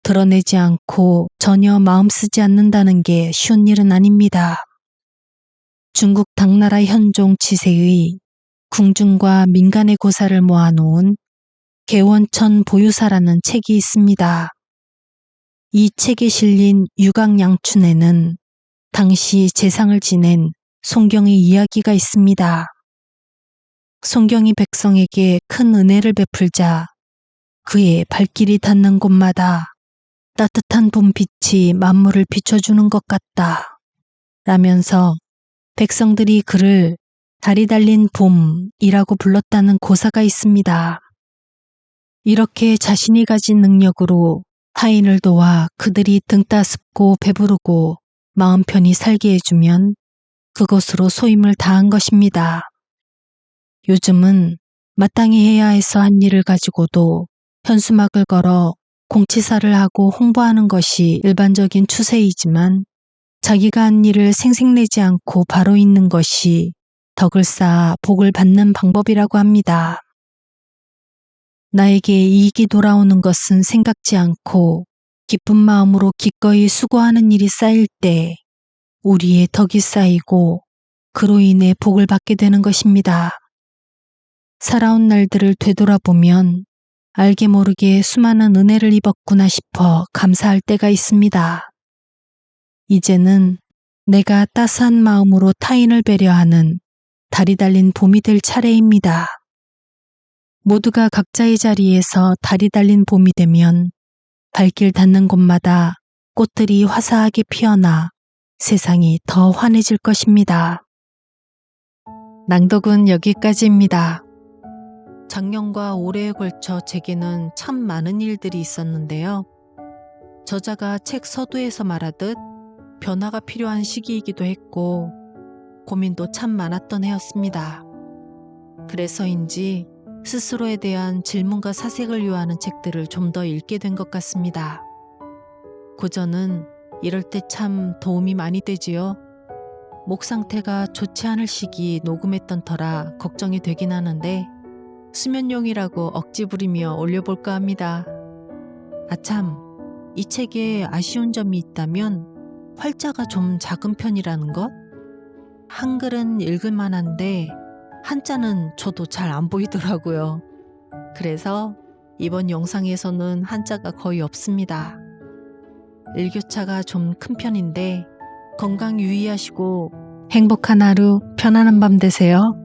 드러내지 않고 전혀 마음 쓰지 않는다는 게 쉬운 일은 아닙니다. 중국 당나라 현종 치세의 궁중과 민간의 고사를 모아놓은 개원천 보유사라는 책이 있습니다. 이 책에 실린 유각양춘에는 당시 재상을 지낸 송경의 이야기가 있습니다. 송경이 백성에게 큰 은혜를 베풀자 그의 발길이 닿는 곳마다 따뜻한 봄빛이 만물을 비춰주는 것 같다. 라면서 백성들이 그를 달이 달린 봄이라고 불렀다는 고사가 있습니다. 이렇게 자신이 가진 능력으로 타인을 도와 그들이 등 따습고 배부르고 마음 편히 살게 해주면 그것으로 소임을 다한 것입니다. 요즘은 마땅히 해야 해서 한 일을 가지고도 현수막을 걸어 공치사를 하고 홍보하는 것이 일반적인 추세이지만 자기가 한 일을 생색내지 않고 바로 있는 것이 덕을 쌓아 복을 받는 방법이라고 합니다. 나에게 이익이 돌아오는 것은 생각지 않고 기쁜 마음으로 기꺼이 수고하는 일이 쌓일 때 우리의 덕이 쌓이고 그로 인해 복을 받게 되는 것입니다. 살아온 날들을 되돌아보면 알게 모르게 수많은 은혜를 입었구나 싶어 감사할 때가 있습니다. 이제는 내가 따스한 마음으로 타인을 배려하는 달이 달린 봄이 될 차례입니다. 모두가 각자의 자리에서 달이 달린 봄이 되면 발길 닿는 곳마다 꽃들이 화사하게 피어나 세상이 더 환해질 것입니다. 낭독은 여기까지입니다. 작년과 올해에 걸쳐 제게는 참 많은 일들이 있었는데요. 저자가 책 서두에서 말하듯 변화가 필요한 시기이기도 했고 고민도 참 많았던 해였습니다. 그래서인지 스스로에 대한 질문과 사색을 요하는 책들을 좀 더 읽게 된 것 같습니다. 고전은 이럴 때 참 도움이 많이 되지요. 목 상태가 좋지 않을 시기 녹음했던 터라 걱정이 되긴 하는데 수면용이라고 억지 부리며 올려볼까 합니다. 아참, 이 책에 아쉬운 점이 있다면 활자가 좀 작은 편이라는 것? 한글은 읽을만한데 한자는 저도 잘 안 보이더라고요. 그래서 이번 영상에서는 한자가 거의 없습니다. 일교차가 좀 큰 편인데 건강 유의하시고 행복한 하루, 편안한 밤 되세요.